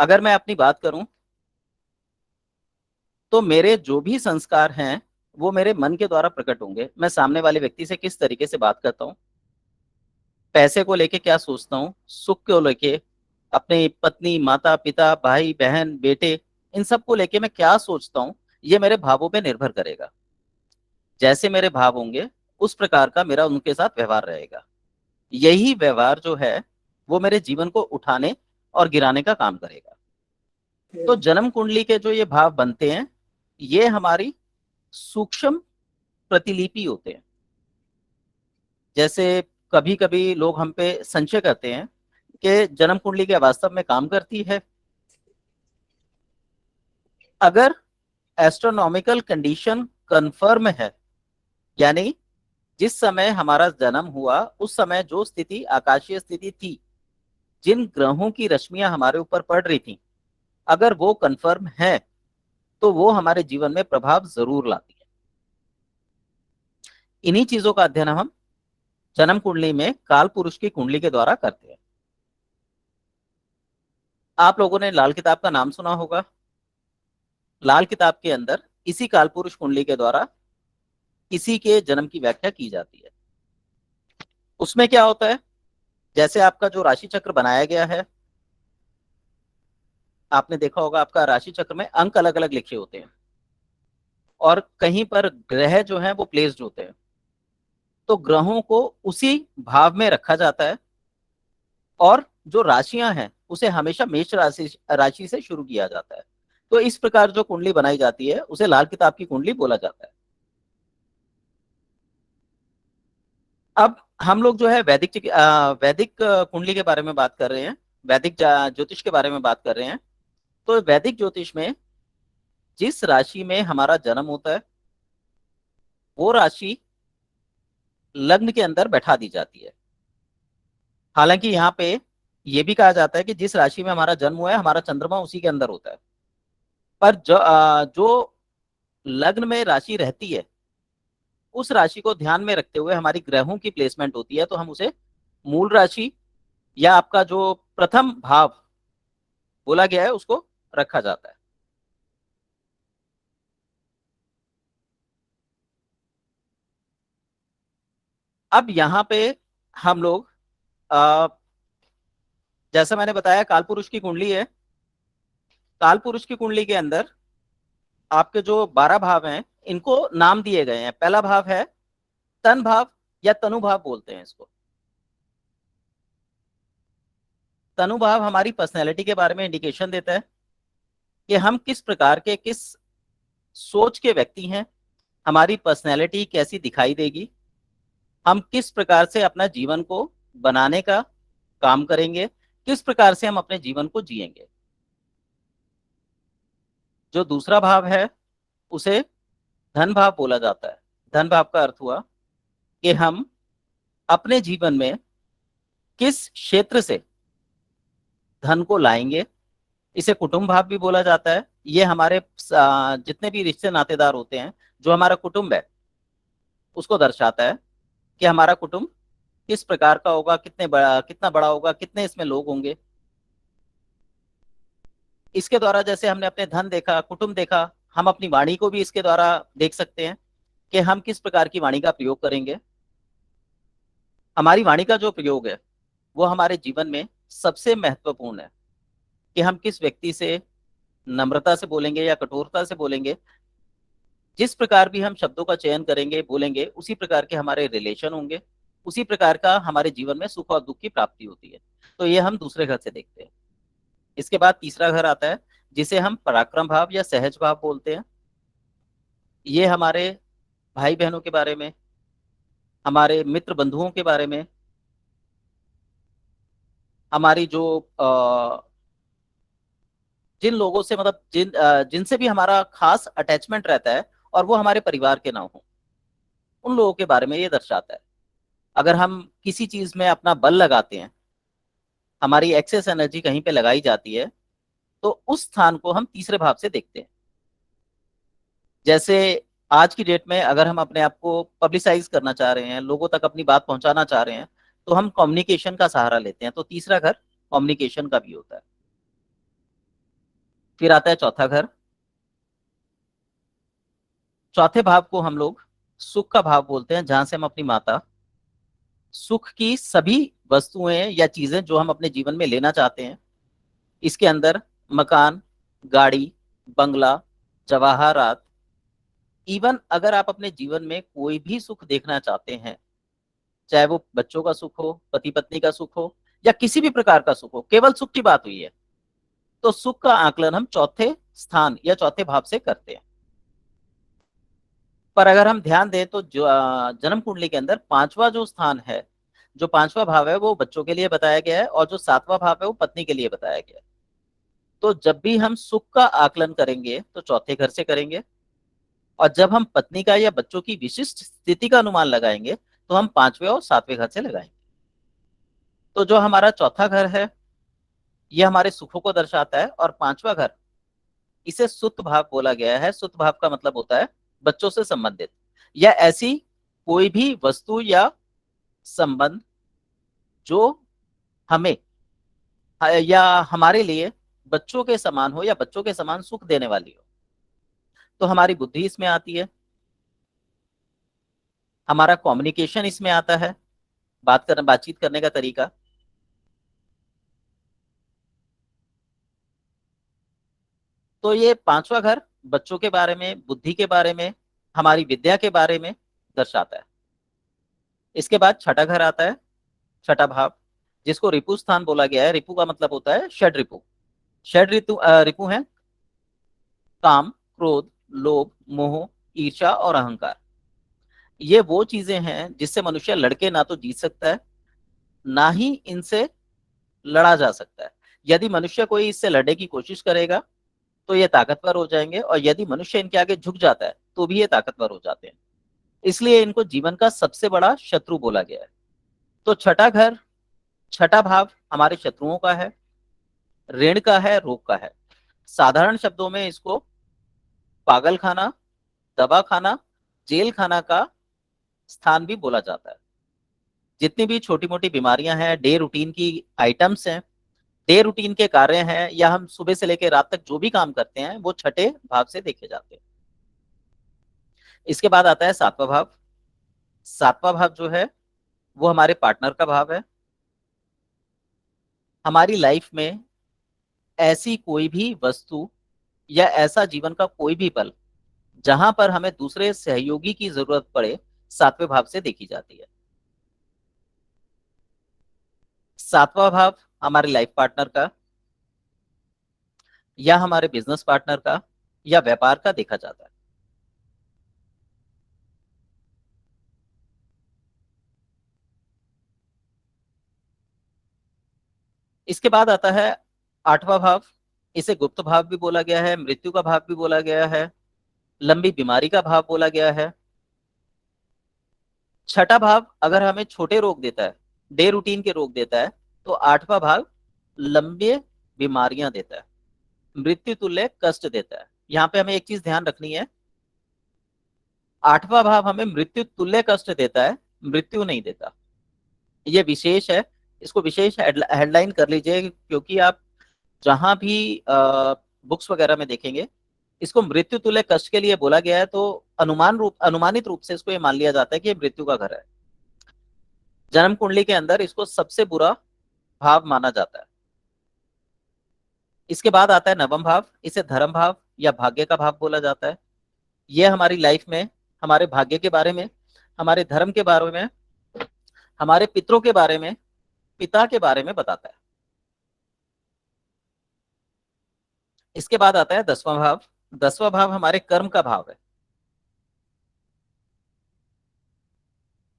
अगर मैं अपनी बात करूं तो मेरे जो भी संस्कार हैं वो मेरे मन के द्वारा प्रकट होंगे। मैं सामने वाले व्यक्ति से किस तरीके से बात करता हूँ, पैसे को लेके क्या सोचता हूँ, सुख को लेके, अपने पत्नी, माता पिता, भाई बहन, बेटे, इन सब को लेके मैं क्या सोचता हूँ, ये मेरे भावों पे निर्भर करेगा। जैसे मेरे भाव होंगे उस प्रकार का मेरा उनके साथ व्यवहार रहेगा। यही व्यवहार जो है वो मेरे जीवन को उठाने और गिराने का काम करेगा। तो जन्म कुंडली के जो ये भाव बनते हैं, ये हमारी सूक्ष्म प्रतिलिपि होते हैं। जैसे कभी कभी लोग हम पे संशय करते हैं कि जन्म कुंडली क्या वास्तव में काम करती है। अगर एस्ट्रोनॉमिकल कंडीशन कंफर्म है, यानी जिस समय हमारा जन्म हुआ उस समय जो स्थिति, आकाशीय स्थिति थी, जिन ग्रहों की रश्मियां हमारे ऊपर पड़ रही थी, अगर वो कंफर्म है तो वो हमारे जीवन में प्रभाव जरूर लाती है। इन्हीं चीजों का अध्ययन हम जन्म कुंडली में काल पुरुष की कुंडली के द्वारा करते हैं। आप लोगों ने लाल किताब का नाम सुना होगा। लाल किताब के अंदर इसी काल पुरुष कुंडली के द्वारा किसी के जन्म की व्याख्या की जाती है। उसमें क्या होता है, जैसे आपका जो राशि चक्र बनाया गया है, आपने देखा होगा आपका राशि चक्र में अंक अलग अलग लिखे होते हैं और कहीं पर ग्रह जो हैं वो प्लेस्ड होते हैं। तो ग्रहों को उसी भाव में रखा जाता है और जो राशियां हैं उसे हमेशा मेष राशि राशि से शुरू किया जाता है। तो इस प्रकार जो कुंडली बनाई जाती है उसे लाल किताब की कुंडली बोला जाता है। अब हम लोग जो है वैदिक कुंडली के बारे में बात कर रहे हैं, वैदिक ज्योतिष के बारे में बात कर रहे हैं। तो वैदिक ज्योतिष में जिस राशि में हमारा जन्म होता है वो राशि लग्न के अंदर बैठा दी जाती है। हालांकि यहाँ पे ये भी कहा जाता है कि जिस राशि में हमारा जन्म हुआ है हमारा चंद्रमा उसी के अंदर होता है। पर जो लग्न में राशि रहती है उस राशि को ध्यान में रखते हुए हमारी ग्रहों की प्लेसमेंट होती है, तो हम उसे मूल राशि या आपका जो प्रथम भाव बोला गया है उसको रखा जाता है। अब यहाँ पे हम लोग अ, जैसा मैंने बताया काल पुरुष की कुंडली है। काल पुरुष की कुंडली के अंदर आपके जो 12 भाव हैं इनको नाम दिए गए हैं। पहला भाव है तन भाव या तनु भाव बोलते हैं इसको। तनु भाव हमारी पर्सनैलिटी के बारे में इंडिकेशन देता है कि हम किस प्रकार के, किस सोच के व्यक्ति हैं, हमारी पर्सनैलिटी कैसी दिखाई देगी, हम किस प्रकार से अपना जीवन को बनाने का काम करेंगे, किस प्रकार से हम अपने जीवन को जिएंगे। जो दूसरा भाव है उसे धन भाव बोला जाता है। धन भाव का अर्थ हुआ कि हम अपने जीवन में किस क्षेत्र से धन को लाएंगे। इसे कुटुंब भाव भी बोला जाता है। ये हमारे जितने भी रिश्ते नातेदार होते हैं, जो हमारा कुटुंब है उसको दर्शाता है कि हमारा कुटुंब किस प्रकार का होगा, कितना बड़ा होगा, कितने इसमें लोग होंगे। इसके द्वारा जैसे हमने अपने धन देखा, कुटुंब देखा, हम अपनी वाणी को भी इसके द्वारा देख सकते हैं कि हम किस प्रकार की वाणी का प्रयोग करेंगे। हमारी वाणी का जो प्रयोग है वो हमारे जीवन में सबसे महत्वपूर्ण है कि हम किस व्यक्ति से नम्रता से बोलेंगे या कठोरता से बोलेंगे। जिस प्रकार भी हम शब्दों का चयन करेंगे, बोलेंगे, उसी प्रकार के हमारे रिलेशन होंगे, उसी प्रकार का हमारे जीवन में सुख और दुख की प्राप्ति होती है। तो ये हम दूसरे घर से देखते हैं। इसके बाद तीसरा घर आता है जिसे हम पराक्रम भाव या सहज भाव बोलते हैं। ये हमारे भाई बहनों के बारे में, हमारे मित्र बंधुओं के बारे में, हमारी जो जिन लोगों से, मतलब जिनसे भी हमारा खास अटैचमेंट रहता है और वो हमारे परिवार के ना हो, उन लोगों के बारे में ये दर्शाता है। अगर हम किसी चीज में अपना बल लगाते हैं, हमारी एक्सेस एनर्जी कहीं पे लगाई जाती है, तो उस स्थान को हम तीसरे भाव से देखते हैं। जैसे आज की डेट में अगर हम अपने आप को पब्लिसाइज करना चाह रहे हैं, लोगों तक अपनी बात पहुंचाना चाह रहे हैं, तो हम कम्युनिकेशन का सहारा लेते हैं। तो तीसरा घर कम्युनिकेशन का भी होता है। फिर आता है चौथा घर। चौथे भाव को हम लोग सुख का भाव बोलते हैं, जहां से हम अपनी माता, सुख की सभी वस्तुएं या चीजें जो हम अपने जीवन में लेना चाहते हैं, इसके अंदर मकान, गाड़ी, बंगला, जवाहरात, इवन अगर आप अपने जीवन में कोई भी सुख देखना चाहते हैं, चाहे वो बच्चों का सुख हो, पति पत्नी का सुख हो, या किसी भी प्रकार का सुख हो, केवल सुख की बात हुई है, तो सुख का आकलन हम चौथे स्थान या चौथे भाव से करते हैं। पर अगर हम ध्यान दें तो जो जन्म कुंडली के अंदर पांचवा जो स्थान है, जो पांचवा भाव है, वो बच्चों के लिए बताया गया है, और जो सातवां भाव है वो पत्नी के लिए बताया गया है। तो जब भी हम सुख का आकलन करेंगे तो चौथे घर से करेंगे, और जब हम पत्नी का या बच्चों की विशिष्ट स्थिति का अनुमान लगाएंगे तो हम पांचवें और सातवें घर से लगाएंगे। तो जो हमारा चौथा घर है, ये हमारे सुखों को दर्शाता है, और पांचवा घर, इसे सुत भाव बोला गया है। सुत भाव का मतलब होता है बच्चों से संबंधित, या ऐसी कोई भी वस्तु या संबंध जो हमें या हमारे लिए बच्चों के समान हो, या बच्चों के समान सुख देने वाली हो। तो हमारी बुद्धि इसमें आती है, हमारा कम्युनिकेशन इसमें आता है, बातचीत करने का तरीका। तो ये पांचवा घर बच्चों के बारे में, बुद्धि के बारे में, हमारी विद्या के बारे में दर्शाता है। इसके बाद छठा घर आता है, छठा भाव, जिसको रिपु स्थान बोला गया है। रिपु का मतलब होता है षड रिपु। षड ऋतु रिपु है काम, क्रोध, लोभ, मोह, ईर्ष्या और अहंकार। ये वो चीजें हैं जिससे मनुष्य लड़के ना तो जीत सकता है, ना ही इनसे लड़ा जा सकता है। यदि मनुष्य कोई इससे लड़ने की कोशिश करेगा तो ये ताकतवर हो जाएंगे, और यदि मनुष्य इनके आगे झुक जाता है तो भी ये ताकतवर हो जाते हैं। इसलिए इनको जीवन का सबसे बड़ा शत्रु बोला गया है। तो छठा घर, छठा भाव हमारे शत्रुओं का है, ऋण का है, रोग का है। साधारण शब्दों में इसको पागल खाना, दवा खाना, जेल खाना का स्थान भी बोला जाता है। जितनी भी छोटी मोटी बीमारियां हैं, डे रूटीन की आइटम्स हैं, डे रूटीन के कार्य हैं, या हम सुबह से लेकर रात तक जो भी काम करते हैं, वो छठे भाव से देखे जाते हैं। इसके बाद आता है सातवां भाव। सातवां भाव जो है वो हमारे पार्टनर का भाव है। हमारी लाइफ में ऐसी कोई भी वस्तु या ऐसा जीवन का कोई भी पल जहां पर हमें दूसरे सहयोगी की जरूरत पड़े, सातवें भाव से देखी जाती है। सातवां भाव हमारे लाइफ पार्टनर का, या हमारे बिजनेस पार्टनर का, या व्यापार का देखा जाता है। इसके बाद आता है आठवां भाव। इसे गुप्त भाव भी बोला गया है, मृत्यु का भाव भी बोला गया है, लंबी बीमारी का भाव बोला गया है। छठा भाव अगर हमें छोटे रोग देता है, डे रूटीन के रोग देता है, तो आठवां भाव लंबे बीमारियां देता है, मृत्यु तुल्य कष्ट देता है। यहाँ पे हमें एक चीज ध्यान रखनी है, आठवां भाव हमें मृत्यु तुल्य कष्ट देता है, मृत्यु नहीं देता। ये विशेष है, इसको विशेष हेडलाइन कर लीजिए, क्योंकि आप जहां भी बुक्स वगैरह में देखेंगे, इसको मृत्यु तुल्य कष्ट के लिए बोला गया है, तो अनुमानित रूप से इसको ये मान लिया जाता है कि ये मृत्यु का घर है। जन्म कुंडली के अंदर इसको सबसे बुरा भाव माना जाता है। इसके बाद आता है नवम भाव। इसे धर्म भाव या भाग्य का भाव बोला जाता है। यह हमारी लाइफ में हमारे भाग्य के बारे में, हमारे धर्म के बारे में, हमारे पितरों के बारे में, पिता के बारे में बताता है। इसके बाद आता है दसवां भाव। दसवां भाव हमारे कर्म का भाव है।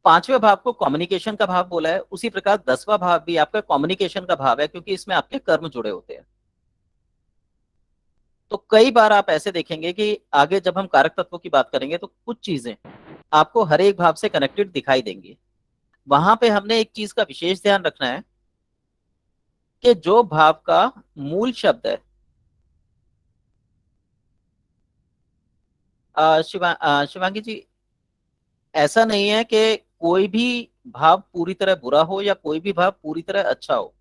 पांचवें भाव को कम्युनिकेशन का भाव बोला है, उसी प्रकार दसवां भाव भी आपका कम्युनिकेशन का भाव है, क्योंकि इसमें आपके कर्म जुड़े होते हैं। तो कई बार आप ऐसे देखेंगे कि आगे जब हम कारक तत्वों की बात करेंगे तो कुछ चीजें आपको हर एक भाव से कनेक्टेड दिखाई देंगी। वहां पे हमने एक चीज का विशेष ध्यान रखना है कि जो भाव का मूल शब्द है, शिवांगी जी, ऐसा नहीं है कि कोई भी भाव पूरी तरह बुरा हो या कोई भी भाव पूरी तरह अच्छा हो।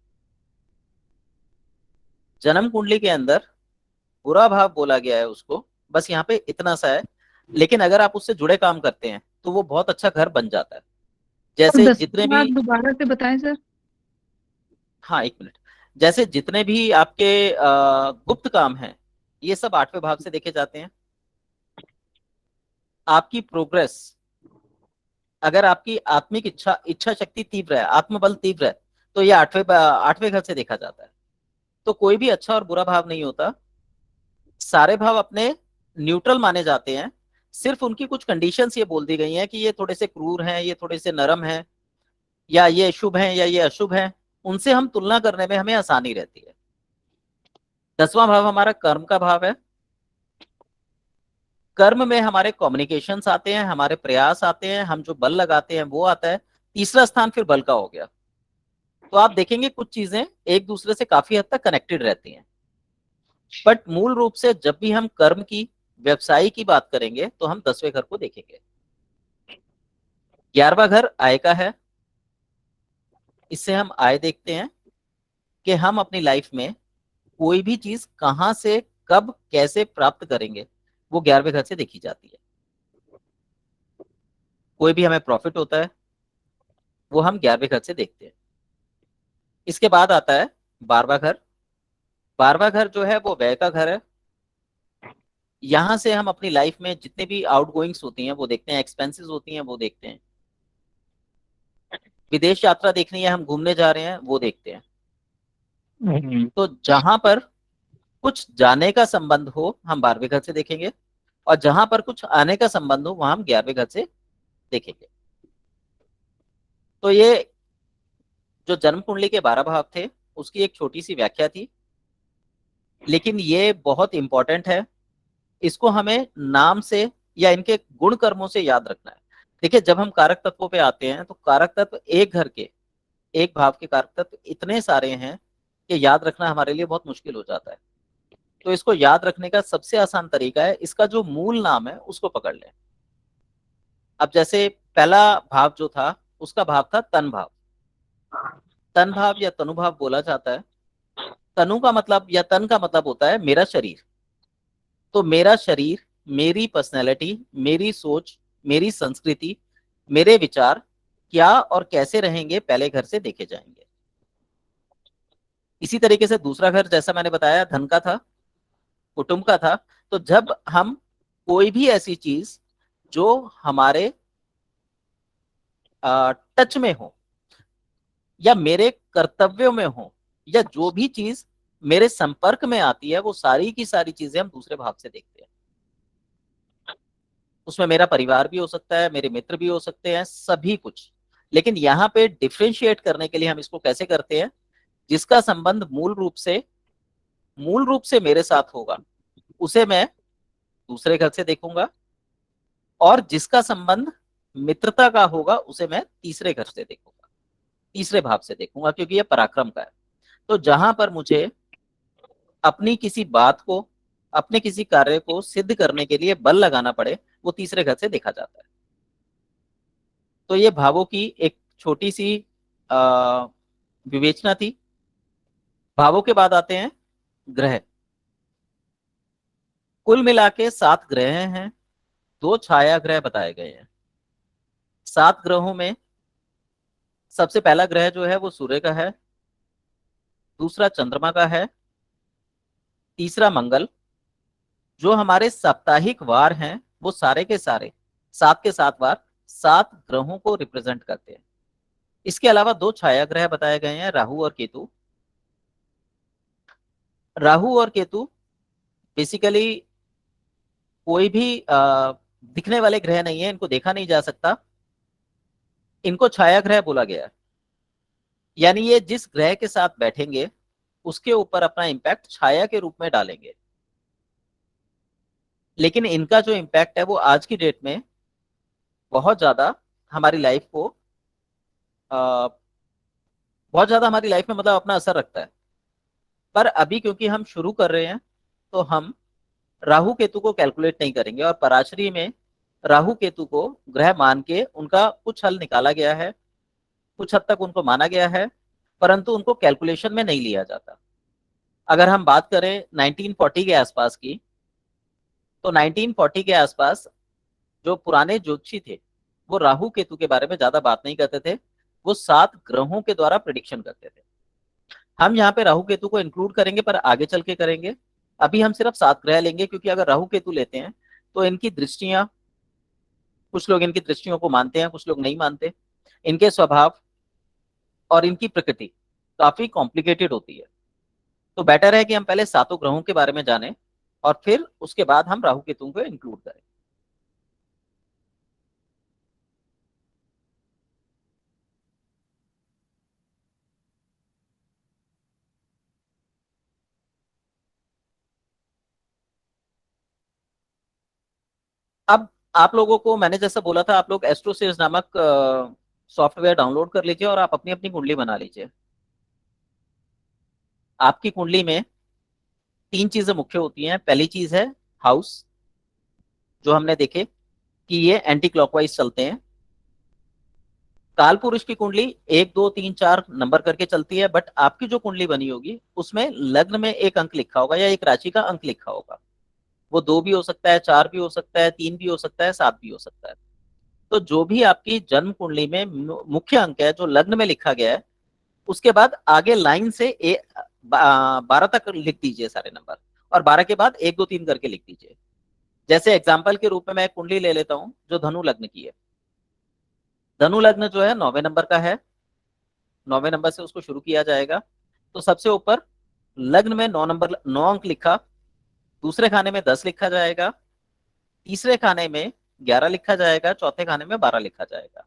जन्म कुंडली के अंदर बुरा भाव बोला गया है उसको, बस यहाँ पे इतना सा है। लेकिन अगर आप उससे जुड़े काम करते हैं तो वो बहुत अच्छा घर बन जाता है। और जैसे जितने 10वां भी, भाग दोबारा से बताएं सर। हाँ एक मिनट, जैसे जितने भी आपके गुप्त काम हैं, ये सब 8वें भाव से देखे जाते हैं। आपकी प्रोग्रेस, अगर आपकी आत्मिक इच्छा इच्छा शक्ति तीव्र है, आत्मबल तीव्र है, तो ये 8वें घर से देखा जाता है। तो कोई भी अच्छा और बुरा भाव नहीं होता, सारे भाव अपने न्यूट्रल माने जाते हैं। सिर्फ उनकी कुछ कंडीशंस ये बोल दी गई हैं कि ये थोड़े से क्रूर हैं, ये थोड़े से नरम हैं, या ये शुभ हैं या ये अशुभ हैं। उनसे हम तुलना करने में हमें आसानी रहती है। 10वां भाव हमारा कर्म का भाव है। कर्म में हमारे कम्युनिकेशंस आते हैं, हमारे प्रयास आते हैं, हम जो बल लगाते हैं वो आता है। तीसरा स्थान फिर बल का हो गया। तो आप देखेंगे कुछ चीजें एक दूसरे से काफी हद तक कनेक्टेड रहती हैं, बट मूल रूप से जब भी हम कर्म की, व्यवसाय की बात करेंगे तो हम 10वें घर को देखेंगे। 11वां घर आय का है। इससे हम आय देखते हैं कि हम अपनी लाइफ में कोई भी चीज कहां से कब कैसे प्राप्त करेंगे, वो 11वें घर से देखी जाती है। कोई भी हमें प्रॉफिट होता है, वो हम 11वें घर से देखते हैं। इसके बाद आता है 12वां घर। 12वां घर जो है वो व्यय का घर है। यहां से हम अपनी लाइफ में जितने भी आउट गोइंग्स होती हैं वो देखते हैं, एक्सपेंसेस होती हैं वो देखते हैं। विदेश यात्रा देखनी है, हम घूमने जा रहे हैं, वो देखते हैं। तो जहां पर कुछ जाने का संबंध हो हम 12वें घर से देखेंगे, और जहां पर कुछ आने का संबंध हो वहां हम 11वें घर से देखेंगे। तो ये जो जन्म कुंडली के 12 भाव थे उसकी एक छोटी सी व्याख्या थी, लेकिन ये बहुत इंपॉर्टेंट है। इसको हमें नाम से या इनके गुण कर्मों से याद रखना है। देखिए, जब हम कारक तत्वों पे आते हैं तो कारक तत्व एक घर के, एक भाव के कारक तत्व इतने सारे हैं कि याद रखना हमारे लिए बहुत मुश्किल हो जाता है। तो इसको याद रखने का सबसे आसान तरीका है, इसका जो मूल नाम है उसको पकड़ लें। अब जैसे पहला भाव जो था उसका भाव था तन भाव। तन भाव या तनु भाव बोला जाता है। तनु का मतलब या तन का मतलब होता है मेरा शरीर। तो मेरा शरीर, मेरी पर्सनैलिटी, मेरी सोच, मेरी संस्कृति, मेरे विचार क्या और कैसे रहेंगे पहले घर से देखे जाएंगे। इसी तरीके से दूसरा घर जैसा मैंने बताया धन का था, कुटुंब का था। तो जब हम कोई भी ऐसी चीज जो हमारे टच में हो या मेरे कर्तव्यों में हो, या जो भी चीज मेरे संपर्क में आती है, वो सारी की सारी चीजें हम दूसरे भाव से देखते हैं। उसमें मेरा परिवार भी हो सकता है, मेरे मित्र भी हो सकते हैं, सभी कुछ। लेकिन यहाँ पे डिफ्रेंशिएट करने के लिए हम इसको कैसे करते हैं, जिसका संबंध मूल रूप से मेरे साथ होगा उसे मैं दूसरे घर से देखूंगा, और जिसका संबंध मित्रता का होगा उसे मैं तीसरे घर से देखूंगा, तीसरे भाव से देखूंगा, क्योंकि यह पराक्रम का है। तो जहां पर मुझे अपनी किसी बात को, अपने किसी कार्य को सिद्ध करने के लिए बल लगाना पड़े, वो तीसरे घर से देखा जाता है। तो ये भावों की एक छोटी सी आ, विवेचना थी। भावों के बाद आते हैं ग्रह। कुल मिला के 7 ग्रह हैं, 2 छाया ग्रह बताए गए हैं। 7 ग्रहों में सबसे पहला ग्रह जो है वो सूर्य का है, दूसरा चंद्रमा का है, तीसरा मंगल। जो हमारे साप्ताहिक वार हैं वो सारे के सारे 7 के 7 वार 7 ग्रहों को रिप्रेजेंट करते हैं। इसके अलावा 2 छाया ग्रह बताए गए हैं, राहु और केतु। राहु और केतु बेसिकली कोई भी दिखने वाले ग्रह नहीं है, इनको देखा नहीं जा सकता, इनको छाया ग्रह बोला गया है। यानी ये जिस ग्रह के साथ बैठेंगे उसके ऊपर अपना इम्पैक्ट छाया के रूप में डालेंगे। लेकिन इनका जो इम्पैक्ट है वो आज की डेट में बहुत ज्यादा हमारी लाइफ को अ, बहुत ज्यादा हमारी लाइफ में मतलब अपना असर रखता है। पर अभी क्योंकि हम शुरू कर रहे हैं तो हम राहु केतु को कैलकुलेट नहीं करेंगे, और पराशरी में राहु केतु को ग्रह मान के उनका कुछ हल निकाला गया है, कुछ हद तक उनको माना गया है, परंतु उनको कैलकुलेशन में नहीं लिया जाता। अगर हम बात करें 1940 के आसपास की, तो 1940 के आसपास जो पुराने ज्योतिषी थे वो राहु केतु के बारे में ज्यादा बात नहीं करते थे, वो 7 ग्रहों के द्वारा प्रिडिक्शन करते थे। हम यहाँ पे राहु केतु को इंक्लूड करेंगे पर आगे चल के करेंगे। अभी हम सिर्फ 7 ग्रह लेंगे, क्योंकि अगर राहु केतु लेते हैं तो इनकी दृष्टियां, कुछ लोग इनकी दृष्टियों को मानते हैं, कुछ लोग नहीं मानते। इनके स्वभाव और इनकी प्रकृति काफी कॉम्प्लिकेटेड होती है। तो बेटर है कि हम पहले सातों ग्रहों के बारे में जानें और फिर उसके बाद हम राहु केतु को इंक्लूड करें। अब आप लोगों को मैंने जैसा बोला था, आप लोग एस्ट्रोसेज नामक सॉफ्टवेयर डाउनलोड कर लीजिए और आप अपनी अपनी कुंडली बना लीजिए। आपकी कुंडली में 3 चीजें मुख्य होती हैं। पहली चीज है हाउस, जो हमने देखे कि ये एंटी क्लॉकवाइज चलते हैं। काल पुरुष की कुंडली 1 2 3 4 नंबर करके चलती है, बट आपकी जो कुंडली बनी होगी उसमें लग्न में एक अंक लिखा होगा या एक राशि का अंक लिखा होगा। वो 2 भी हो सकता है, 4 भी हो सकता है, 3 भी हो सकता है, 7 भी हो सकता है। तो जो भी आपकी जन्म कुंडली में मुख्य अंक है जो लग्न में लिखा गया है, उसके बाद आगे लाइन से 12 तक लिख दीजिए सारे नंबर, और 12 के बाद 1 2 3 करके लिख दीजिए। जैसे एग्जाम्पल के रूप में मैं एक कुंडली ले लेता हूं जो धनु लग्न की है। धनु लग्न जो है 9वें नंबर का है, 9वें नंबर से उसको शुरू किया जाएगा। तो सबसे ऊपर लग्न में 9 नंबर, 9 अंक लिखा, दूसरे खाने में 10 लिखा जाएगा, तीसरे खाने में 11 लिखा जाएगा, चौथे खाने में 12 लिखा जाएगा।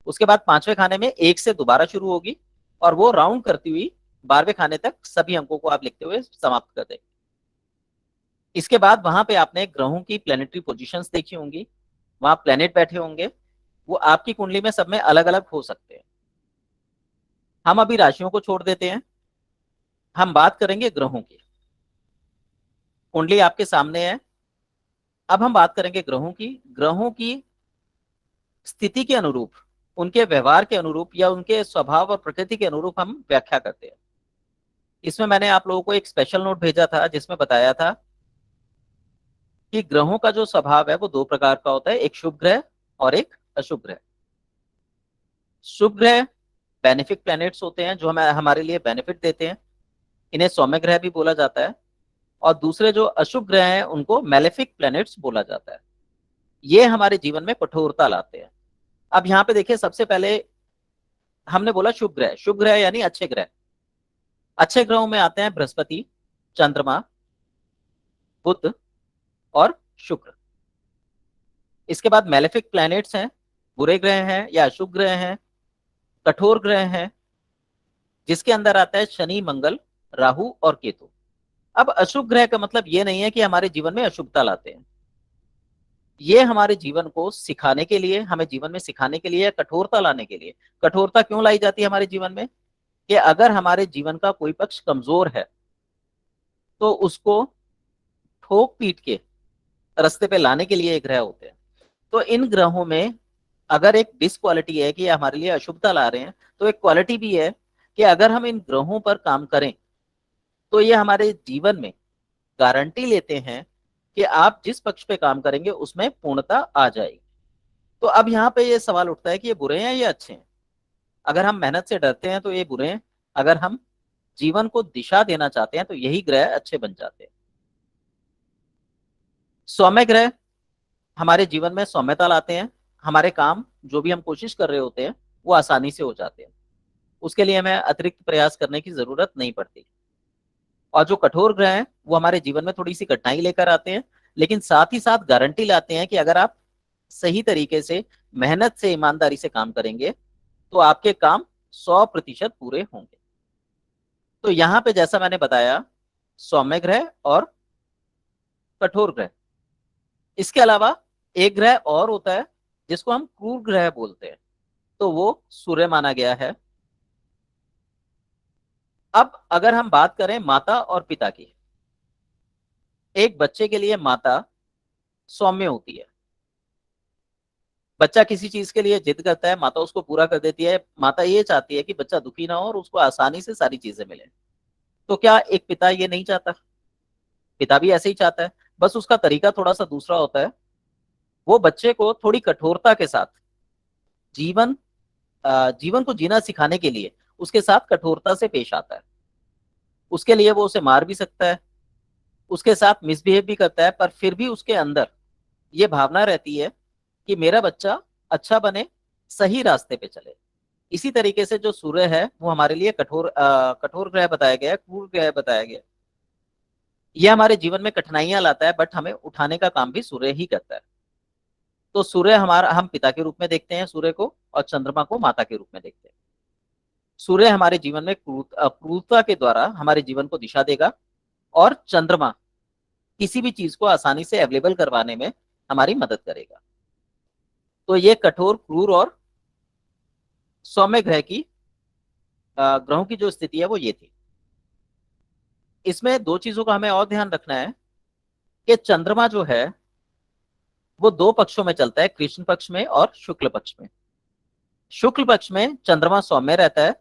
उसके बाद 5वें खाने में 1 से दोबारा शुरू होगी और वो राउंड करती हुई 12वें खाने तक सभी अंकों को आप लिखते हुए समाप्त कर देंगे। इसके बाद वहां पे आपने ग्रहों की प्लेनेटरी पोजीशंस देखी होंगी, वहां प्लेनेट बैठे होंगे, वो आपकी कुंडली में सब में अलग अलग हो सकते हैं। हम अभी राशियों को छोड़ देते हैं, हम बात करेंगे ग्रहों की। कुंडली आपके सामने है। अब हम बात करेंगे ग्रहों की। ग्रहों की स्थिति के अनुरूप, उनके व्यवहार के अनुरूप या उनके स्वभाव और प्रकृति के अनुरूप हम व्याख्या करते हैं। इसमें मैंने आप लोगों को एक स्पेशल नोट भेजा था जिसमें बताया था कि ग्रहों का जो स्वभाव है वो 2 प्रकार का होता है, एक शुभ ग्रह और एक अशुभ ग्रह। शुभ ग्रह बेनिफिक प्लैनेट्स होते हैं जो हमें हमारे लिए बेनिफिट देते हैं, इन्हें सौम्य ग्रह भी बोला जाता है। और दूसरे जो अशुभ ग्रह हैं उनको मैलेफिक प्लैनेट्स बोला जाता है। ये हमारे जीवन में कठोरता लाते हैं। अब यहाँ पे देखिए, सबसे पहले हमने बोला शुभ ग्रह। शुभ ग्रह यानी अच्छे ग्रह। अच्छे ग्रहों में आते हैं बृहस्पति, चंद्रमा, बुध और शुक्र। इसके बाद मैलेफिक प्लैनेट्स हैं, बुरे ग्रह हैं या अशुभ ग्रह हैं, कठोर ग्रह हैं, जिसके अंदर आता है शनि, मंगल, राहु और केतु। अब अशुभ ग्रह का मतलब ये नहीं है कि हमारे जीवन में अशुभता लाते हैं। ये हमारे जीवन को सिखाने के लिए, हमें जीवन में सिखाने के लिए, कठोरता लाने के लिए। कठोरता क्यों लाई जाती है हमारे जीवन में? कि अगर हमारे जीवन का कोई पक्ष कमजोर है तो उसको ठोक पीट के रास्ते पे लाने के लिए एक ग्रह होते हैं। तो इन ग्रहों में अगर एक डिसक्वालिटी है कि ये हमारे लिए अशुभता ला रहे हैं, तो एक क्वालिटी भी है कि अगर हम इन ग्रहों पर काम करें तो ये हमारे जीवन में गारंटी लेते हैं कि आप जिस पक्ष पे काम करेंगे उसमें पूर्णता आ जाएगी। तो अब यहाँ पे ये सवाल उठता है कि ये बुरे हैं या अच्छे हैं? अगर हम मेहनत से डरते हैं तो ये बुरे हैं, अगर हम जीवन को दिशा देना चाहते हैं तो यही ग्रह अच्छे बन जाते हैं। सौम्य ग्रह हमारे जीवन में सौम्यता लाते हैं, हमारे काम जो भी हम कोशिश कर रहे होते हैं वो आसानी से हो जाते हैं, उसके लिए हमें अतिरिक्त प्रयास करने की जरूरत नहीं पड़ती। और जो कठोर ग्रह हैं वो हमारे जीवन में थोड़ी सी कठिनाई लेकर आते हैं, लेकिन साथ ही साथ गारंटी लाते हैं कि अगर आप सही तरीके से, मेहनत से, ईमानदारी से काम करेंगे तो आपके काम 100% पूरे होंगे। तो यहां पे जैसा मैंने बताया, सौम्य ग्रह और कठोर ग्रह। इसके अलावा एक ग्रह और होता है जिसको हम क्रूर ग्रह बोलते हैं, तो वो सूर्य माना गया है। अब अगर हम बात करें माता और पिता की, एक बच्चे के लिए माता सौम्य होती है। बच्चा किसी चीज के लिए जिद करता है, माता उसको पूरा कर देती है। माता ये चाहती है कि बच्चा दुखी ना हो और उसको आसानी से सारी चीजें मिले। तो क्या एक पिता ये नहीं चाहता? पिता भी ऐसे ही चाहता है, बस उसका तरीका थोड़ा सा दूसरा होता है। वो बच्चे को थोड़ी कठोरता के साथ जीवन जीवन को जीना सिखाने के लिए उसके साथ कठोरता से पेश आता है। उसके लिए वो उसे मार भी सकता है, उसके साथ मिसबिहेव भी करता है, पर फिर भी उसके अंदर ये भावना रहती है कि मेरा बच्चा अच्छा बने, सही रास्ते पे चले। इसी तरीके से जो सूर्य है वो हमारे लिए कठोर ग्रह बताया गया है, क्रूर ग्रह बताया गया है। ये हमारे जीवन में कठिनाइयां लाता है, बट हमें उठाने का काम भी सूर्य ही करता है। तो सूर्य हमारा, हम पिता के रूप में देखते हैं सूर्य को, और चंद्रमा को माता के रूप में देखते हैं। सूर्य हमारे जीवन में क्रूरता के द्वारा हमारे जीवन को दिशा देगा, और चंद्रमा किसी भी चीज को आसानी से अवेलेबल करवाने में हमारी मदद करेगा। तो ये कठोर, क्रूर और सौम्य ग्रहों की जो स्थिति है वो ये थी। इसमें दो चीजों का हमें और ध्यान रखना है कि चंद्रमा जो है वो दो पक्षों में चलता है, कृष्ण पक्ष में और शुक्ल पक्ष में। शुक्ल पक्ष में चंद्रमा सौम्य रहता है,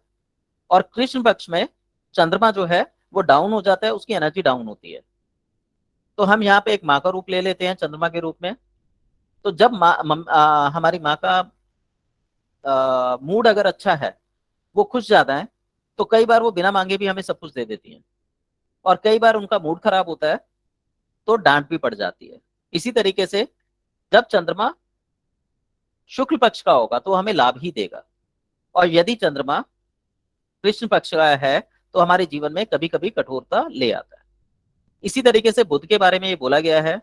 और कृष्ण पक्ष में चंद्रमा जो है वो डाउन हो जाता है, उसकी एनर्जी डाउन होती है। तो हम यहाँ पे एक माँ का रूप ले लेते हैं चंद्रमा के रूप में। तो जब हमारी माँ का मूड अगर अच्छा है, वो खुश ज्यादा है, तो कई बार वो बिना मांगे भी हमें सब कुछ दे देती हैं। और कई बार उनका मूड खराब होता है तो डांट भी पड़ जाती है। इसी तरीके से जब चंद्रमा शुक्ल पक्ष का होगा तो हमें लाभ ही देगा, और यदि चंद्रमा कृष्ण पक्ष का है तो हमारे जीवन में कभी कभी कठोरता ले आता है। इसी तरीके से बुध के बारे में ये बोला गया है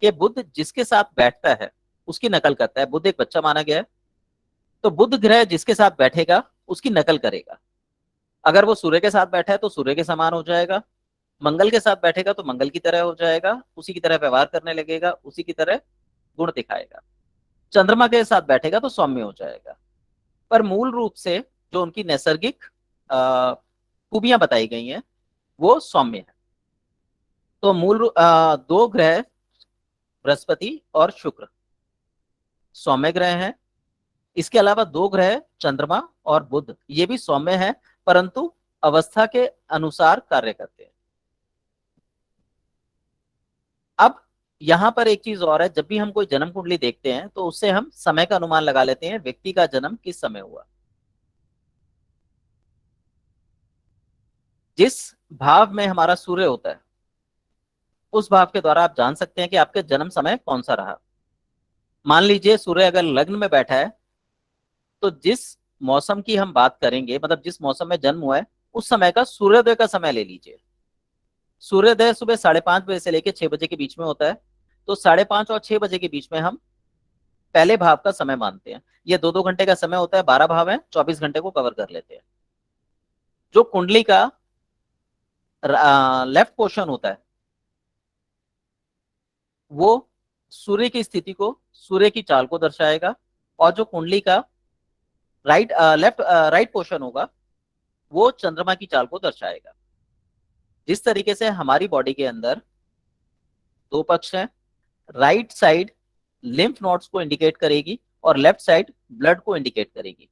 कि बुध जिसके साथ बैठता है उसकी नकल करता है। बुध एक बच्चा माना गया है, तो बुध ग्रह जिसके साथ बैठेगा उसकी नकल करेगा। अगर वो सूर्य के साथ बैठा है तो सूर्य के समान हो जाएगा, मंगल के साथ बैठेगा तो मंगल की तरह हो जाएगा, उसी की तरह व्यवहार करने लगेगा, उसी की तरह गुण दिखाएगा। चंद्रमा के साथ बैठेगा तो सौम्य हो जाएगा। पर मूल रूप से जो उनकी नैसर्गिक खूबियां बताई गई हैं वो सौम्य है। तो दो ग्रह बृहस्पति और शुक्र सौम्य ग्रह हैं। इसके अलावा दो ग्रह चंद्रमा और बुध ये भी सौम्य है, परंतु अवस्था के अनुसार कार्य करते हैं। अब यहां पर एक चीज और है, जब भी हम कोई जन्म कुंडली देखते हैं तो उससे हम समय का अनुमान लगा लेते हैं, व्यक्ति का जन्म किस समय हुआ। जिस भाव में हमारा सूर्य होता है उस भाव के द्वारा आप जान सकते हैं कि आपके जन्म समय कौन सा रहा। मान लीजिए सूर्य अगर लग्न में बैठा है, तो जिस मौसम की हम बात करेंगे, मतलब जिस मौसम में जन्म हुआ है उस समय का सूर्योदय का समय ले लीजिए। सूर्योदय सुबह 5:30 बजे से लेकर 6 बजे के बीच में होता है। तो 5:30 और 6 बजे के बीच में हम पहले भाव का समय मानते हैं। ये दो दो घंटे का समय होता है, 12 भाव है, 24 घंटे को कवर कर लेते हैं। जो कुंडली का लेफ्ट पोर्शन होता है वो सूर्य की स्थिति को, सूर्य की चाल को दर्शाएगा, और जो कुंडली का राइट पोर्शन होगा वो चंद्रमा की चाल को दर्शाएगा। जिस तरीके से हमारी बॉडी के अंदर दो पक्ष हैं, राइट साइड लिम्फ नोड्स को इंडिकेट करेगी और लेफ्ट साइड ब्लड को इंडिकेट करेगी,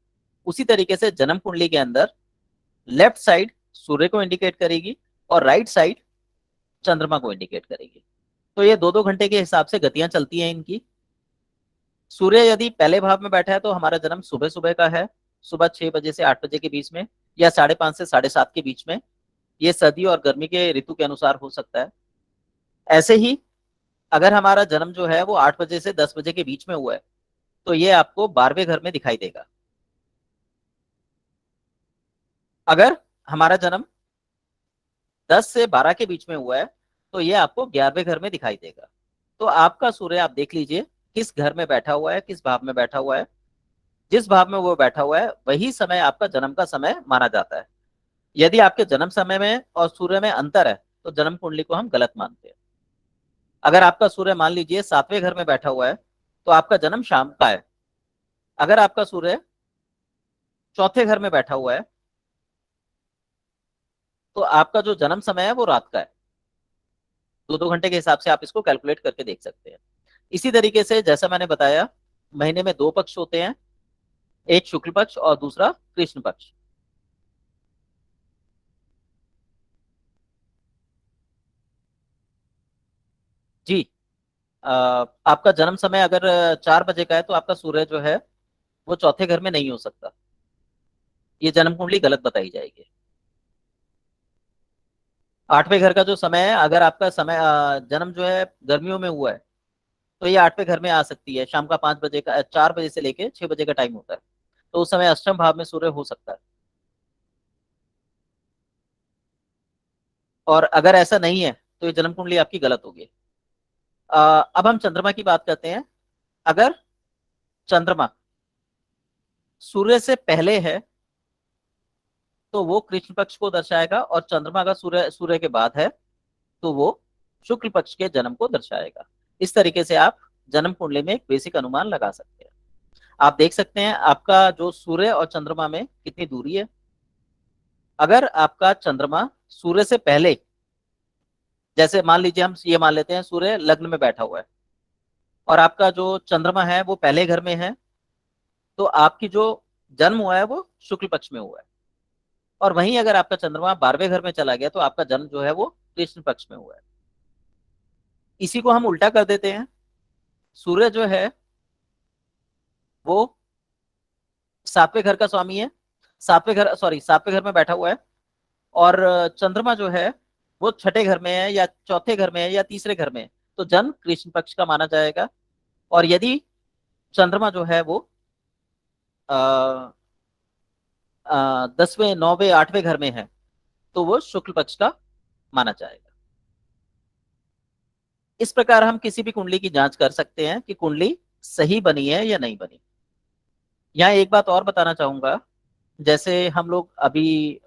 उसी तरीके से जन्म कुंडली के अंदर लेफ्ट साइड सूर्य को इंडिकेट करेगी और राइट साइड चंद्रमा को इंडिकेट करेगी। तो ये दो दो घंटे के हिसाब से गतियां चलती हैं इनकी। सूर्य यदि पहले भाव में बैठा है तो हमारा जन्म सुबह सुबह का है, सुबह 6 बजे से 8 बजे के बीच में, या 5:30 से 7:30 के बीच में। ये सर्दी और गर्मी के ऋतु के अनुसार हो सकता है। ऐसे ही अगर हमारा जन्म जो है वो 8 बजे से 10 बजे के बीच में हुआ है तो ये आपको 12वें घर में दिखाई देगा। अगर हमारा जन्म 10 से 12 के बीच में हुआ है तो ये आपको 11वें घर में दिखाई देगा। तो आपका सूर्य आप देख लीजिए किस घर में बैठा हुआ है, किस भाव में बैठा हुआ है। जिस भाव में वो बैठा हुआ है वही समय आपका जन्म का समय माना जाता है। यदि आपके जन्म समय में और सूर्य में अंतर है तो जन्म कुंडली को हम गलत मानते हैं। अगर आपका सूर्य मान लीजिए 7वें घर में बैठा हुआ है तो आपका जन्म शाम का है। अगर आपका सूर्य चौथे घर में बैठा हुआ है तो आपका जो जन्म समय है वो रात का है। दो दो घंटे के हिसाब से आप इसको कैलकुलेट करके देख सकते हैं। इसी तरीके से जैसा मैंने बताया, महीने में दो पक्ष होते हैं, एक शुक्ल पक्ष और दूसरा कृष्ण पक्ष। जी। आपका जन्म समय अगर 4 बजे का है तो आपका सूर्य जो है वो चौथे घर में नहीं हो सकता। ये जन्म कुंडली गलत बताई जाएगी। 8वें घर का जो समय है, अगर आपका समय जन्म जो है गर्मियों में हुआ है तो ये 8वें घर में आ सकती है। शाम का 5 बजे का, 4 बजे से लेके 6 बजे का टाइम होता है। तो उस समय अष्टम भाव में सूर्य हो सकता है। और अगर ऐसा नहीं है तो ये जन्म कुंडली आपकी गलत होगी। अब हम चंद्रमा की बात करते हैं। अगर चंद्रमा सूर्य से पहले है तो वो कृष्ण पक्ष को दर्शाएगा, और चंद्रमा अगर सूर्य सूर्य के बाद है तो वो शुक्ल पक्ष के जन्म को दर्शाएगा। इस तरीके से आप जन्म कुंडली में एक बेसिक अनुमान लगा सकते हैं। आप देख सकते हैं आपका जो सूर्य और चंद्रमा में कितनी दूरी है। अगर आपका चंद्रमा सूर्य से पहले, जैसे मान लीजिए हम ये मान लेते हैं सूर्य लग्न में बैठा हुआ है और आपका जो चंद्रमा है वो पहले घर में है, तो आपकी जो जन्म हुआ है वो शुक्ल पक्ष में हुआ है। और वहीं अगर आपका चंद्रमा 12वें घर में चला गया तो आपका जन्म जो है वो कृष्ण पक्ष में हुआ है। इसी को हम उल्टा कर देते हैं। सूर्य जो है वो 7वें घर का स्वामी है, 7वें घर में बैठा हुआ है। और चंद्रमा जो है वो छठे घर में है या चौथे घर में है या तीसरे घर में है, तो जन्म कृष्ण पक्ष का माना जाएगा। और यदि चंद्रमा जो है वो 10वें 9वें 8वें घर में है तो वो शुक्ल पक्ष का माना जाएगा। इस प्रकार हम किसी भी कुंडली की जांच कर सकते हैं कि कुंडली सही बनी है या नहीं बनी। यहाँ एक बात और बताना चाहूंगा। जैसे हम लोग अभी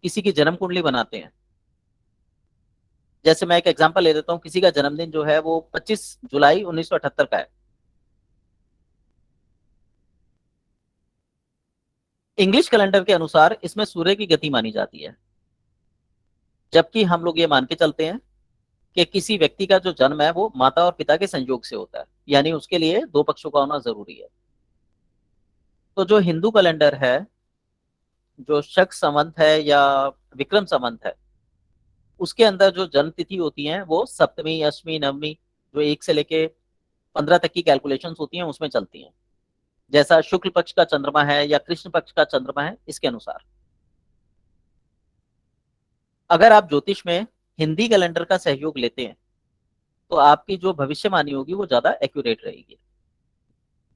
किसी की जन्म कुंडली बनाते हैं। जैसे मैं एक एग्जांपल ले देता हूँ, किसी का जन्मदिन जो है वो 25 जुलाई 1978 का है। इंग्लिश कैलेंडर के अनुसार इसमें सूर्य की गति मानी जाती है, जबकि हम लोग ये मान के चलते हैं कि किसी व्यक्ति का जो जन्म है वो माता और पिता के संयोग से होता है, यानी उसके लिए दो पक्षों का होना जरूरी है। तो जो हिंदू कैलेंडर है, जो शक संवत है या विक्रम संवत है, उसके अंदर जो जन्म तिथि होती है वो सप्तमी अष्टमी नवमी, जो 1 से लेके 15 तक की कैलकुलेशंस होती हैं उसमें चलती हैं। जैसा शुक्ल पक्ष का चंद्रमा है या कृष्ण पक्ष का चंद्रमा है, इसके अनुसार। अगर आप ज्योतिष में हिंदी कैलेंडर का सहयोग लेते हैं तो आपकी जो भविष्यवाणी होगी वो ज्यादा एक्यूरेट रहेगी।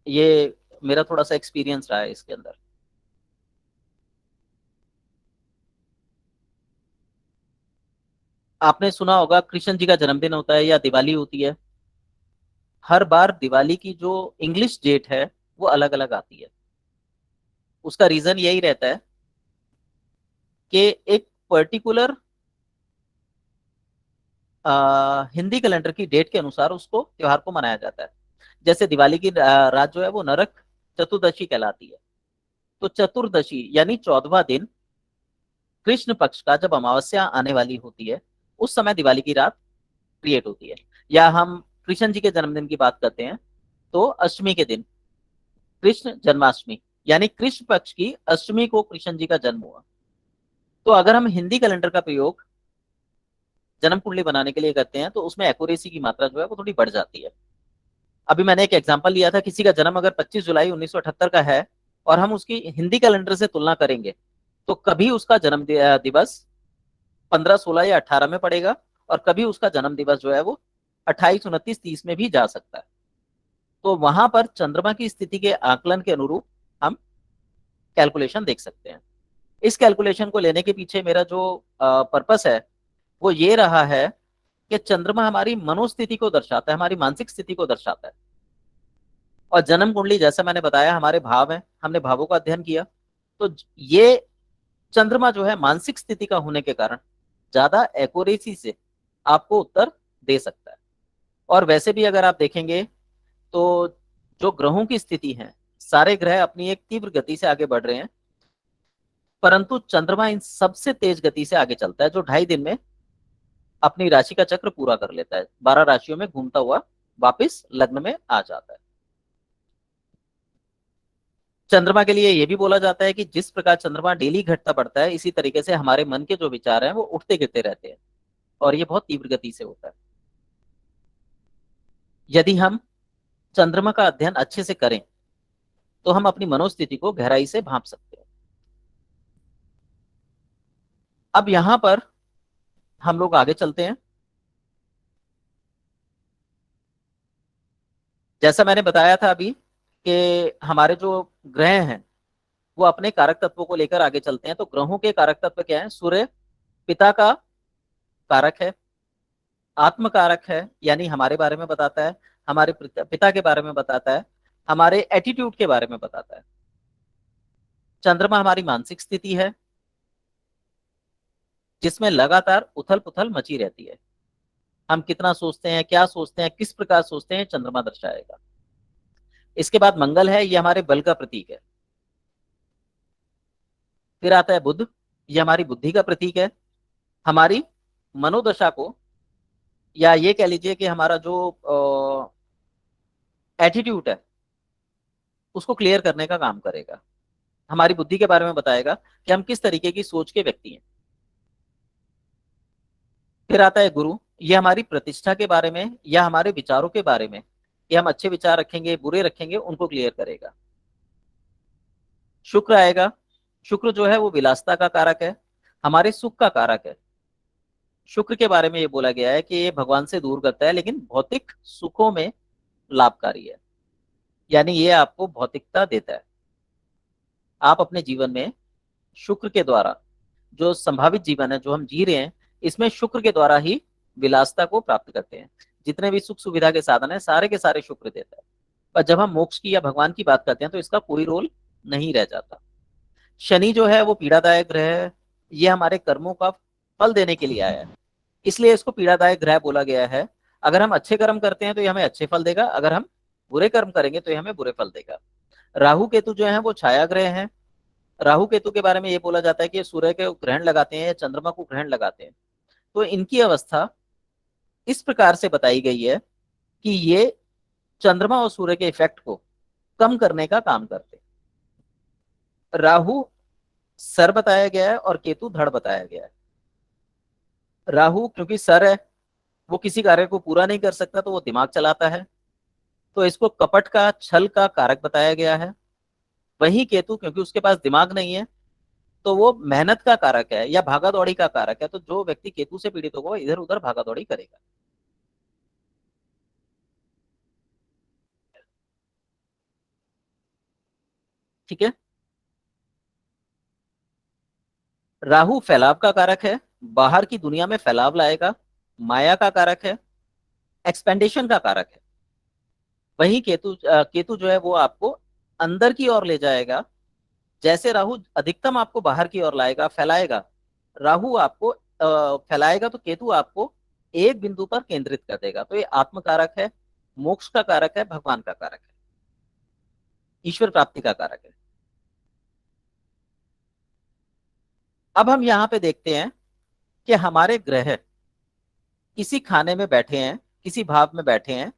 ये मेरा थोड़ा सा एक्सपीरियंस रहा है इसके अंदर। आपने सुना होगा कृष्ण जी का जन्मदिन होता है या दिवाली होती है। हर बार दिवाली की जो इंग्लिश डेट है वो अलग अलग आती है। उसका रीजन यही रहता है कि एक पर्टिकुलर हिंदी कैलेंडर की डेट के अनुसार उसको त्योहार को मनाया जाता है। जैसे दिवाली की रात जो है वो नरक चतुर्दशी कहलाती है। तो चतुर्दशी यानी 14वां दिन कृष्ण पक्ष का जब अमावस्या आने वाली होती है, उस समय दिवाली की रात क्रिएट होती है। या हम कृष्ण जी के जन्मदिन की बात करते हैं तो अष्टमी के दिन कृष्ण जन्माष्टमी, यानी कृष्ण पक्ष की अष्टमी को कृष्ण जी का जन्म हुआ। तो अगर हम हिंदी कैलेंडर का प्रयोग जन्म कुंडली बनाने के लिए करते हैं तो उसमें एक्यूरेसी की मात्रा जो है वो थोड़ी बढ़ जाती है। अभी मैंने एक एग्जांपल लिया था, किसी का जन्म अगर 25 जुलाई 1978 का है और हम उसकी हिंदी कैलेंडर से तुलना करेंगे तो कभी उसका जन्म दिवस 15 16 या 18 में पड़ेगा, और कभी उसका जन्म दिवस जो है वो 28 29 30 में भी जा सकता है। तो वहां पर चंद्रमा की स्थिति के आकलन के अनुरूप हम कैलकुलेशन देख सकते हैं। इस कैलकुलेशन को लेने के पीछे मेरा जो पर्पस है वो ये रहा है कि चंद्रमा हमारी मनोस्थिति को दर्शाता है, हमारी मानसिक स्थिति को दर्शाता है। और जन्म कुंडली जैसा मैंने बताया हमारे भाव हैं, हमने भावों का अध्ययन किया। तो ये चंद्रमा जो है मानसिक स्थिति का होने के कारण ज्यादा एक्यूरेसी से आपको उत्तर दे सकता है। और वैसे भी अगर आप देखेंगे तो जो ग्रहों की स्थिति है, सारे ग्रह अपनी एक तीव्र गति से आगे बढ़ रहे हैं, परंतु चंद्रमा इन सबसे तेज गति से आगे चलता है, जो 2.5 दिन में अपनी राशि का चक्र पूरा कर लेता है, 12 राशियों में घूमता हुआ वापिस लग्न में आ जाता है। चंद्रमा के लिए यह भी बोला जाता है कि जिस प्रकार चंद्रमा डेली घटता बढ़ता है, इसी तरीके से हमारे मन के जो विचार हैं वो उठते गिरते रहते हैं। और ये बहुत तीव्र गति से होता है। यदि हम चंद्रमा का अध्ययन अच्छे से करें तो हम अपनी मनोस्थिति को गहराई से भांप सकते हैं। अब यहां पर हम लोग आगे चलते हैं। जैसा मैंने बताया था अभी कि हमारे जो ग्रह हैं वो अपने कारक तत्वों को लेकर आगे चलते हैं। तो ग्रहों के कारक तत्व क्या है? सूर्य पिता का कारक है, आत्म कारक है, यानी हमारे बारे में बताता है, हमारे पिता के बारे में बताता है, हमारे एटीट्यूड के बारे में बताता है। चंद्रमा हमारी मानसिक स्थिति है जिसमें लगातार उथल पुथल मची रहती है। हम कितना सोचते हैं, क्या सोचते हैं, किस प्रकार सोचते हैं, चंद्रमा दर्शाएगा। इसके बाद मंगल है, ये हमारे बल का प्रतीक है। फिर आता है बुध, ये हमारी बुद्धि का प्रतीक है। हमारी मनोदशा को, या ये कह लीजिए कि हमारा जो एटीट्यूड है उसको क्लियर करने का काम करेगा। हमारी बुद्धि के बारे में बताएगा कि हम किस तरीके की सोच के व्यक्ति हैं। फिर आता है गुरु, ये हमारी प्रतिष्ठा के बारे में या हमारे विचारों के बारे में, कि हम अच्छे विचार रखेंगे बुरे रखेंगे, उनको क्लियर करेगा। शुक्र आएगा, शुक्र जो है वो विलासता का कारक है, हमारे सुख का कारक है। शुक्र के बारे में ये बोला गया है कि ये भगवान से दूर करता है लेकिन भौतिक सुखों में लाभकारी है, यानी ये आपको भौतिकता देता है। आप अपने जीवन में शुक्र के द्वारा, जो संभावित जीवन है जो हम जी रहे हैं, इसमें शुक्र के द्वारा ही विलासता को प्राप्त करते हैं। जितने भी सुख सुविधा के साधन है सारे के सारे शुक्र देता है। पर जब हम मोक्ष की या भगवान की बात करते हैं तो इसका कोई रोल नहीं रह जाता। शनि जो है वो पीड़ादायक ग्रह है, ये हमारे कर्मों का फल देने के लिए आया है, इसलिए इसको पीड़ादायक ग्रह बोला गया है। अगर हम अच्छे कर्म करते हैं तो ये हमें अच्छे फल देगा, अगर हम बुरे कर्म करेंगे तो ये हमें बुरे फल देगा। राहु केतु जो है वो छाया ग्रह है। राहु केतु के बारे में ये बोला जाता है कि ये सूर्य के ग्रहण लगाते हैं या चंद्रमा को ग्रहण लगाते हैं। तो इनकी अवस्था इस प्रकार से बताई गई है कि ये चंद्रमा और सूर्य के इफेक्ट को कम करने का काम करते हैं। राहु सर बताया गया है और केतु धड़ बताया गया है। राहु क्योंकि सर है, वो किसी कार्य को पूरा नहीं कर सकता तो वो दिमाग चलाता है, तो इसको कपट का, छल का कारक बताया गया है। वहीं केतु क्योंकि उसके पास दिमाग नहीं है तो वो मेहनत का कारक है या भागा दौड़ी का कारक है। तो जो व्यक्ति केतु से पीड़ित होगा इधर उधर भागा दौड़ी करेगा। ठीक है। राहु फैलाव का कारक है, बाहर की दुनिया में फैलाव लाएगा, माया का कारक है, एक्सपेंडेशन का कारक है। वहीं केतु जो है वो आपको अंदर की ओर ले जाएगा। जैसे राहु अधिकतम आपको बाहर की ओर लाएगा, फैलाएगा, राहु आपको फैलाएगा, तो केतु आपको एक बिंदु पर केंद्रित कर देगा। तो ये आत्म कारक है, मोक्ष का कारक है, भगवान का कारक है, ईश्वर प्राप्ति का कारक है। अब हम यहाँ पे देखते हैं कि हमारे ग्रह किसी खाने में बैठे हैं, किसी भाव में बैठे हैं,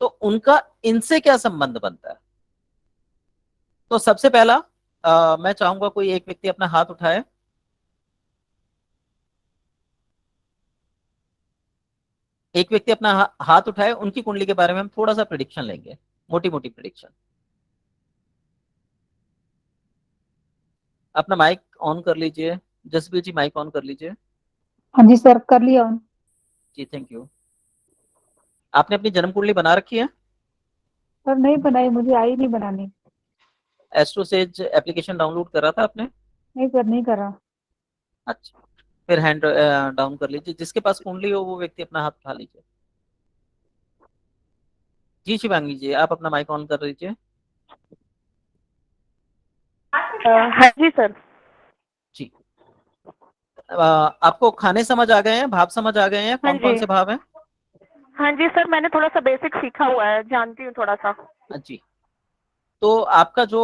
तो उनका इनसे क्या संबंध बनता है। तो सबसे पहला मैं चाहूंगा कोई एक व्यक्ति अपना हाथ उठाए। एक व्यक्ति अपना हाथ उठाए, उनकी कुंडली के बारे में हम थोड़ा सा प्रिडिक्शन लेंगे, मोटी मोटी प्रिडिक्शन। अपना माइक ऑन कर लीजिए, जसबीर जी माइक ऑन कर लीजिए। हाँ जी सर, कर लिया ऑन। Ji thank you. आपने अपनी जन्म कुंडली बना रखी है? सर नहीं बनाई, मुझे आई नहीं बनानी। एस्ट्रोसेज एप्लीकेशन डाउनलोड करा था आपने? नहीं सर, नहीं करा। अच्छा, फिर हैंड डाउन कर लीजिए। जिसके पास कुंडली हो वो व्यक्ति अपना हाथ उठा लीजिए। जी शिवांगी जी, आप अपना माइक ऑन कर लीजिए। हाँ जी सर। जी, आपको खाने समझ आ गए हैं, भाव समझ आ गए हैं, हाँ कौन कौन जी। से भाव हैं? हाँ जी सर, मैंने थोड़ा सा बेसिक सीखा हुआ है, जानती हूँ थोड़ा सा। जी, तो आपका जो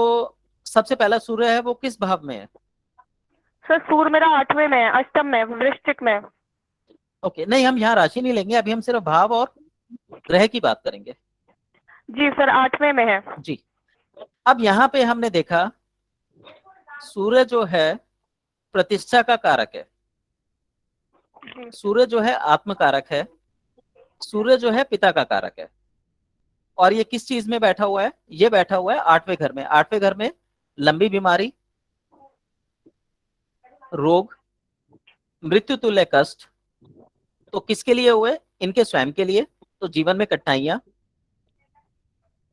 सबसे पहला सूर्य है वो किस भाव में है? सर सूर्य मेरा 8वें में है, अष्टम में, वृश्चिक में। ओके, नहीं हम यहाँ राशि नहीं लेंगे, अभी हम सिर्फ भाव और ग्रह की बात करेंगे। जी सर, 8वें में है। जी, अब यहाँ पे हमने देखा सूर्य जो है प्रतिष्ठा का कारक है। जी सूर्य जो है आत्मकारक है, सूर्य जो है पिता का कारक है। और ये किस चीज में बैठा हुआ है? ये बैठा हुआ है आठवें घर में। आठवें घर में लंबी बीमारी, रोग, मृत्यु तुल्य कष्ट। तो किसके लिए हुए? इनके स्वयं के लिए। तो जीवन में कठिनाइयां,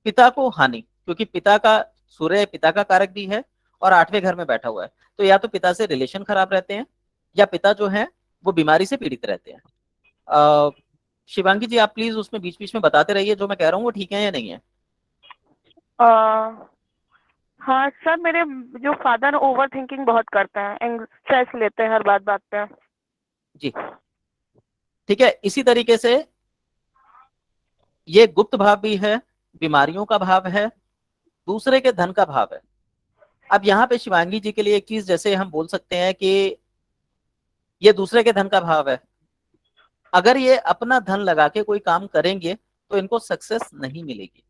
पिता को हानि, क्योंकि पिता का, सूर्य पिता का कारक भी है और आठवें घर में बैठा हुआ है। तो या तो पिता से रिलेशन खराब रहते हैं, या पिता जो है वो बीमारी से पीड़ित रहते हैं। अ, शिवांगी जी, आप प्लीज उसमें बीच बीच में बताते रहिए जो मैं कह रहा हूँ वो ठीक है या नहीं है। अ, हाँ सर, मेरे जो फादर ओवर थिंकिंग बहुत करते हैं, स्ट्रेस लेते हैं हर बात बात पे। जी, ठीक है। इसी तरीके से ये गुप्त भाव भी है, बीमारियों का भाव है, दूसरे के धन का भाव है। अब यहाँ पे शिवांगी जी के लिए एक चीज जैसे हम बोल सकते हैं कि ये दूसरे के धन का भाव है। अगर ये अपना धन लगा के कोई काम करेंगे तो इनको सक्सेस नहीं मिलेगी,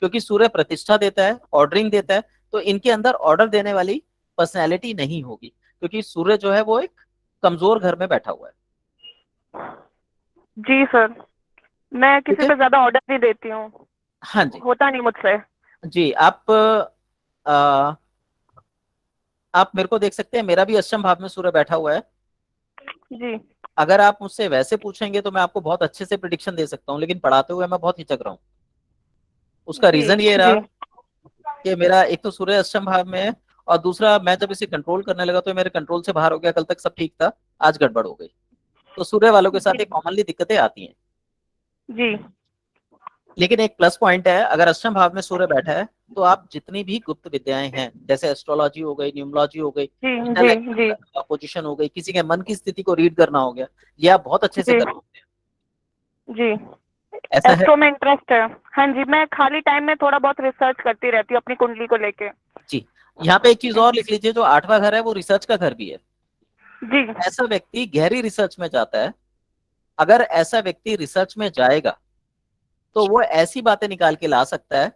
क्योंकि सूर्य प्रतिष्ठा देता है, ऑर्डरिंग देता है। तो इनके अंदर ऑर्डर देने वाली पर्सनैलिटी नहीं होगी, क्योंकि सूर्य जो है वो एक कमजोर घर में बैठा हुआ है। जी सर, मैं ठीक किसी है। पे ज्यादा ऑर्डर नहीं देती हूँ, हाँ जी। होता नहीं मुझसे। जी, आ, आप मेरे को देख सकते हैं, मेरा भी अष्टम भाव में सूर्य बैठा हुआ है। जी अगर आप मुझसे वैसे पूछेंगे तो मैं आपको बहुत अच्छे से प्रिडिक्शन दे सकता हूँ, लेकिन पढ़ाते हुए मैं बहुत हिचक रहा हूँ। उसका जी रीजन ये रहा जी कि मेरा एक तो सूर्य अष्टम भाव में है, और दूसरा मैं जब इसे कंट्रोल करने लगा तो ये मेरे कंट्रोल से बाहर हो गया। कल तक सब ठीक था, आज गड़बड़ हो गई। तो सूर्य वालों के साथ जी ये कॉमनली दिक्कतें आती हैं। जी लेकिन एक प्लस पॉइंट है, अगर अष्टम भाव में सूर्य बैठा है तो आप जितनी भी गुप्त विद्याएं हैं, जैसे एस्ट्रोलॉजी हो गई, न्यूमरोलॉजी हो गई, जी जी जी इंटेलेक्ट पोजीशन हो गई, किसी के मन की स्थिति को रीड करना हो गया, ये आप बहुत अच्छे से जी कर सकते हैं। जी ऐसा है। एस्ट्रो में इंटरेस्ट है। हाँ जी, मैं खाली टाइम में थोड़ा बहुत रिसर्च करती रहती हूँ अपनी कुंडली को लेके। जी, यहाँ पे एक चीज और लिख लीजिए, जो आठवां घर है वो रिसर्च का घर भी है। जी ऐसा व्यक्ति गहरी रिसर्च में जाता है। अगर ऐसा व्यक्ति रिसर्च में जाएगा तो वो ऐसी बातें निकाल के ला सकता है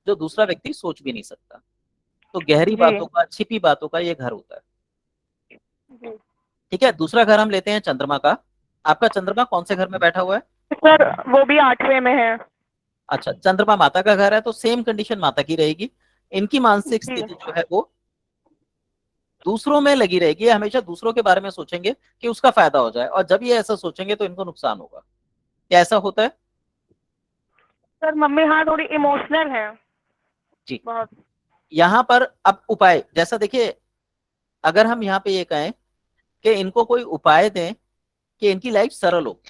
जो दूसरा व्यक्ति सोच भी नहीं सकता। तो गहरी जी बातों का, छिपी बातों का ये घर होता है। जी ठीक है, दूसरा घर हम लेते हैं चंद्रमा का। आपका चंद्रमा कौन से घर में बैठा हुआ है? सर, वो भी 8वें में है। अच्छा, चंद्रमा माता का घर है, तो सेम कंडीशन माता की रहेगी। इनकी मानसिक जी स्थिति जो है वो दूसरों में लगी रहेगी। ये हमेशा दूसरों के बारे में सोचेंगे कि उसका फायदा हो जाए, और जब ये ऐसा सोचेंगे तो इनको नुकसान होगा। क्या ऐसा होता है? सर, मम्मी हाँ थोड़ी इमोशनल है, जी। बहुत। यहाँ पर अब उपाय जैसा देखिए, अगर हम यहाँ पे ये कहें कि इनको कोई उपाय दें कि इनकी लाइफ सरल हो,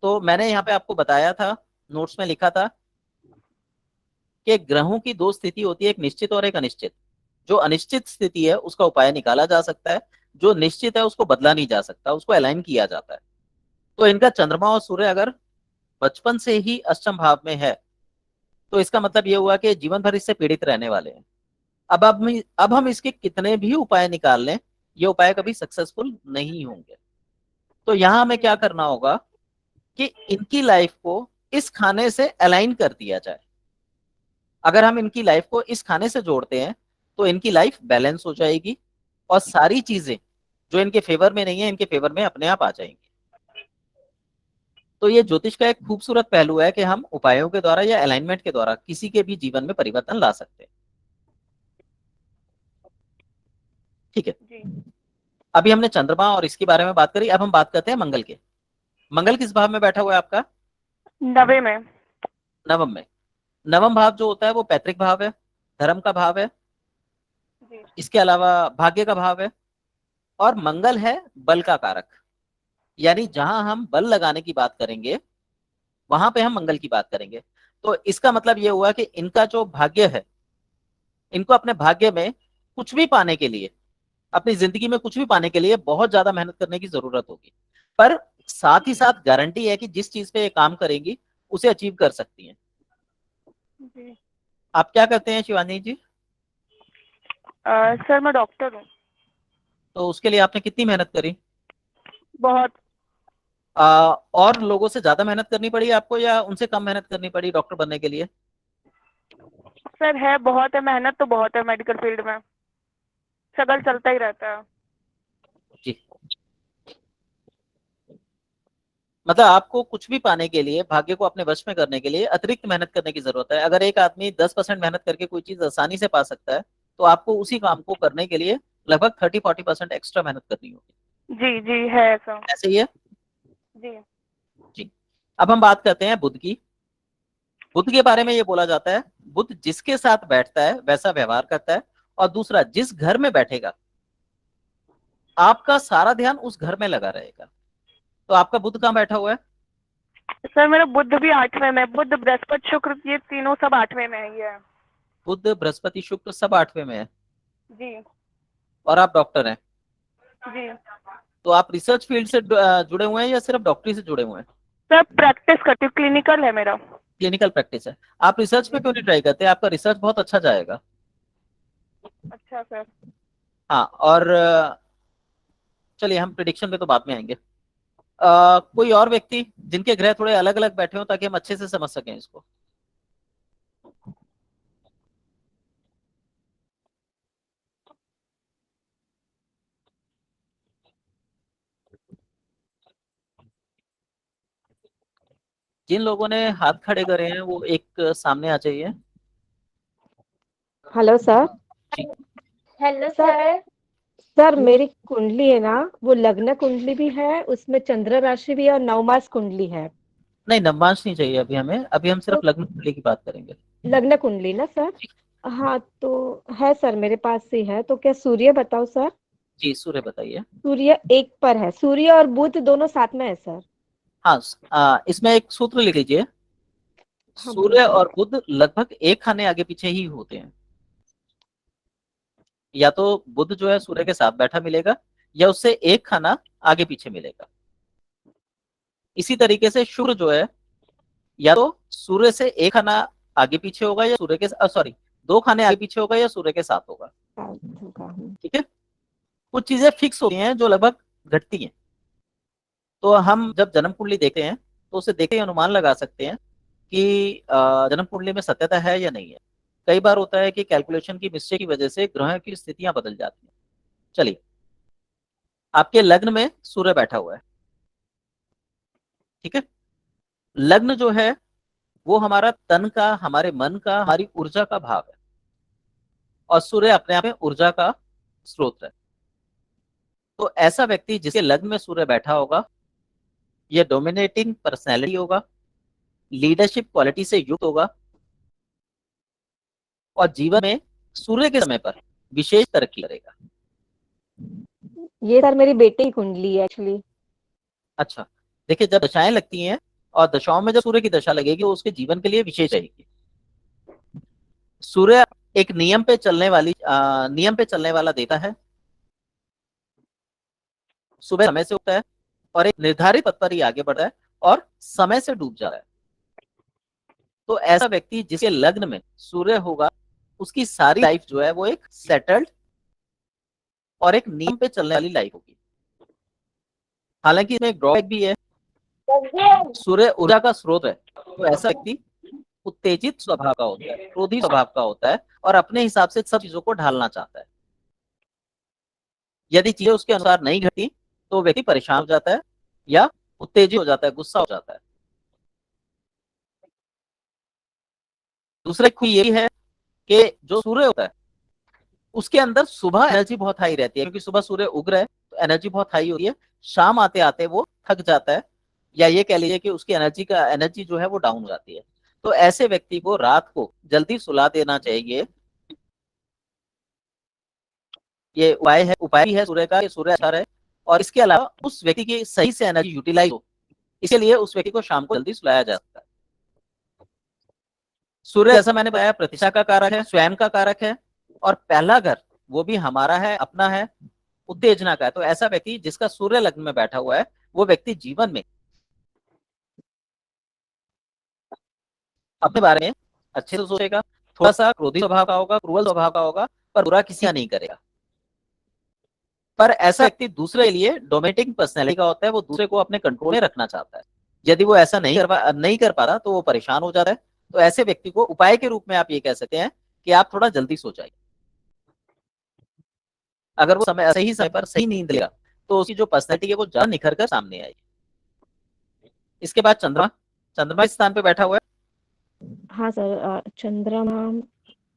तो मैंने यहाँ पे आपको बताया था, नोट्स में लिखा था कि ग्रहों की दो स्थिति होती है, एक निश्चित और एक अनिश्चित। जो अनिश्चित स्थिति है उसका उपाय निकाला जा सकता है, जो निश्चित है उसको बदला नहीं जा सकता, उसको अलाइन किया जाता है। तो इनका चंद्रमा और सूर्य अगर बचपन से ही अष्टम भाव में है तो इसका मतलब ये हुआ कि जीवन भर इससे पीड़ित रहने वाले हैं। अब हम इसके कितने भी उपाय निकाल लें, ये उपाय कभी सक्सेसफुल नहीं होंगे। तो यहाँ हमें क्या करना होगा कि इनकी लाइफ को इस खाने से अलाइन कर दिया जाए। अगर हम इनकी लाइफ को इस खाने से जोड़ते हैं तो इनकी लाइफ बैलेंस हो जाएगी, और सारी चीजें जो इनके फेवर में नहीं है इनके फेवर में अपने आप आ जाएंगी। तो ये ज्योतिष का एक खूबसूरत पहलू है कि हम उपायों के द्वारा या अलाइनमेंट के द्वारा किसी के भी जीवन में परिवर्तन ला सकते हैं। ठीक है। जी अभी हमने चंद्रमा और इसके बारे में बात करी, अब हम बात करते हैं मंगल के। मंगल किस भाव में बैठा हुआ है आपका? 9वें में। नवम में। नवम भाव जो होता है वो पैतृक भाव है, धर्म का भाव है, जी इसके अलावा भाग्य का भाव है। और मंगल है बल का कारक, यानी जहां हम बल लगाने की बात करेंगे वहां पे हम मंगल की बात करेंगे। तो इसका मतलब ये हुआ कि इनका जो भाग्य है, इनको अपने भाग्य में कुछ भी पाने के लिए, अपनी जिंदगी में कुछ भी पाने के लिए बहुत ज्यादा मेहनत करने की जरूरत होगी। पर साथ ही साथ गारंटी है कि जिस चीज पे ये काम करेंगी उसे अचीव कर सकती हैं। जी आप क्या करते हैं शिवानी जी? सर, मैं डॉक्टर हूँ। तो उसके लिए आपने कितनी मेहनत करी? बहुत। और लोगों से ज्यादा मेहनत करनी पड़ी आपको या उनसे कम मेहनत करनी पड़ी डॉक्टर बनने के लिए? सर है, बहुत है, मेहनत तो बहुत है मेडिकल फील्ड में, स्ट्रगल चलता ही रहता है। जी। मतलब आपको कुछ भी पाने के लिए, भाग्य को अपने वश में करने के लिए अतिरिक्त मेहनत करने की जरूरत है। अगर एक आदमी 10% मेहनत करके कोई चीज आसानी से पा सकता है, तो आपको उसी काम को करने के लिए लगभग 30-40% एक्स्ट्रा मेहनत करनी होगी। जी, जी, है ऐसा। ऐसे ही है जी। जी। अब हम बात करते हैं बुध की। बुध के बारे में ये बोला जाता है, बुध जिसके साथ बैठता है वैसा व्यवहार करता है। और दूसरा, जिस घर में बैठेगा आपका सारा ध्यान उस घर में लगा रहेगा। तो आपका बुध कहाँ बैठा हुआ है? सर मेरा बुध भी 8वें में, बुध, बृहस्पति, शुक्र ये तीनों सब 8वें में है ये। बुध, बृहस्पति, शुक्र सब 8वें में है। जी। और आप डॉक्टर हैं, जी। तो आप रिसर्च फील्ड से जुड़े हुए हैं या सिर्फ डॉक्टरी से जुड़े हुए हैं? सर प्रैक्टिस करती हूँ, क्लिनिकल है मेरा। क्लिनिकल प्रैक्टिस है। आप रिसर्च पे क्यों नहीं ट्राई करते? आपका रिसर्च बहुत अच्छा जाएगा। अच्छा सर। हाँ, और चलिए हम प्रिडिक्शन पे तो बाद में आएंगे। कोई और व्यक्ति जिनके ग्रह थोड़े अलग अलग बैठे हो, ताकि हम अच्छे से समझ सकें इसको। जिन लोगों ने हाथ खड़े करे हैं वो एक सामने आ जाइए। Hello sir. जी। Hello sir sir. सर मेरी कुंडली है ना, वो लग्न कुंडली भी है, उसमें चंद्र राशि भी है और नवमास कुंडली है। नहीं, नवमांश नहीं चाहिए अभी हमें, अभी हम सिर्फ तो लग्न कुंडली की बात करेंगे। लग्न कुंडली ना सर? हाँ तो है सर, मेरे पास ही है। तो क्या सूर्य बताओ सर? जी, सूर्य बताइए। सूर्य एक पर है, सूर्य और बुध दोनों साथ में है सर। हाँ, इसमें एक सूत्र लिख लीजिए। हाँ सूर्य बोलिए। और बुध लगभग एक खाने आगे पीछे ही होते हैं। या तो बुध जो है सूर्य के साथ बैठा मिलेगा, या उससे एक खाना आगे पीछे मिलेगा। इसी तरीके से शुक्र जो है, या तो सूर्य से एक खाना आगे पीछे होगा, या सूर्य के सॉरी, दो खाने आगे पीछे होगा, या सूर्य के साथ होगा। ठीक है। कुछ चीजें फिक्स होती हैं जो लगभग घटती हैं। तो हम जब जन्म कुंडली देखते हैं, तो उसे देख के अनुमान लगा सकते हैं कि जन्म कुंडली में सत्यता है या नहीं है। कई बार होता है कि कैलकुलेशन की मिस्टेक की वजह से ग्रह की स्थितियां बदल जाती हैं। चलिए, आपके लग्न में सूर्य बैठा हुआ है। ठीक है। लग्न जो है वो हमारा तन का, हमारे मन का, हमारी ऊर्जा का भाव है। और सूर्य अपने आप में ऊर्जा का स्रोत है। तो ऐसा व्यक्ति जिसके लग्न में सूर्य बैठा होगा, यह डोमिनेटिंग पर्सनैलिटी होगा, लीडरशिप क्वालिटी से युक्त होगा, और जीवन में सूर्य के समय पर विशेष तरक्की करेगा। ये सर मेरी बेटी की कुंडली है एक्चुअली। अच्छा, देखिए, जब दशाएं लगती हैं और दशाओं में जब सूर्य की दशा लगेगी, वो उसके जीवन के लिए विशेष रहेगी। सूर्य एक नियम पे चलने वाला देवता है। सुबह समय से उठता है और एक निर्धारित पथ पर ही आगे बढ़ रहा है, और समय से डूब जा रहा है। तो ऐसा व्यक्ति जिसके लग्न में सूर्य होगा, उसकी सारी लाइफ जो है वो एक सेटल्ड और एक नियम पे चलने वाली लाइफ होगी। हालांकि इसमें एक ड्रॉबैक भी है। सूर्य ऊर्जा का स्रोत है, तो ऐसा व्यक्ति उत्तेजित स्वभाव का होता है, क्रोधी स्वभाव का होता है, और अपने हिसाब से सब चीजों को ढालना चाहता है। यदि चीजें उसके अनुसार नहीं घटी, तो व्यक्ति परेशान हो जाता है, या उत्तेजित हो जाता है, गुस्सा हो जाता है। दूसरा एक ये है कि जो सूर्य होता है, उसके अंदर सुबह एनर्जी बहुत हाई रहती है, क्योंकि सुबह सूर्य उग रहा है, तो एनर्जी बहुत हाई होती है। शाम आते आते वो थक जाता है, या ये कह लीजिए कि उसकी एनर्जी जो है वो डाउन हो जाती है। तो ऐसे व्यक्ति को रात को जल्दी सुला देना चाहिए। ये उपाय भी है सूर्य का, ये सूर्य अच्छा रहे, और इसके अलावा उस व्यक्ति की सही से एनर्जी यूटिलाइज हो, इसके लिए उस व्यक्ति को शाम को जल्दी सुलाया जा सकता है। सूर्य, जैसा मैंने बताया, प्रतिष्ठा का कारक है, स्वयं का कारक है, और पहला घर वो भी हमारा है, अपना है, उत्तेजना का है। तो ऐसा व्यक्ति जिसका सूर्य लग्न में बैठा हुआ है, वो व्यक्ति जीवन में अपने बारे में अच्छे से सोचेगा, थोड़ा सा क्रोधी स्वभाव का होगा, क्रूअल स्वभाव का होगा, पर बुरा किसी का नहीं करेगा। पर ऐसा व्यक्ति दूसरे के लिए डोमेटिक पर्सनैलिटी का होता है, वो दूसरे को अपने कंट्रोल में रखना चाहता है। यदि वो ऐसा नहीं कर पा रहा, तो वो परेशान हो जाता है। तो ऐसे व्यक्ति को उपाय के रूप में आप ये कह सकते हैं कि आप थोड़ा जल्दी सो जाइए। अगर वो सही समय पर सही नींद लेगा, तो उसकी जो पर्सनैलिटी है वो ज्यादा निखर कर सामने आएगी। इसके बाद चंद्रमा, चंद्रमा इस स्थान पे बैठा हुआ है। हाँ सर, चंद्रमा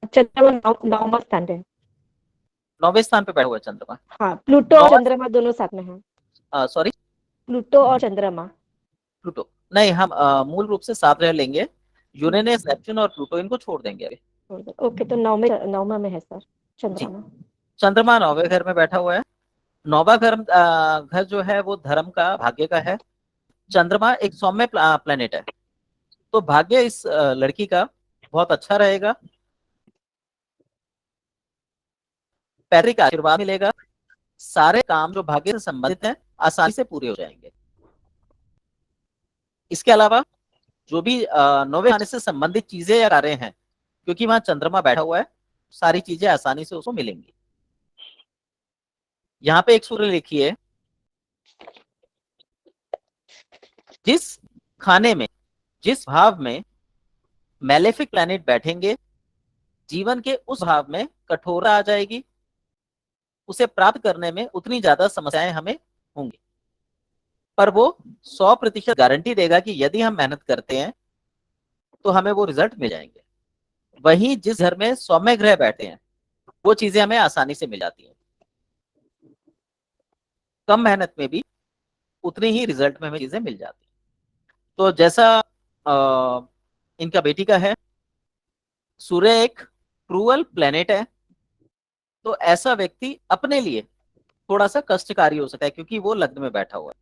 चंद्रमा नौवां स्थान पे है। 9वें स्थान पे बैठा हुआ है चंद्रमा। हाँ, प्लूटो और 9वां, चंद्रमा दोनों साथ में है। सॉरी, प्लूटो और चंद्रमा। प्लूटो नहीं, हम मूल रूप से 7 ग्रह लेंगे, यूरेनस, नेपच्यून और प्लूटो इनको छोड़ देंगे अभी। ओके, तो नौमा में है सर जी, चंद्रमा। चंद्रमा 9वें घर में बैठा हुआ है। 9वां घर, घर जो है वो धर्म का, भाग्य का है। चंद्रमा एक सौम्य प्लेनेट है, तो भाग्य इस लड़की का बहुत अच्छा रहेगा, पैतृक आशीर्वाद मिलेगा, सारे काम जो भाग्य से संबंधित हैं आसानी से पूरे हो जाएंगे। इसके अलावा जो भी 9वें आने से संबंधित चीजें या कार्य हैं, क्योंकि वहां चंद्रमा बैठा हुआ है, सारी चीजें आसानी से उसको मिलेंगी। यहाँ पे एक सूर्य लिखिए, जिस खाने में, जिस भाव में मैलेफिक प्लैनेट बैठेंगे, जीवन के उस भाव में कठोरता आ जाएगी, उसे प्राप्त करने में उतनी ज्यादा समस्याएं हमें होंगी, पर वो 100% गारंटी देगा कि यदि हम मेहनत करते हैं तो हमें वो रिजल्ट मिल जाएंगे। वहीं जिस घर में सौम्य ग्रह बैठे हैं, वो चीजें हमें आसानी से मिल जाती हैं, कम मेहनत में भी उतनी ही रिजल्ट में हमें चीजें मिल जाती हैं। तो जैसा इनका बेटी का है, सूर्य एक क्रूअल प्लेनेट है, तो ऐसा व्यक्ति अपने लिए थोड़ा सा कष्टकारी हो सकता है, क्योंकि वो लग्न में बैठा हुआ है।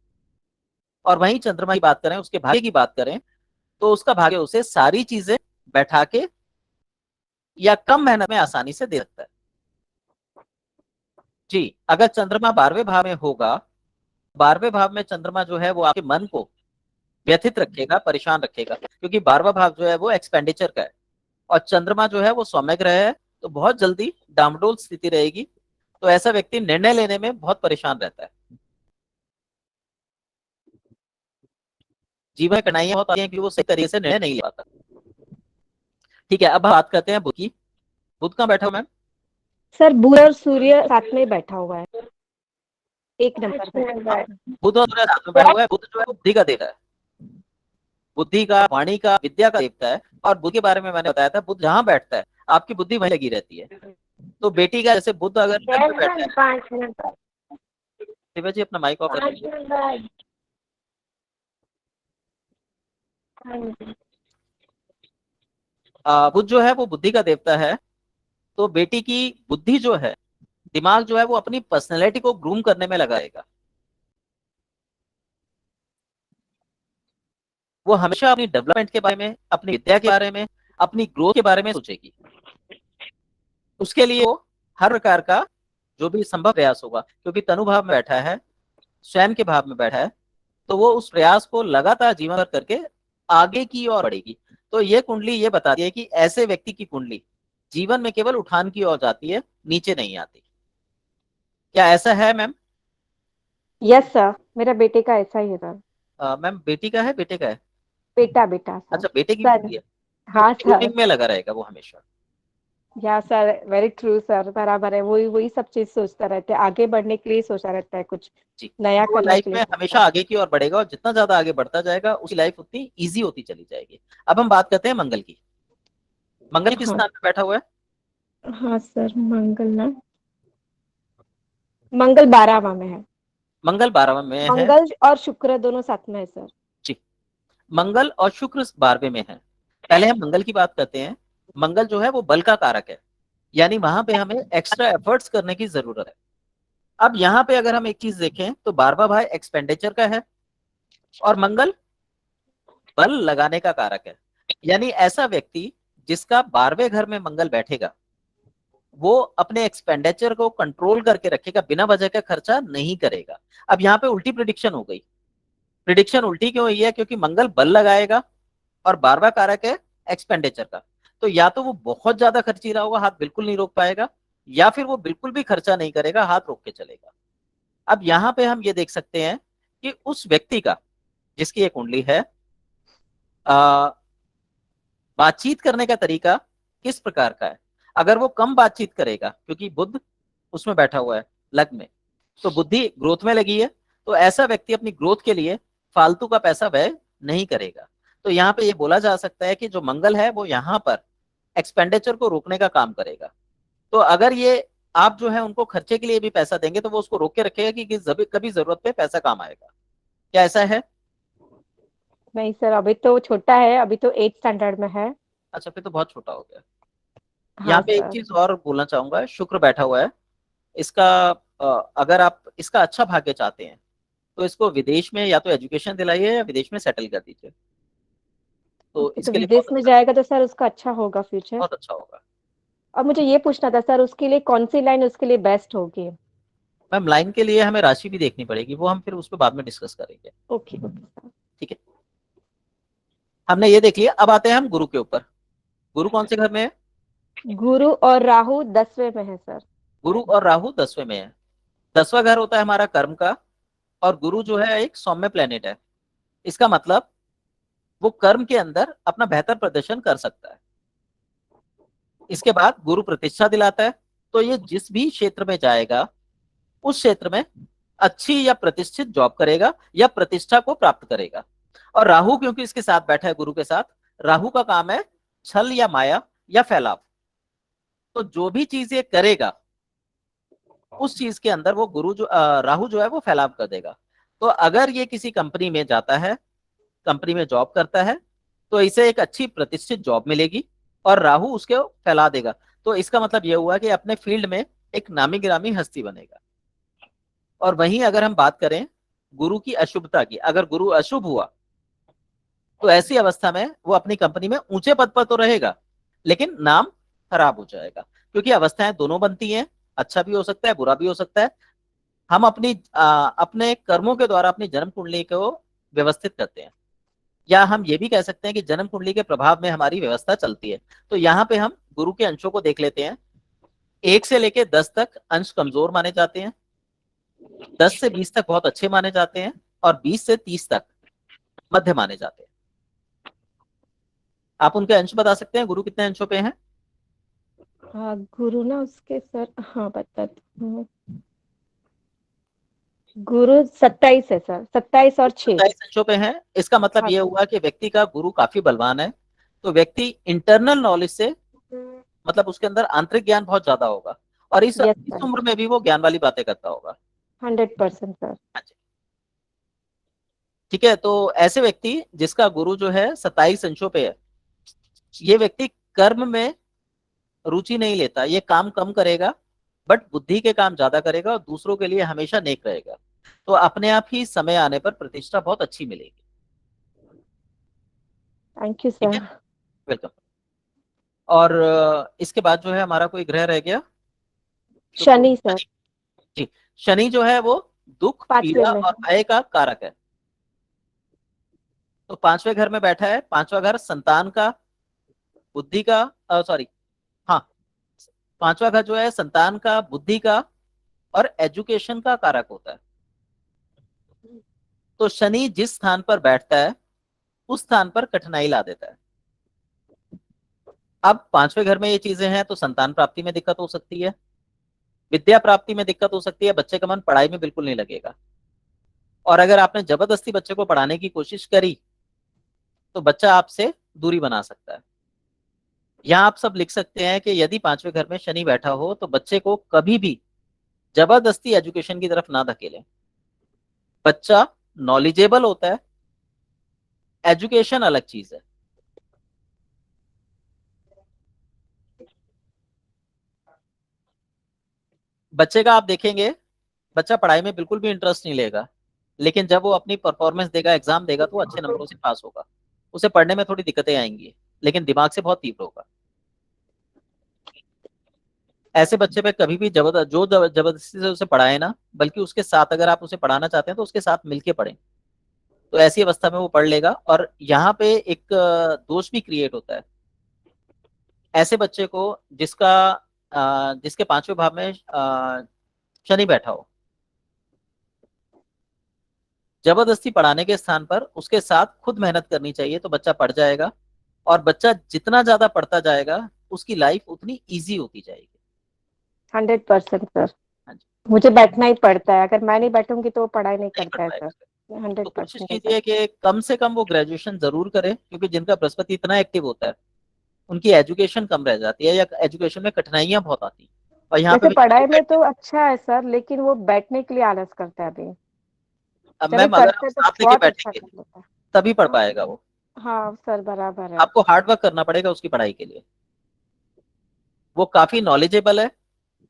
और वहीं चंद्रमा की बात करें, उसके भाग्य की बात करें, तो उसका भाग्य उसे सारी चीजें बैठा के या कम मेहनत में आसानी से दे सकता है। जी, अगर चंद्रमा 12वें भाव में होगा, 12वें भाव में चंद्रमा जो है वो आपके मन को व्यथित रखेगा, परेशान रखेगा, क्योंकि 12वां भाव जो है वो एक्सपेंडिचर का है, और चंद्रमा जो है वो सौम्य ग्रह है, तो बहुत जल्दी डामाडोल स्थिति रहेगी, तो ऐसा व्यक्ति निर्णय लेने में बहुत परेशान रहता है। जीवन में कठिनाइयां बहुत आती हैं कि वो सही तरीके से निर्णय नहीं ले पाता। ठीक है, अब हम बात करते हैं बुध की। बुध कहाँ बैठा हुआ मैम? सर, बुध और सूर्य साथ में बैठा हुआ है, एक नंबर पे। बुध और सूर्य साथ में बैठा हुआ है। बुध जो है वो बुद्धि का देवता है, बुद्धि का, वाणी का, विद्या का देवता है। और बुध के बारे में मैंने बताया था, बुध जहां बैठता है आपकी बुद्धि वहीं लगी रहती है। तो बेटी का जैसे बुध अगर लग्न में बैठता है, 5 मिनट। शिवा जी अपना माइक ऑफ कर लीजिए। बुध जो है वो बुद्धि का देवता है, तो बेटी की बुद्धि जो है, दिमाग जो है वो अपनी पर्सनैलिटी को ग्रूम करने में लगाएगा। वो हमेशा अपनी डेवलपमेंट के बारे में, अपनी विद्या के बारे में, अपनी ग्रोथ के बारे में सोचेगी। उसके लिए वो हर प्रकार का जो भी संभव प्रयास होगा, क्योंकि तनु भाव में बैठा है, स्वयं के भाव में बैठा है, तो वो उस प्रयास को लगातार जीवन भर करके आगे की ओर बढ़ेगी। तो ये कुंडली ये बताती है कि ऐसे व्यक्ति की कुंडली जीवन में केवल उठान की ओर जाती है, नीचे नहीं आती। क्या ऐसा है मैम? यस सर, मेरा बेटे का ऐसा ही है सर। मैम बेटी का है, बेटे का है? बेटा सर। अच्छा, बेटे की सर, कुंडली है, तो हाँ सर। ट्यूनिंग में लगा रहेगा वो हमेशा। या सर, वेरी ट्रू सर, बराबर है। वही वही सब चीज सोचता रहता है, आगे बढ़ने के लिए सोचा रहता है, कुछ जी, नया तो वो करने लाइफ के लिए में सोचता हमेशा है। आगे की ओर बढ़ेगा, और जितना ज्यादा आगे बढ़ता जाएगा उसकी लाइफ उतनी इजी होती चली जाएगी। अब हम बात करते हैं मंगल की। मंगल किस हाँ। स्थान पे बैठा हुआ है? हाँ सर, मंगल 12वां में है। मंगल 12वें में है। मंगल और शुक्र दोनों साथ में है सर। जी, मंगल और शुक्र 12वें में है। पहले हम मंगल की बात करते हैं। मंगल जो है वो बल का कारक है, यानी वहां पे हमें एक्स्ट्रा एफर्ट्स करने की जरूरत है। अब यहाँ पे अगर हम एक चीज देखें, तो 12वां भाव एक्सपेंडिचर का है, और मंगल बल लगाने का कारक है। यानी ऐसा व्यक्ति जिसका 12वें घर में मंगल बैठेगा, वो अपने एक्सपेंडिचर को कंट्रोल करके रखेगा, बिना वजह का खर्चा नहीं करेगा। अब यहाँ पे उल्टी प्रिडिक्शन हो गई। प्रिडिक्शन उल्टी क्यों हुई है? क्योंकि मंगल बल लगाएगा, और 12वां कारक है एक्सपेंडिचर का। तो या तो वो बहुत ज्यादा खर्चीला होगा, हाथ बिल्कुल नहीं रोक पाएगा, या फिर वो बिल्कुल भी खर्चा नहीं करेगा, हाथ रोक के चलेगा। अब यहाँ पे हम ये देख सकते हैं कि उस व्यक्ति का, जिसकी ये कुंडली है, बातचीत करने का तरीका किस प्रकार का है। अगर वो कम बातचीत करेगा, क्योंकि बुध उसमें बैठा हुआ है लग्न में, तो बुद्धि ग्रोथ में लगी है, तो ऐसा व्यक्ति अपनी ग्रोथ के लिए फालतू का पैसा व्यय नहीं करेगा। तो यहाँ पे ये बोला जा सकता है कि जो मंगल है वो यहाँ पर एक्सपेंडिचर को रोकने का काम करेगा। तो अगर ये आप जो है उनको खर्चे के लिए भी पैसा देंगे तो वो उसको रोक के रखेगा कि कभी जरूरत पे पैसा काम आएगा। क्या ऐसा है? नहीं सर, अभी तो छोटा है, अभी तो 8th स्टैंडर्ड में है। अच्छा, फिर तो बहुत छोटा हो गया। यहाँ हाँ पे एक सर। चीज और बोलना चाहूंगा, शुक्र बैठा हुआ है इसका। अगर आप इसका अच्छा भाग्य चाहते हैं तो इसको विदेश में या तो एजुकेशन दिलाइए या विदेश में सेटल कर दीजिए, तो ओके, तो इसके लिए विदेश में जाएगा तो सर उसका अच्छा होगा फ्यूचर। बहुत अच्छा होगा। और मुझे ये पूछना था सर, उसके लिए कौन सी लाइन उसके लिए बेस्ट होगी? मैम लाइन के लिए हमें राशि भी देखनी पड़ेगी, वो हम फिर उस पर बाद में डिस्कस करेंगे। Okay okay sir. ठीक है, हमने ये देख लिया। अब आते हैं हम गुरु के ऊपर। गुरु कौन से घर में है? गुरु और राहु 10वें में है सर। गुरु और राहु 10वें में है। 10वां घर होता है हमारा कर्म का, और गुरु जो है एक सौम्य प्लेनेट है। इसका मतलब वो कर्म के अंदर अपना बेहतर प्रदर्शन कर सकता है। इसके बाद गुरु प्रतिष्ठा दिलाता है, तो ये जिस भी क्षेत्र में जाएगा उस क्षेत्र में अच्छी या प्रतिष्ठित जॉब करेगा या प्रतिष्ठा को प्राप्त करेगा। और राहु क्योंकि इसके साथ बैठा है गुरु के साथ, राहु का काम है छल या माया या फैलाव। तो जो भी चीज ये करेगा उस चीज के अंदर वो राहु जो है वो फैलाव कर देगा। तो अगर ये किसी कंपनी में जाता है, कंपनी में जॉब करता है, तो इसे एक अच्छी प्रतिष्ठित जॉब मिलेगी और राहु उसके फैला देगा। तो इसका मतलब यह हुआ कि अपने फील्ड में एक नामी गिरामी हस्ती बनेगा। और वहीं अगर हम बात करें गुरु की अशुभता की, अगर गुरु अशुभ हुआ तो ऐसी अवस्था में वो अपनी कंपनी में ऊंचे पद पर तो रहेगा लेकिन नाम खराब हो जाएगा, क्योंकि अवस्थाएं दोनों बनती हैं, अच्छा भी हो सकता है बुरा भी हो सकता है। हम अपने कर्मों के द्वारा अपनी जन्म कुंडली को व्यवस्थित करते हैं, या हम ये भी कह सकते हैं कि जन्म कुंडली के प्रभाव में हमारी व्यवस्था चलती है। तो यहाँ पे हम गुरु के अंशों को देख लेते हैं। 1 से लेके 10 तक अंश कमजोर माने जाते हैं, 10 से 20 तक बहुत अच्छे माने जाते हैं, और 20 से 30 तक मध्य माने जाते हैं। आप उनके अंश बता सकते हैं, गुरु कितने अंशों पे हैं? हाँ गुरु ना उसके सर, हाँ बता हूँ। गुरु 27 है सर, 27 और 6। 27 अंशों पे हैं। इसका मतलब हाँ ये सर। हुआ कि व्यक्ति का गुरु काफी बलवान है। तो व्यक्ति इंटरनल नॉलेज से, मतलब उसके अंदर आंतरिक ज्ञान बहुत ज्यादा होगा, और यस इस सर, उम्र में भी वो ज्ञान वाली बातें करता होगा। 100% सर। हाँ जी। ठीक है, तो ऐसे व्यक्ति जिसका गुरु जो है 27 अंशों पे है, ये व्यक्ति कर्म में रुचि नहीं लेता, ये काम कम करेगा बट बुद्धि के काम ज्यादा करेगा और दूसरों के लिए हमेशा नेक रहेगा। तो अपने आप ही समय आने पर प्रतिष्ठा बहुत अच्छी मिलेगी। थैंक यू ठीक है, सर। वेलकम। और इसके बाद जो है हमारा कोई ग्रह रह गया तो शनि सर, शनि। जी, शनि जो है वो दुख 5वें पीड़ा में और है। भय का कारक है। तो 5वें घर में बैठा है। 5वां घर संतान का, बुद्धि का, सॉरी, हाँ, 5वां घर जो है संतान का, बुद्धि का और एजुकेशन का कारक होता है। तो शनि जिस स्थान पर बैठता है उस स्थान पर कठिनाई ला देता है। अब 5वें घर में ये चीजें हैं तो संतान प्राप्ति में दिक्कत हो सकती है, विद्या प्राप्ति में दिक्कत हो सकती है, बच्चे का मन पढ़ाई में बिल्कुल नहीं लगेगा। और अगर आपने जबरदस्ती बच्चे को पढ़ाने की कोशिश करी तो बच्चा आपसे दूरी बना सकता है। यहाँ आप सब लिख सकते हैं कि यदि 5वें घर में शनि बैठा हो तो बच्चे को कभी भी जबरदस्ती एजुकेशन की तरफ ना धकेलें। बच्चा नॉलेजेबल होता है, एजुकेशन अलग चीज है। बच्चे का आप देखेंगे, बच्चा पढ़ाई में बिल्कुल भी इंटरेस्ट नहीं लेगा, लेकिन जब वो अपनी परफॉर्मेंस देगा, एग्जाम देगा, तो वो अच्छे नंबरों से पास होगा। उसे पढ़ने में थोड़ी दिक्कतें आएंगी लेकिन दिमाग से बहुत तीव्र होगा। ऐसे बच्चे पे कभी भी जबरदस्ती से उसे पढ़ाए ना, बल्कि उसके साथ अगर आप उसे पढ़ाना चाहते हैं तो उसके साथ मिलके पढ़ें। तो ऐसी अवस्था में वो पढ़ लेगा। और यहाँ पे एक दोष भी क्रिएट होता है। ऐसे बच्चे को जिसके 5वें भाव में शनि बैठा हो, जबरदस्ती पढ़ाने के स्थान पर उसके साथ खुद मेहनत करनी चाहिए तो बच्चा पढ़ जाएगा। और बच्चा जितना ज्यादा पढ़ता जाएगा उसकी लाइफ उतनी इजी होती जाएगी। 100% सर। हाँ जी, मुझे बैठना ही पड़ता है, अगर मैं नहीं बैठूंगी तो वो पढ़ाई नहीं नहीं पढ़ करता है सर। पाएगा। 100% तो कोशिश है कीजिए सर। कि कम से कम वो ग्रेजुएशन जरूर करें, क्योंकि जिनका बृहस्पति इतना एक्टिव होता है उनकी एजुकेशन कम रह जाती है या एजुकेशन में कठिनाइयां बहुत आती हैं। और यहाँ पे वैसे भी पढ़ाई में बैठने, तो अच्छा है सर, लेकिन वो बैठने के लिए आलस करता है अभी। अब जब ये मैम अगर करता आप है तो साथ लेके बहुत अच्छा बैठेंगे कर लेता है। तभी पढ़ हाँ पाएगा वो। हाँ सर, बराबर है। आपको हार्ड वर्क करना पड़ेगा उसकी पढ़ाई के लिए। वो काफी नॉलेजेबल है,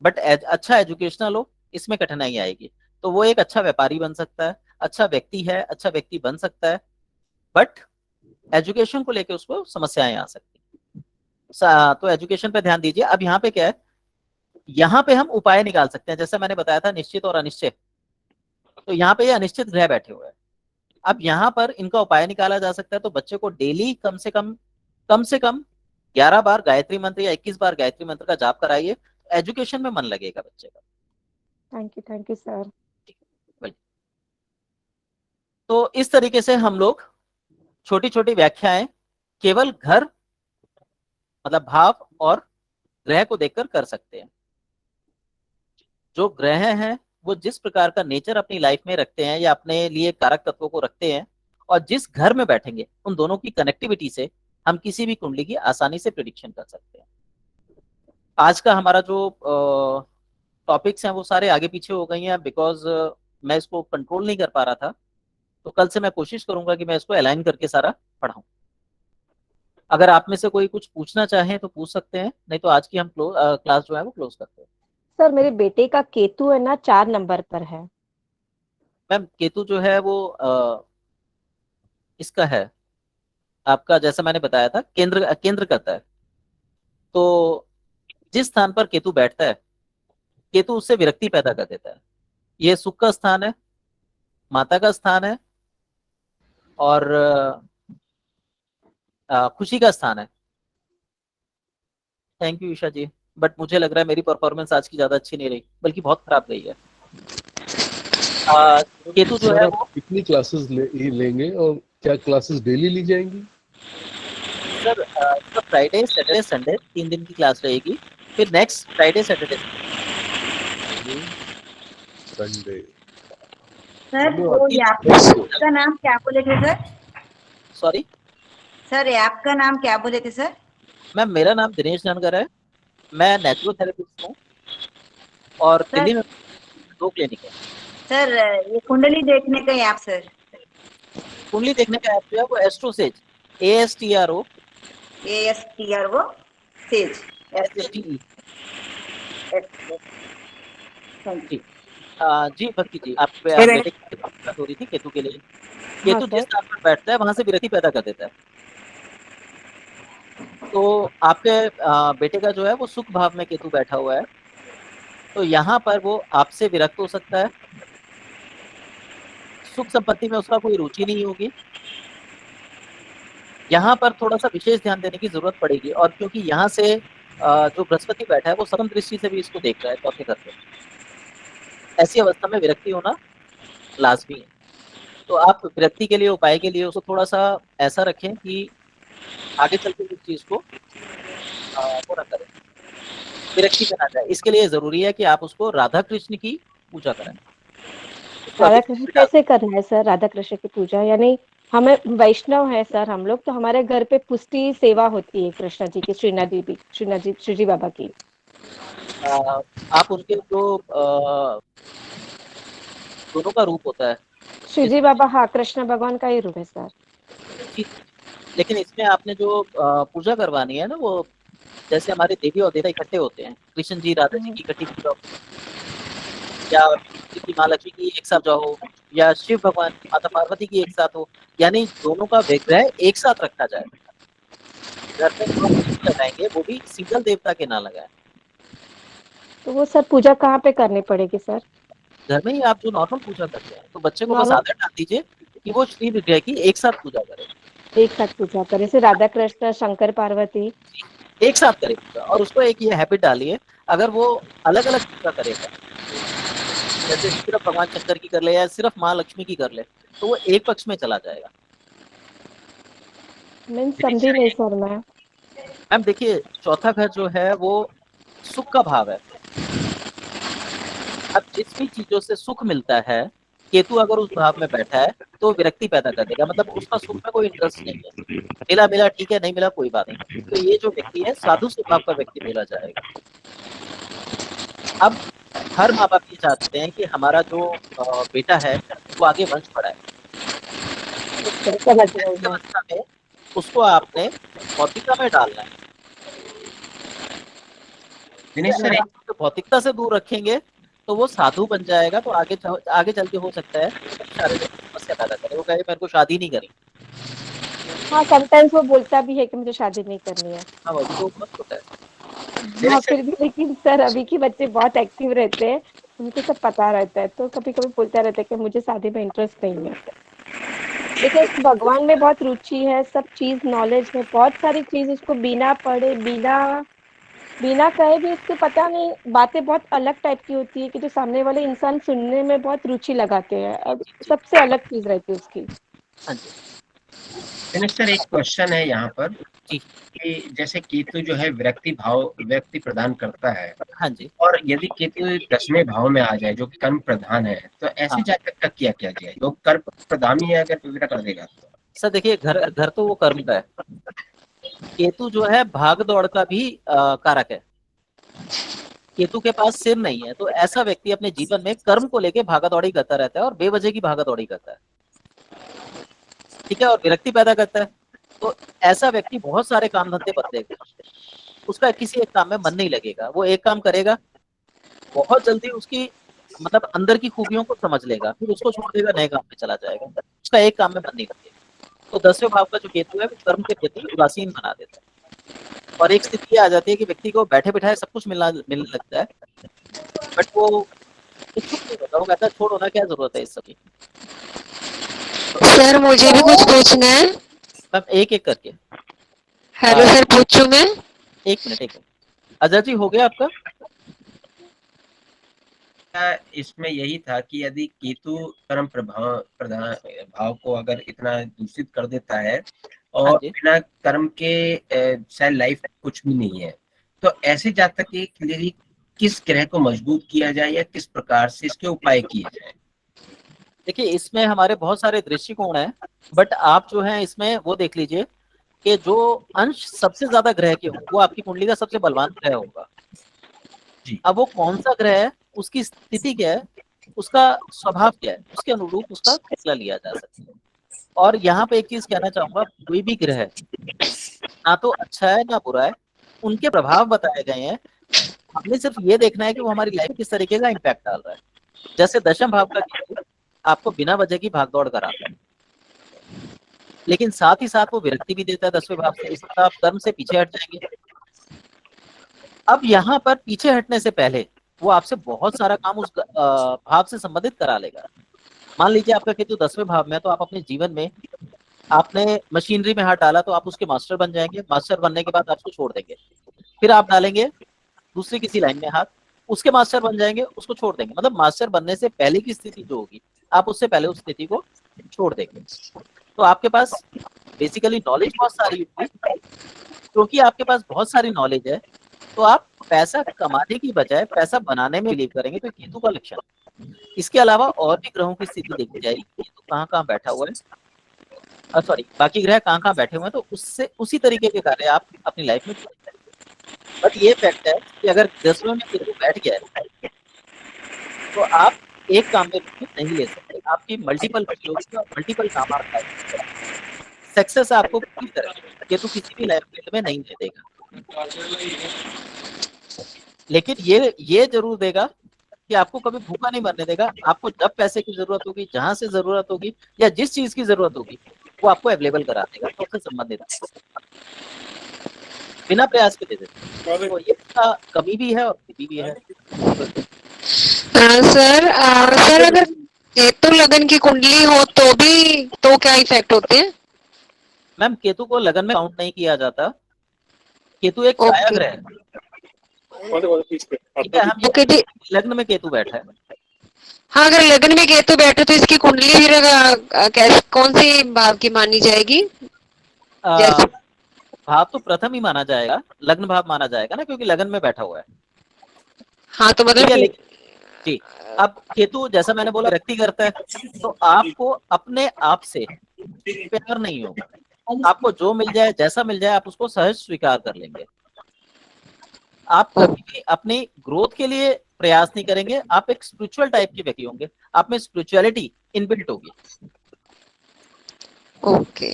बट अच्छा एजुकेशनल हो, इसमें कठिनाई आएगी। तो वो एक अच्छा व्यापारी बन सकता है, अच्छा व्यक्ति है, अच्छा व्यक्ति बन सकता है, बट एजुकेशन को लेके उसको समस्याएं आ सकती हैं। तो एजुकेशन पे ध्यान दीजिए। अब यहाँ पे क्या है, यहाँ पे हम उपाय निकाल सकते हैं, जैसे मैंने बताया था निश्चित और अनिश्चित। तो यहाँ पे ये अनिश्चित ग्रह बैठे हुए हैं। अब यहाँ पर इनका उपाय निकाला जा सकता है। तो बच्चे को डेली कम से कम 11 बार गायत्री मंत्र या 21 बार गायत्री मंत्र का जाप कराइए, एजुकेशन में मन लगेगा बच्चे का। Thank you sir. तो इस तरीके से हम लोग छोटी छोटी व्याख्याएं केवल घर, मतलब भाव और ग्रह को देखकर कर सकते हैं। जो ग्रह हैं वो जिस प्रकार का नेचर अपनी लाइफ में रखते हैं या अपने लिए कारक तत्वों को रखते हैं, और जिस घर में बैठेंगे उन दोनों की कनेक्टिविटी से हम किसी भी कुंडली की आसानी से प्रिडिक्शन कर सकते हैं। आज का हमारा जो टॉपिक्स हैं वो सारे आगे पीछे हो गई हैं, बिकॉज मैं इसको कंट्रोल नहीं कर पा रहा था। तो कल से मैं कोशिश करूंगा कि मैं इसको अलाइन करके सारा पढ़ाऊं। अगर आप में से कोई कुछ पूछना चाहें तो पूछ सकते हैं, नहीं तो आज की हम क्लास जो है वो क्लोज करते हैं। सर मेरे बेटे का केतु है ना 4 नंबर पर है। मैम केतु जो है वो इसका है आपका, जैसा मैंने बताया था, केंद्र केंद्र करता है। तो जिस स्थान पर केतु बैठता है, केतु उससे विरक्ति पैदा कर देता है। ये सुख का स्थान है, माता का स्थान है, और खुशी का स्थान है। Thank you Isha ji, but मुझे लग रहा है मेरी परफॉर्मेंस आज की ज्यादा अच्छी नहीं रही, बल्कि बहुत खराब गई है। केतु जो सर है आप वो कितनी क्लासेस लेंगे और क्या क्लासेस डेली ली जाएंगी? सर इसका फ्राइडे सैटरडे संडे 3 दिन की क्लास रहेगी, फिर next Friday Saturday Sunday. Sir Sunday वो और ऐप का नाम क्या बोले थे सर? सॉरी सर ऐप का नाम क्या बोले थे सर? मैम, मेरा नाम दिनेश धनगर है। मैं नेचुरोथेरेपिस्ट हूँ और सर दिल्ली में 2 क्लिनिक है। सर ये कुंडली देखने का ऐप सर। कुंडली देखने का ऐप जो है वो AstroSage, ASTRO ASTRO says SHTE। जी जी भक्ति जी, आप बेटे की बात हो रही थी केतु के लिए। हाँ केतु जिस सर। स्थान पर बैठता है वहां से विरक्ति पैदा कर देता है। तो आपके बेटे का जो है वो सुख भाव में केतु बैठा हुआ है, तो यहाँ पर वो आपसे विरक्त हो सकता है। सुख संपत्ति में उसका कोई रुचि नहीं होगी। यहाँ पर थोड़ा सा विशेष ध्यान देने की जरूरत पड़ेगी, और क्योंकि यहाँ से जो बृहस्पति बैठा है वो सप्तम दृष्टि से भी इसको देख रहा है, चौथे घर से। ऐसी अवस्था में विरक्ति होना लाजमी है। तो आप विरक्ति के लिए, उपाय के लिए उसको थोड़ा सा ऐसा रखें कि आगे चल के इस चीज को वो ना करें, विरक्ति में ना जाए। इसके लिए जरूरी है कि आप उसको राधा कृष्ण की पूजा करें। उसको राधा अभिषेक कृष्ण में डाल, कैसे करना है सर? राधा कृष्ण की पूजा यानी हमें वैष्णव है सर हम लोग, तो हमारे घर पे पुष्टि सेवा होती है कृष्ण जी की, श्री जी बाबा की। आप उनके जो दोनों का रूप होता है श्री जी इसमें, बाबा, हाँ कृष्ण भगवान का ही रूप है सर। लेकिन इसमें आपने जो पूजा करवानी है ना, वो जैसे हमारे देवी और देवता इकट्ठे होते हैं, कृष्ण जी राधा जी की इकट्ठी पूजा, या जी की माँ लक्ष्मी की एक साथ हो, या शिव भगवान की माता पार्वती की एक साथ हो, यानी दोनों का विग्रह एक साथ रखा जाए। घर में जो लगाएंगे वो भी सिंगल देवता के ना लगाए। तो वो सर पूजा कहाँ पे करनी पड़ेगी सर? घर में ही आप जो नॉर्मल पूजा करते हैं, तो बच्चे को बस नॉर्मल आदत डाल दीजिए कि वो श्री विग्रह की एक साथ पूजा करे, एक साथ पूजा करें, जैसे राधा कृष्ण शंकर पार्वती। एक साथ करे पूजा। और उसको एक ये हैबिट डालिए, अगर वो अलग अलग पूजा करेगा, जैसे सिर्फ भगवान शंकर की कर ले या सिर्फ माँ लक्ष्मी की कर ले, तो वो एक पक्ष में चला जाएगा। मैं समझी नहीं सर मैं। मैम देखिए, चौथा घर जो है वो सुख का भाव है। अब जिस भी चीजों से सुख मिलता है केतु अगर उस भाव में बैठा है तो विरक्ति पैदा कर देगा, मतलब उसका सुख में कोई इंटरेस्ट नहीं है, मिला मिला ठीक है, नहीं मिला कोई बात नहीं। तो ये जो व्यक्ति है साधु स्वभाव का व्यक्ति बोला जाएगा। अब हर माँ बाप ये चाहते हैं कि हमारा जो बेटा है वो आगे वंश बढ़ाए। समझ रही हूँ। अवस्था में उसको आपने भौतिकता में डालना है। दिनेश सर, अगर आप उसको भौतिकता से दूर रखेंगे तो वो साधु बन जाएगा, तो आगे चल के हो सकता है शारीरिक समस्या पैदा करे, वो कहे मेरे को शादी नहीं करनी। हाँ, समटाइम्स वो बोलता भी है कि मुझे शादी नहीं करनी है। हाँ वो तो मत होता है। हाँ, फिर भी लेकिन सर अभी के बच्चे बहुत एक्टिव रहते हैं, उनको सब पता रहता है, तो कभी कभी बोलता रहता है कि मुझे शादी में इंटरेस्ट नहीं है। लेकिन भगवान में बहुत रुचि है, सब चीज नॉलेज है, बहुत सारी चीज उसको बिना पढ़े बिना कहे भी उसको पता नहीं, बातें बहुत अलग टाइप की होती है कि जो सामने वाले इंसान सुनने में बहुत रुचि लगाते हैं, अब सबसे अलग चीज रहती है उसकी। हाँ जी दिनेश सर, एक क्वेश्चन है यहाँ पर जी। कि जैसे केतु जो है व्यक्ति प्रदान करता है, हाँ जी और यदि केतु 10वें भाव में आ जाए जो कि कर्म प्रधान है, तो ऐसे हाँ। जातक का क्या किया जाए? तो कर्म प्रधान ही अगर विवरण कर देगा तो। सर देखिए, घर तो वो कर्म का है, केतु जो है भाग दौड़ का भी कारक है। केतु के पास सिर नहीं है, तो ऐसा व्यक्ति अपने जीवन में कर्म को लेके भागा दौड़ी करता रहता है और बेवजह की भागा दौड़ी करता है, ठीक है, और विरक्ति पैदा करता है। तो ऐसा व्यक्ति बहुत सारे काम धंधे बदलेगा, उसका किसी एक काम में मन नहीं लगेगा, वो एक काम करेगा, बहुत जल्दी उसकी मतलब अंदर की खूबियों को समझ लेगा, फिर उसको छोड़ देगा, नए काम पे चला जाएगा, उसका एक काम में मन नहीं लगेगा। तो 10वें भाव का जो केतु है वो कर्म के प्रति उदासीन बना देता है, और एक स्थिति आ जाती है कि व्यक्ति को बैठे बिठाए सब कुछ मिलने लगता है, बट वो इच्छुक नहीं होता, वो कहता है छोड़ो ना, क्या जरूरत है इस सब की। सर मुझे भी कुछ पूछना है। अब एक एक करके। हेलो सर, पूछूं मैं? एक मिनट। अजय जी हो गया आपका? इसमें यही था कि यदि केतु कर्म प्रधान भाव को अगर इतना दूषित कर देता है हाँ और जी। बिना कर्म के शायद लाइफ कुछ भी नहीं है, तो ऐसे जातक के लिए किस ग्रह को मजबूत किया जाए या किस प्रकार से इसके उपाय किए जाए? देखिए, इसमें हमारे बहुत सारे दृष्टिकोण हैं, बट आप जो है इसमें वो देख लीजिए कि जो अंश सबसे ज्यादा ग्रह के हो वो आपकी कुंडली का सबसे बलवान ग्रह होगा। जी। अब वो कौन सा ग्रह है, उसकी स्थिति क्या है, उसका स्वभाव क्या है, उसके अनुरूप उसका फैसला लिया जा सकता है। और यहाँ पे एक चीज कहना चाहूंगा, कोई भी ग्रह ना तो अच्छा है ना बुरा है, उनके प्रभाव बताए गए हैं, हमने सिर्फ ये देखना है कि वो हमारी लाइफ किस तरीके का इम्पैक्ट डाल रहा है। जैसे 10वें भाव का केतु आपको बिना वजह की भागदौड़ कराता है, लेकिन साथ ही साथ वो विरक्ति भी देता है 10वें भाव से, इसका आप कर्म से पीछे हट जाएंगे। अब यहाँ पर पीछे हटने से पहले वो आपसे बहुत सारा काम उस भाव से संबंधित करा लेगा। मान लीजिए आपका केतु 10वें भाव में है, तो आप अपने जीवन में आपने मशीनरी में हाथ डाला तो आप उसके मास्टर बन जाएंगे, मास्टर बनने के बाद आप उसको छोड़ देंगे, फिर आप डालेंगे दूसरी किसी लाइन में हाथ, उसके मास्टर बन जाएंगे, उसको छोड़ देंगे, मतलब मास्टर बनने से पहले की स्थिति जो होगी आप उससे पहले उस स्थिति को छोड़ देंगे। तो आपके पास बेसिकली नॉलेज बहुत सारी होगी, क्योंकि आपके पास बहुत सारी नॉलेज है तो आप पैसा कमाने की बजाय पैसा बनाने में बिलीव करेंगे, तो केतु का लक्षण। इसके अलावा और भी ग्रहों की स्थिति देखी जाएगी, केतु कहाँ कहाँ बैठा हुआ है, सॉरी बाकी ग्रह कहाँ कहाँ बैठे हुए हैं, तो उससे उसी तरीके के कार्य आप अपनी लाइफ में करेंगे। बट ये फैक्ट है कि अगर 10वें में केतु बैठ गया है तो आप एक काम में नहीं ले सकते, आपकी मल्टीपल मल्टीपल काम आप सक्सेस आपको पूरी तरह केतु किसी भी लाइफ फील्ड में नहीं दे देगा, लेकिन ये जरूर देगा कि आपको कभी भूखा नहीं मरने देगा। आपको जब पैसे की जरूरत होगी, जहां से जरूरत होगी या जिस चीज की जरूरत होगी वो आपको अवेलेबल करा देगा, तो उससे संबंधित बिना प्रयास के दे देगा। तो ये कमी भी है और स्थिति भी है। सर अगर केतु लगन की कुंडली हो तो क्या इफेक्ट होते हैं? मैम केतु को लगन में काउंट नहीं किया जाता, केतु एक छाया ग्रह है, ठीक है, हम ओके, लग्न में केतु बैठा है। हाँ, अगर लगन में केतु बैठे तो इसकी कुंडली फिर कौन सी भाव की मानी जाएगी? जैसे भाव तो प्रथम ही माना जाएगा, लग्न भाव माना जाएगा ना, क्योंकि लगन में बैठा हुआ है। हाँ, तो मतलब जी। अब केतु जैसा मैंने बोला व्यक्ति करता है, तो आपको अपने आप से प्यार नहीं होगा। आपको जो मिल जाए, जैसा मिल जाए, आप उसको सहज स्वीकार कर लेंगे। आप कभी भी अपनी ग्रोथ के लिए प्रयास नहीं करेंगे। आप एक स्पिरिचुअल टाइप के व्यक्ति होंगे, आप में स्पिरिचुअलिटी इनबिल्ट होगी। Okay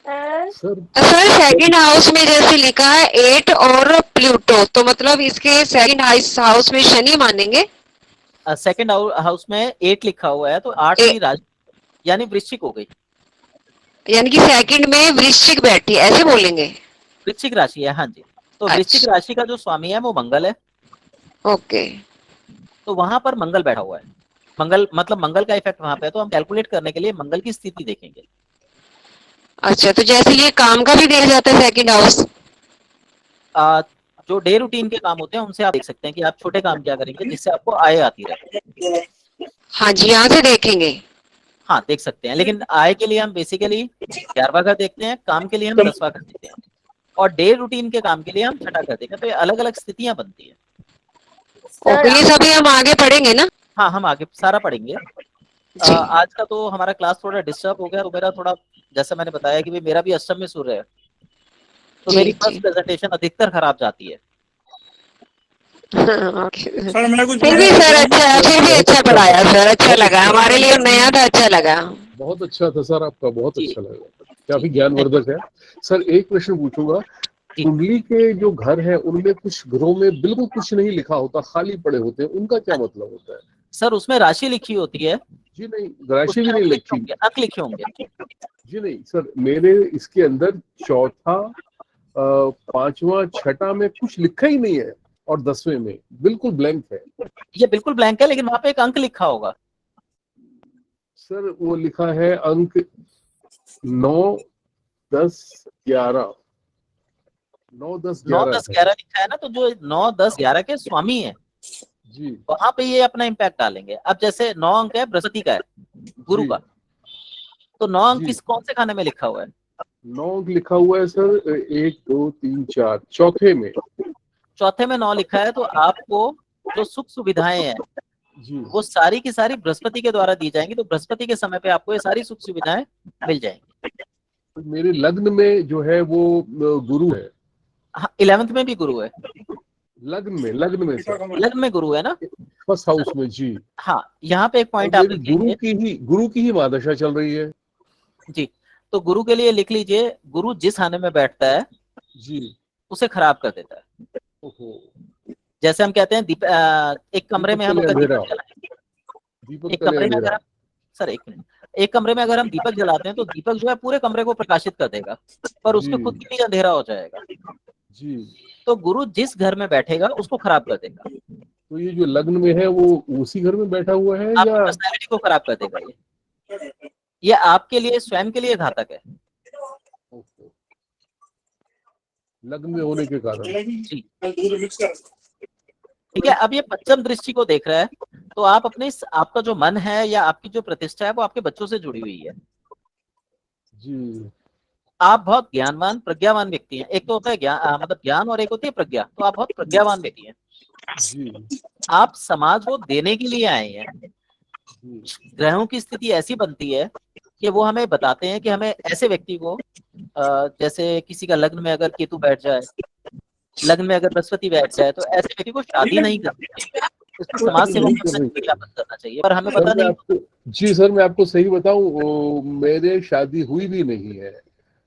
sir sir, second house में जैसे लिखा है 8 और प्लूटो, तो मतलब इसके सेकंड हाउस में शनि मानेंगे? सेकंड हाउस में 8 लिखा हुआ है, तो 8वीं राशि यानी वृश्चिक हो गई। यानी कि सेकंड में वृश्चिक बैठी, ऐसे बोलेंगे? वृश्चिक राशि है, हाँ जी। तो वृश्चिक अच्छा। राशि का जो स्वामी है वो मंगल है, ओके तो वहां पर मंगल बैठा हुआ है। मंगल मतलब मंगल का इफेक्ट वहां पे है, तो हम कैलकुलेट करने के लिए मंगल की स्थिति देखेंगे। अच्छा, तो जैसे ये काम का भी देखा जाता है सेकंड हाउस? जो डे रूटीन के काम होते हैं उनसे आप देख सकते हैं कि आप छोटे काम क्या करेंगे जिससे आपको आय आती रहे। हाँ जी, यहाँ से देखेंगे। हाँ, देख सकते हैं, लेकिन आय के लिए हम बेसिकली 11वां घर देखते हैं, काम के लिए हम 10वां घर देखते हैं, और डे रूटीन के काम के लिए हम 6ठा घर देखते हैं। तो ये अलग अलग स्थितियां बनती है। ओके, ये सभी हम आगे पढ़ेंगे ना? हाँ, हम आगे सारा पढ़ेंगे। जी आज का तो हमारा क्लास थोड़ा डिस्टर्ब हो गया, तो मेरा थोड़ा, जैसा मैंने बताया कि भाई मेरा भी अष्टम में सूर्य है, तो जी मेरी जी। फर्स्ट प्रेजेंटेशन अधिकतर खराब जाती है। ओके सर मैं कुछ फिर भी सर अच्छा, फिर भी अच्छा पढ़ाया सर, अच्छा लगा हमारे लिए, नया था, अच्छा लगा। बहुत अच्छा था सर, आपका बहुत जी। अच्छा लगा, काफी ज्ञानवर्धक है। सर एक प्रश्न पूछूंगा, जी। कुंडली के जो घर है उनमें कुछ घरों में बिल्कुल कुछ नहीं लिखा होता, खाली पड़े होते हैं, उनका क्या मतलब होता है? सर उसमें राशि लिखी होती है, जी नहीं, राशि भी उसमें नहीं अंक लिखे लिखी। होंगे, अंक लिखे होंगे। जी नहीं सर, मेरे इसके अंदर चौथा, पांचवा, छठा में कुछ लिखा ही नहीं है, और 10वें में बिल्कुल ब्लैंक है। ये बिल्कुल ब्लैंक है, लेकिन वहां पे एक अंक लिखा होगा। सर वो लिखा है अंक 9, 10, 11, 9, 10, 9, 11 10, 11 लिखा है ना, तो जो 9, 10, 11 के स्वामी है जी वहां पे ये अपना इम्पैक्ट डालेंगे। अब जैसे 9 अंक है बृहस्पति का है, गुरु जी का, तो 9 अंक जी। किस कौन से खाने में लिखा हुआ है? 9 लिखा हुआ है सर, 1, 2, 3, 4, चौथे में। चौथे में 9 लिखा है, तो आपको जो सुख सुविधाएं हैं जी वो सारी की सारी बृहस्पति के द्वारा दी जाएंगी, तो बृहस्पति के समय पे आपको ये सारी सुख सुविधाएं मिल जाएंगी। तो मेरे लग्न में जो है वो गुरु है। हाँ, 11th में भी गुरु है। लग्न में सर, लग्न में गुरु है ना। फर्स्ट हाउस में जी। हाँ, यहाँ पे एक और पॉइंट आप मेरी लिखेंगे। गुरु की ही महादशा चल रही है जी, तो गुरु के लिए लिख लीजिए, गुरु जिस खाने में बैठता है जी। उसे खराब कर देता है। ओहो, जैसे हम कहते हैं एक कमरे में हम दीपक अगर तले दीपक अंधेरा, जलाएं, दीपक एक तले कमरे में अगर अंधेरा। हम, सर एक मिनट, एक कमरे में अगर हम दीपक जलाते हैं तो दीपक जो है पूरे कमरे को प्रकाशित कर देगा, पर उसके जी खुद के लिए अंधेरा हो जाएगा। जी। तो गुरु जिस घर में बैठेगा उसको खराब कर देगा, तो ये जो लग्न में है वो उसी घर में बैठा हुआ है आपकी या? पर्सनैलिटी को खराब कर देगा। ये आपके लिए, स्वयं के लिए घातक है। ओहो, लग्न में होने के कारण। जी, ठीक है। अब ये पंचम दृष्टि को देख रहा है, तो आप अपने आपका जो मन है या आपकी जो प्रतिष्ठा है वो आपके बच्चों से जुड़ी हुई है। जी आप बहुत ज्ञानवान प्रज्ञावान व्यक्ति हैं। एक तो होता है ज्ञान, मतलब ज्ञान, और एक होती है प्रज्ञा। तो आप बहुत प्रज्ञावान व्यक्ति हैं। जी आप समाज को देने के लिए आए हैं। जी। ग्रहों की स्थिति ऐसी बनती है कि वो हमें बताते हैं कि हमें ऐसे व्यक्ति को, जैसे किसी का लग्न में अगर केतु बैठ जाए, लग्न में अगर बृहस्पति बैठ जाए, तो ऐसे व्यक्ति को शादी नहीं करनी चाहिए, उसकी समाज सेवा नहीं करना करनी चाहिए, चाहिए। व्यापक करना चाहिए, पर हमें सर पता मैं नहीं। आपको, जी सर मैं आपको सही बताऊं, मेरे शादी हुई भी नहीं है,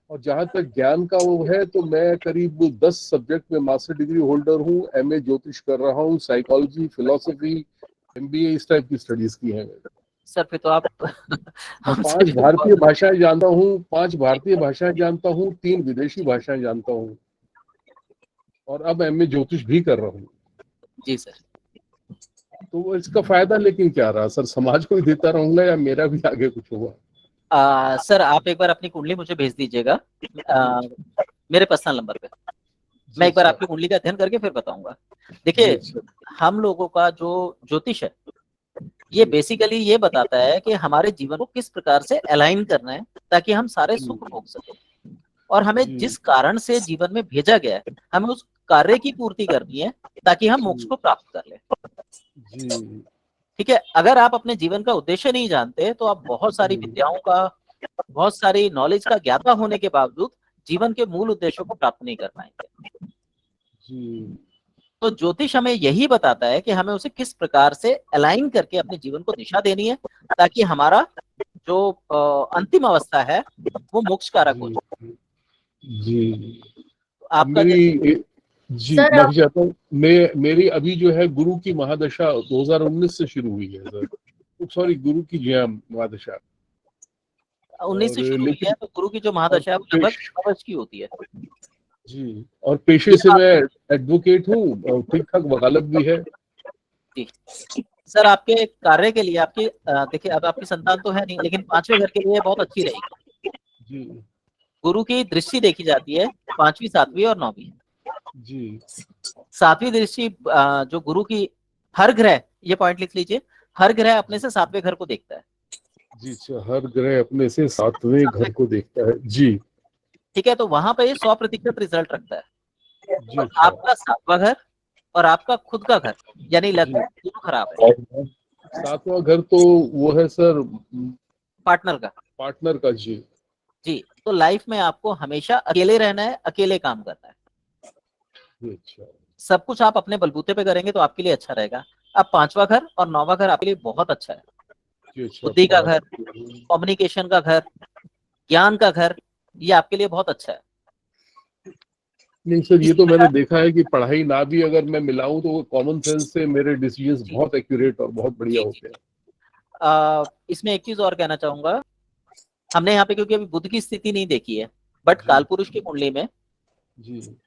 और जहाँ तक ज्ञान का वो है तो मैं करीब 10 सब्जेक्ट में मास्टर डिग्री होल्डर हूँ, MA ज्योतिष कर रहा हूँ, साइकोलॉजी, फिलोसफी, MBA इस टाइप की स्टडीज की है मैंने। सर फिर तो आप मैं हमसे 5 भी भारतीय भाषाएं जानता हूँ, 5 भारतीय भाषाएं जानता हूँ, 3 विदेशी भाषाएं जानता हूँ, और अब MA ज्योतिष भी कर रहा हूँ। जी सर। तो इसका फायदा लेकिन क्या रहा सर, समाज को ही देता रहूंगा या मेरा भी आगे कुछ होगा? सर आप एक बार अपनी कुंडली मुझे भेज दीजिएगा, मेरे पर्सनल नंबर पे। मैं एक बार आपकी कुंडली का अध्ययन करके फिर बताऊंगा। देखिए, हम लोगों का जो ज्योतिष है ये बेसिकली ये बताता है कि हमारे जीवन को किस प्रकार से अलाइन करना है ताकि हम सारे सुख भोग सकें, और हमें जिस कारण से जीवन में भेजा गया है हमें उस कार्य की पूर्ति करनी है ताकि हम मोक्ष को प्राप्त कर लें। जी ठीक है, अगर आप अपने जीवन का उद्देश्य नहीं जानते तो आप बहुत सारी विद्याओं का, बहुत सारी नॉलेज का ज्ञाता होने के बावजूद जीवन के मूल उद्देश्यों को प्राप्त नहीं कर पाएंगे। जी तो ज्योतिष हमें यही बताता है कि हमें उसे किस प्रकार से अलाइन करके अपने जीवन को दिशा देनी है, ताकि हमारा जो अंतिम अवस्था है वो मोक्ष कारक हो जाए। जी तो आपका जी सर, मैं चाहता हूँ, मेरी अभी जो है गुरु की महादशा 2019 से शुरू हुई है सर। सॉरी, गुरु की महादशा 19 से और शुरू हुई है, लेकिन तो गुरु की जो महादशा है वो लगभग 9 वर्ष की होती है। जी, और पेशे से मैं एडवोकेट हूँ और ठीक ठाक वकालत भी है। जी सर, आपके कार्य के लिए आपकी देखिए, अब आपकी संतान तो है नहीं, लेकिन 5वें घर के लिए बहुत अच्छी रहेगी। जी गुरु की दृष्टि देखी जाती है 5वीं, 7वीं और 9वीं। जी 7वीं दृष्टि जो गुरु की, हर ग्रह, ये पॉइंट लिख लीजिए, हर ग्रह अपने से 7वें घर को देखता है। जी अच्छा, हर ग्रह अपने से 7वें घर को देखता है। जी ठीक है, तो वहां पे 100% रिजल्ट रखता है। जी तो अच्छा आपका 7वां घर और आपका खुद का घर यानी लग्न दोनों खराब है। 7वां घर तो वो है सर पार्टनर का। पार्टनर का। जी जी, तो लाइफ में आपको हमेशा अकेले रहना है, अकेले काम करना है। जी अच्छा सब कुछ आप अपने बलबूते पे करेंगे तो आपके लिए अच्छा रहेगा। अब 5वां घर और 9वां घर आपके लिए बहुत अच्छा है। जी अच्छा बुद्धि का घर, कम्युनिकेशन का घर, ज्ञान का घर, ये आपके लिए बहुत अच्छा है। नहीं सर, ये इसी तो मैंने तरह देखा है कि पढ़ाई ना भी अगर मैं मिलाऊं तो कॉमन सेंस से मेरे डिसीजंस जी बहुत एक्यूरेट और बहुत बढ़िया जी होते हैं। इसमें एक चीज और कहना चाहूंगा, हमने यहाँ पे क्योंकि अभी बुध की स्थिति नहीं देखी है, बट जी कालपुरुष की कुंडली में जी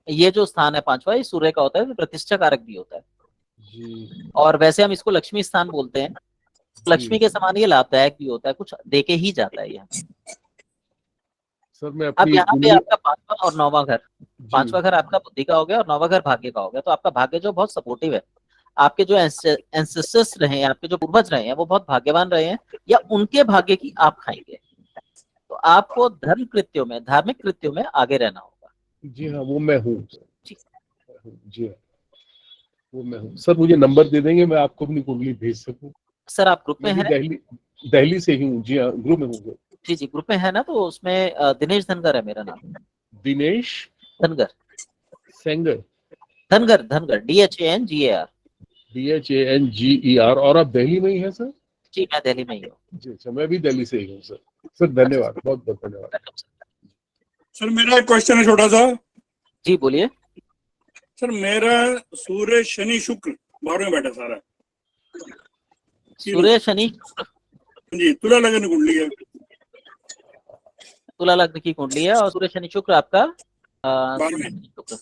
ये जो स्थान है 5वां, ये सूर्य का होता है, तो प्रतिष्ठा कारक भी होता है। जी और वैसे हम इसको लक्ष्मी स्थान बोलते हैं। लक्ष्मी जी के समान ये लाभदायक भी होता है, कुछ देके ही जाता है ये। सर, मैं अब अपनी यहाँ पे कुंडली। आपका 5वां और 9वां घर, जी 5वां घर आपका बुद्धि का हो गया और 9वां घर भाग्य का हो गया, तो आपका भाग्य जो बहुत सपोर्टिव है। आपके जो एंसेस्टर्स रहे हैं, आपके जो पूर्वज रहे हैं, वो बहुत भाग्यवान रहे हैं, या उनके भाग्य की आप खाएंगे। तो आपको धर्म कृत्यों में, धार्मिक कृत्यों में आगे रहना होगा। जी हाँ, वो मैं हूँ। ठीक। जी हाँ, वो मैं हूँ सर। मुझे नंबर दे देंगे, मैं आपको अपनी कुंडली भेज सकूँ। सर आप ग्रुप में मैं भी हैं? दिल्ली से ही हूँ। जी हाँ, ग्रुप में हूँ सर। जी जी, ग्रुप में है ना, तो उसमें दिनेश धनगर है मेरा नाम। दिनेश धनगर, सेंगर, धनगर, धनगर, DHANGAR। DHANGER। और आप दिल्ली में ही हैं सर? जी, मैं दिल्ली में ही हूँ। जी अच्छा, मैं भी दिल्ली से ही हूँ सर। सर धन्यवाद, बहुत बहुत धन्यवाद। Welcome sir. सर मेरा एक क्वेश्चन है छोटा सा। जी बोलिए। सर मेरा सूर्य शनि शुक्र 12वें बैठा सारा। सूर्य शनि, जी, तुला लगन कुंडली है। तुला लग्न की कुंडली है और सूर्य शनि शुक्र आपका 12वें। शुक्र।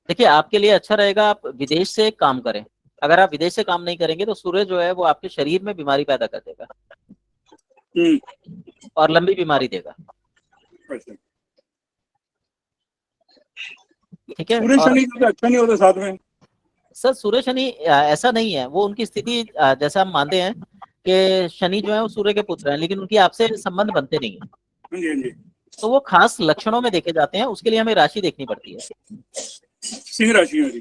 देखिए, आपके लिए अच्छा रहेगा आप विदेश से काम करें। अगर आप विदेश से काम नहीं करेंगे तो सूर्य जो है वो आपके शरीर में बीमारी पैदा कर देगा और लंबी बीमारी देगा। अच्छा। ठीक है। सूर्य और शनि का अच्छा नहीं होता साथ में? सर सूर्य शनि ऐसा नहीं है, वो उनकी स्थिति जैसा हम मानते हैं कि शनि जो है वो सूर्य के पुत्र हैं, लेकिन उनकी आपसे संबंध बनते नहीं है। हाँ जी, हाँ जी। तो वो खास लक्षणों में देखे जाते हैं, उसके लिए हमें राशि देखनी पड़ती है। सिंह राशि है जी।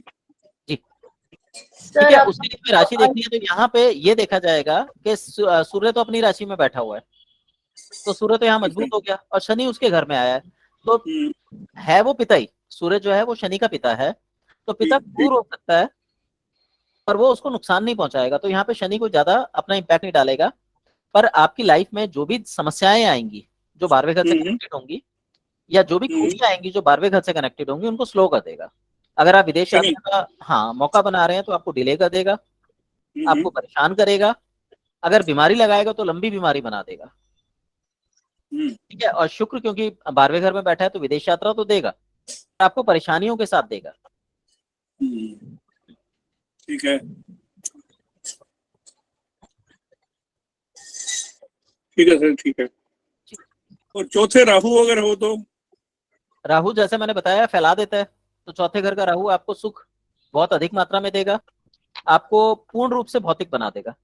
जी ठीक है, उसके लिए हमें राशि देखनी है, तो यहाँ पे ये देखा जाएगा कि सूर्य तो अपनी राशि में बैठा हुआ है, तो सूर्य तो यहाँ मजबूत हो गया और शनि उसके घर में आया है, तो है वो पिता ही, सूर्य जो है वो शनि का पिता है, तो पिता क्रूर हो सकता है पर वो उसको नुकसान नहीं पहुंचाएगा, तो यहाँ पे शनि को ज्यादा अपना इम्पैक्ट नहीं डालेगा। पर आपकी लाइफ में जो भी समस्याएं आएंगी जो 12वें घर से कनेक्टेड होंगी, या जो भी खूबियां आएंगी जो 12वें घर से कनेक्टेड होंगी, उनको स्लो कर देगा। अगर आप विदेश यात्रा का मौका बना रहे हैं तो आपको डिले कर देगा, आपको परेशान करेगा। अगर बीमारी लगाएगा तो लंबी बीमारी बना देगा। ठीक है, और शुक्र क्योंकि 12वें घर में बैठा है तो विदेश यात्रा तो देगा, आपको परेशानियों के साथ देगा। ठीक है, ठीक है सर, ठीक है। और चौथे राहु अगर हो तो? राहु जैसे मैंने बताया फैला देता है, तो चौथे घर का राहु आपको सुख बहुत अधिक मात्रा में देगा, आपको पूर्ण रूप से भौतिक बना देगा।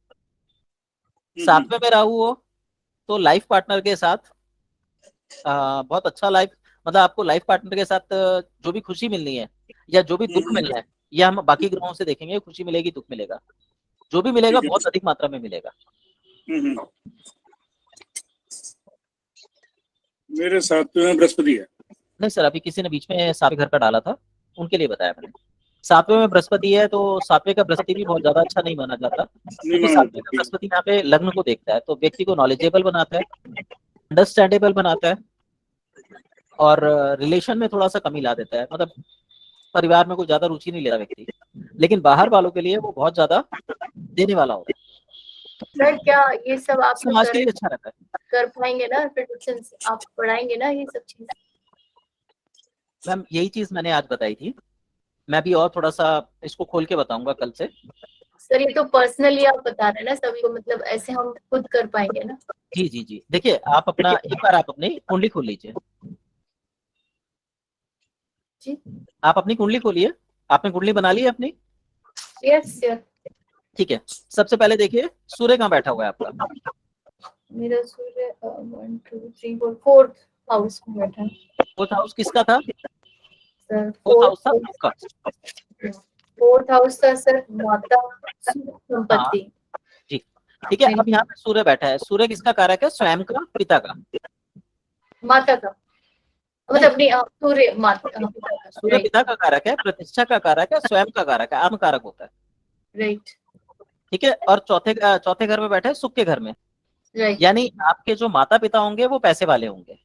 7वें में राहु हो तो लाइफ पार्टनर के साथ बहुत अच्छा लाइफ, मतलब आपको लाइफ पार्टनर के साथ जो भी खुशी मिलनी है या जो भी दुख मिलना है या हम बाकी ग्रहों से देखेंगे खुशी मिलेगी दुख मिलेगा, जो भी मिलेगा ठीक है। बहुत अधिक मात्रा में मिलेगा। हम्म। मेरे सातवें में बृहस्पति है। नहीं सर, अभी किसी ने बीच में सातवें घर का डाला था, उनके लिए बताया मैंने। सातवें में बृहस्पति है, तो सातवें का बृहस्पति भी बहुत ज्यादा अच्छा नहीं माना जाता, नहीं क्योंकि माना सातवें जाता, का बृहस्पति यहाँ पे लग्न को देखता है, तो व्यक्ति को नॉलेजेबल बनाता है, अंडरस्टैंडेबल बनाता है, और रिलेशन में थोड़ा सा कमी ला देता है, मतलब परिवार में कोई ज्यादा रुचि नहीं लेता व्यक्ति, लेकिन बाहर वालों के लिए वो बहुत ज्यादा देने वाला होता है, सर क्या ये सब आप लोग समाज के लिए अच्छा रहता है। कर पाएंगे ना, प्रेडिक्शन आप पढ़ाएंगे ना ये सब चीज? मैम यही चीज मैंने आज बताई थी, मैं भी और थोड़ा सा इसको खोल के बताऊंगा कल से। सर ये तो पर्सनली आप बता रहे हैं ना सभी को, मतलब ऐसे हम खुद कर पाएंगे ना? जी जी जी, देखिए आप अपना एक बार आप अपनी कुंडली खोल लीजिए। जी आप अपनी कुंडली खोलिए, आपने कुंडली बना ली है अपनी? Yes sir. ठीक है, सबसे पहले देखिए सूर्य कहाँ बैठा हुआ है आपका? मेरा सूर्य 1 2 3 4 फोर्थ हाउस में बैठा है फोर्थ हाउस किसका था? सर। फोर्थ हाउस था आपका। फोर्थ हाउस था सर, माता संपत्ति। जी ठीक है, अब यहाँ पे सूर्य बैठा है, सूर्य किसका कारक है? स्वयं का, पिता का? माता का, मतलब अपनी सूर्य माता पिता का। सूर्य पिता का कारक है, प्रतिष्ठा का कारक है, स्वयं का कारक है, आत्म कारक होता है। राइट ठीक है, और चौथे घर में बैठा है सुख के घर में, राइट। यानी आपके जो माता पिता होंगे वो पैसे वाले होंगे।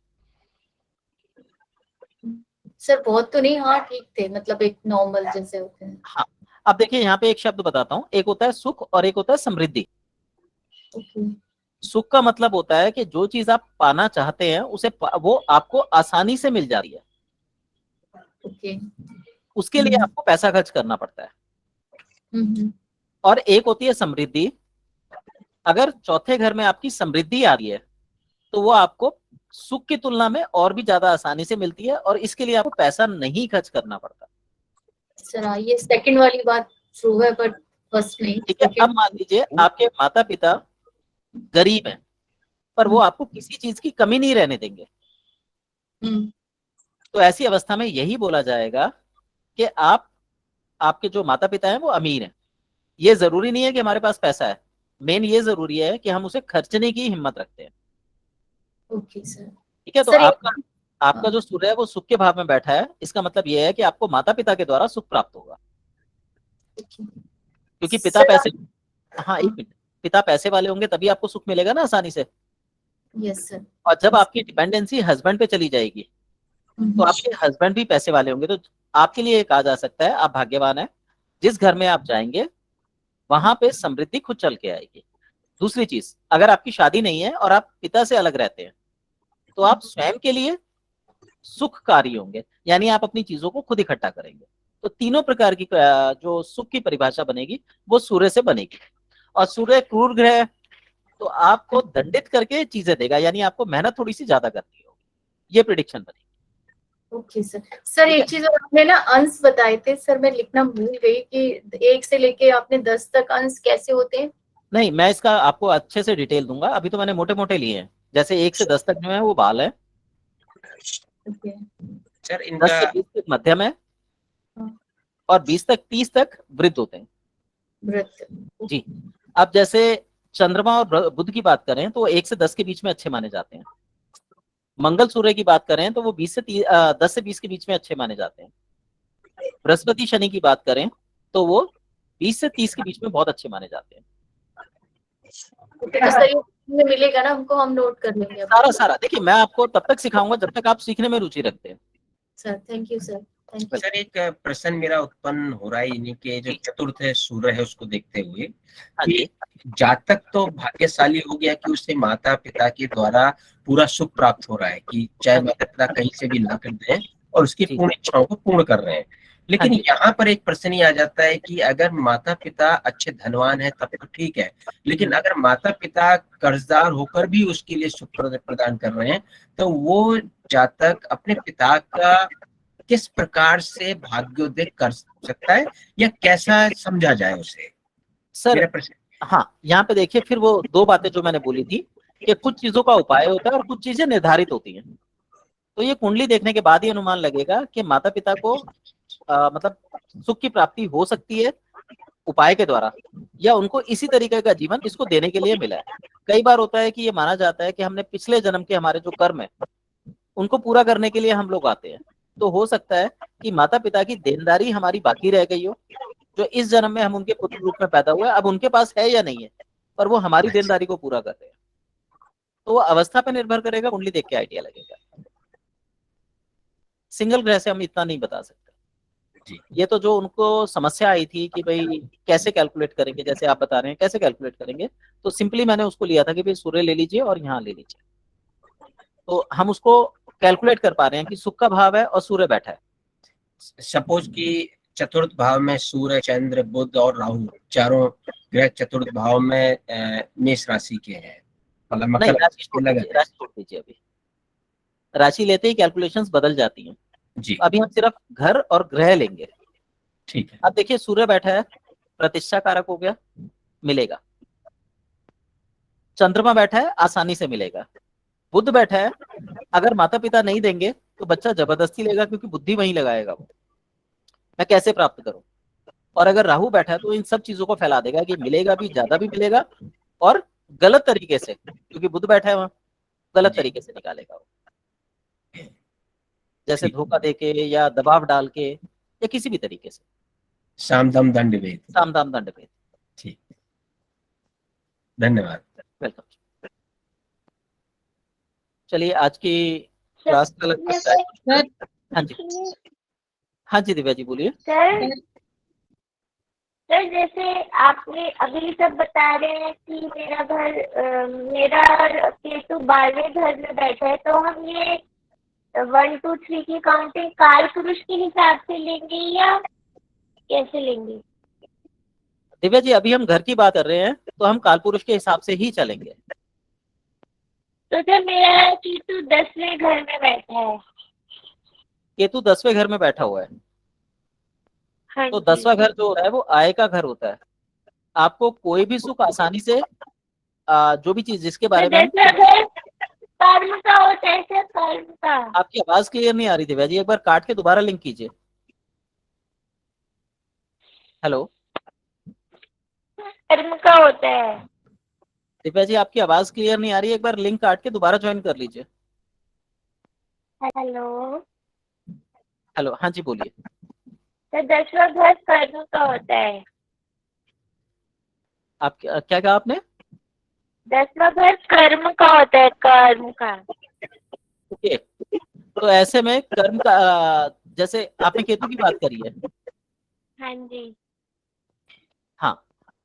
सर बहुत तो नहीं, हाँ ठीक थे, मतलब एक नॉर्मल जैसे होते हैं। हाँ, अब देखिए यहाँ पे एक शब्द बताता हूँ, एक होता है सुख और एक होता है समृद्धि। ओके सुख का मतलब होता है कि जो चीज आप पाना चाहते हैं उसे वो आपको आसानी से मिल जाती है, ओके। उसके लिए आपको पैसा खर्च करना पड़ता है। हम्म। और एक होती है समृद्धि, अगर चौथे घर में आपकी समृद्धि आ रही है तो वो आपको सुख की तुलना में और भी ज्यादा आसानी से मिलती है, और इसके लिए आपको पैसा नहीं खर्च करना पड़ता। सर हाँ, ये सेकंड वाली बात ट्रू है, बट फर्स्ट नहीं। ठीक है, अब मान लीजिए आपके माता पिता गरीब हैं, पर वो आपको किसी चीज की कमी नहीं रहने देंगे, तो ऐसी अवस्था में यही बोला जाएगा कि आपके जो माता पिता हैं वो अमीर हैं। ये जरूरी नहीं है कि हमारे पास पैसा है, मेन ये जरूरी है कि हम उसे खर्चने की हिम्मत रखते हैं। Okay sir. ठीक है, तो सर, आपका जो सूर्य है वो सुख के भाव में बैठा है, इसका मतलब ये है कि आपको माता पिता के द्वारा सुख प्राप्त होगा, क्योंकि पिता सर, पैसे, हाँ एक मिनट, पिता पैसे वाले होंगे तभी आपको सुख मिलेगा ना आसानी से। Yes sir. और जब आपकी डिपेंडेंसी हस्बैंड पे चली जाएगी तो आपके हस्बैंड भी पैसे वाले होंगे, तो आपके लिए कहा जा सकता है आप भाग्यवान है, जिस घर में आप जाएंगे वहां पे समृद्धि खुद चल के आएगी। दूसरी चीज, अगर आपकी शादी नहीं है और आप पिता से अलग रहते हैं तो आप स्वयं के लिए सुखकारी होंगे, यानी आप अपनी चीजों को खुद इकट्ठा करेंगे। तो तीनों प्रकार की जो सुख की परिभाषा बनेगी वो सूर्य से बनेगी। और सूर्य क्रूर ग्रह है, तो आपको दंडित करके चीजें देगा, यानी आपको मेहनत थोड़ी सी ज्यादा करनी होगी, ये प्रिडिक्शन बनेगी। Okay sir. सर एक चीज और, आपने ना अंश बताए थे सर, मैं लिखना भूल गई कि 1 से लेके आपने 10 तक अंश कैसे होते हैं? नहीं, मैं इसका आपको अच्छे से डिटेल दूंगा, अभी तो मैंने मोटे मोटे लिए हैं। जैसे 1 से 10 तक जो है वो बाल है, ओके। सर 10 इनका से 20 तक मध्यम है, और 20 तक 30 तक वृद्ध होते हैं। व्रत। जी, अब जैसे चंद्रमा और बुध की बात करें तो वो 1 से 10 के बीच में अच्छे माने जाते हैं। मंगल सूर्य की बात करें तो वो 10 से 20 के बीच में अच्छे माने जाते हैं। बृहस्पति शनि की बात करें तो वो 20 से 30 के बीच में बहुत अच्छे माने जाते हैं। तो सर ये मिलेगा ना हमको, हम नोट कर लेंगे अब। सारा देखिए, मैं आपको तब तक सिखाऊंगा जब तक आप सीखने में रुचि रखते हैं। Sir thank you sir, thank you. Sir एक प्रश्न मेरा उत्पन्न हो रहा है, इन्हीं के जो चतुर्थ सूर्य है उसको देखते हुए हाँ कि जी, जातक तो भाग्यशाली हो गया कि उसे माता पिता के द्वारा पूरा सुख प्राप्त हो रहा है, कि चाहे माता पिता कहीं से भी ला कर दें और उसकी पूर्ण इच्छाओं को पूर्ण कर रहे हैं। लेकिन हाँ जी। यहाँ पर एक प्रश्न ही आ जाता है कि अगर माता पिता अच्छे धनवान है तब तो ठीक है, लेकिन अगर माता पिता कर्जदार होकर भी उसके लिए सुख प्रदान कर रहे हैं तो वो जातक अपने पिता का किस प्रकार से भाग्योदय कर सकता है, या कैसा समझा जाए उसे? सर मेरा प्रश्न। हाँ, यहाँ पे देखिए फिर वो दो बातें जो मैंने बोली थी कि कुछ चीजों का उपाय होता है और कुछ चीजें निर्धारित होती हैं। तो ये कुंडली देखने के बाद ही अनुमान लगेगा कि माता पिता को मतलब सुख की प्राप्ति हो सकती है उपाय के द्वारा, या उनको इसी तरीके का जीवन इसको देने के लिए मिला है। कई बार होता है कि ये माना जाता है कि हमने पिछले जन्म के हमारे जो कर्म है उनको पूरा करने के लिए हम लोग आते हैं। तो हो सकता है कि माता पिता की देनदारी हमारी बाकी रह गई हो, जो इस जन्म में हम उनके पुत्र रूप में पैदा हुए, अब उनके पास है या नहीं है, पर वो हमारी देनदारी को पूरा कर रहे हैं। तो वो अवस्था पे निर्भर करेगा, कुंडली देख के आइडिया लगेगा। सिंगल ग्रह से हम इतना नहीं बता सकते। ये तो जो उनको समस्या आई थी कि भाई कैसे कैलकुलेट करेंगे, जैसे आप बता रहे हैं कैसे कैलकुलेट करेंगे, तो सिंपली मैंने उसको लिया था कि भाई सूर्य ले लीजिए और यहाँ ले लीजिए, तो हम उसको कैलकुलेट कर पा रहे हैं कि सुख का भाव है और सूर्य बैठा है। सपोज कि चतुर्थ भाव में सूर्य, चंद्र, बुध और राहु चारों ग्रह चतुर्थ भाव में मेष राशि के हैं, मतलब नहीं, मकर राशि छोड़ दीजिए, अभी राशि लेते ही कैलकुलेशंस बदल जाती हैं जी। अभी हम सिर्फ घर और ग्रह लेंगे। ठीक है। अब देखिए सूर्य बैठा है, प्रतिष्ठा कारक हो गया, मिलेगा। चंद्रमा बैठा है, आसानी से मिलेगा। बुध बैठा है, अगर माता पिता नहीं देंगे तो बच्चा जबरदस्ती लेगा, क्योंकि बुद्धि वहीं लगाएगा वो, मैं कैसे प्राप्त करूं। और अगर राहु बैठा है तो इन सब चीजों को फैला देगा कि मिलेगा भी, ज्यादा भी मिलेगा, और गलत तरीके से, क्योंकि बुध बैठा है वहां, गलत तरीके से निकालेगा वो, जैसे धोखा देके या दबाव डाल के या किसी भी तरीके से। साम दाम दंड भेद। साम दाम दंड भेद। ठीक, धन्यवाद। वेलकम। चलिए आज की क्लास का लगता है। हाँ जी, हाँ जी दिव्या जी बोलिए। सर जैसे आपने अभी सब बता रहे हैं कि मेरा केतु 12वें घर में बैठा है, तो हम ये 1 2 3 की काउंटिंग काल पुरुष के हिसाब से लेंगे या कैसे लेंगे? दिव्या जी अभी हम घर की बात कर रहे हैं, तो हम काल पुरुष के हिसाब से ही चलेंगे। तो जब मेरा केतु 10वें घर में बैठा है। केतु 10वें घर में बैठा हुआ है, हाँ तो 10वां घर जो है वो आय का घर होता है। आपको कोई भी सुख आसानी से जो भी चीज जिसके बारे में कर्म का होता है सर, कर्म का। आपकी आवाज क्लियर नहीं आ रही दिव्या जी, एक बार काट के दोबारा लिंक कीजिए। हेलो, कर्म का होता है। दिव्या जी आपकी आवाज क्लियर नहीं आ रही, एक बार लिंक काट के दोबारा ज्वाइन कर लीजिए। हेलो, हेलो, हाँ जी बोलिए। तो 10वां घर कर्म का होता है। आप क्या कहा आपने? 10वां घर कर्म का होता है, कर्म का। ओके, तो ऐसे में कर्म का जैसे आपने केतु की बात करी है। हाँ जी। हाँ,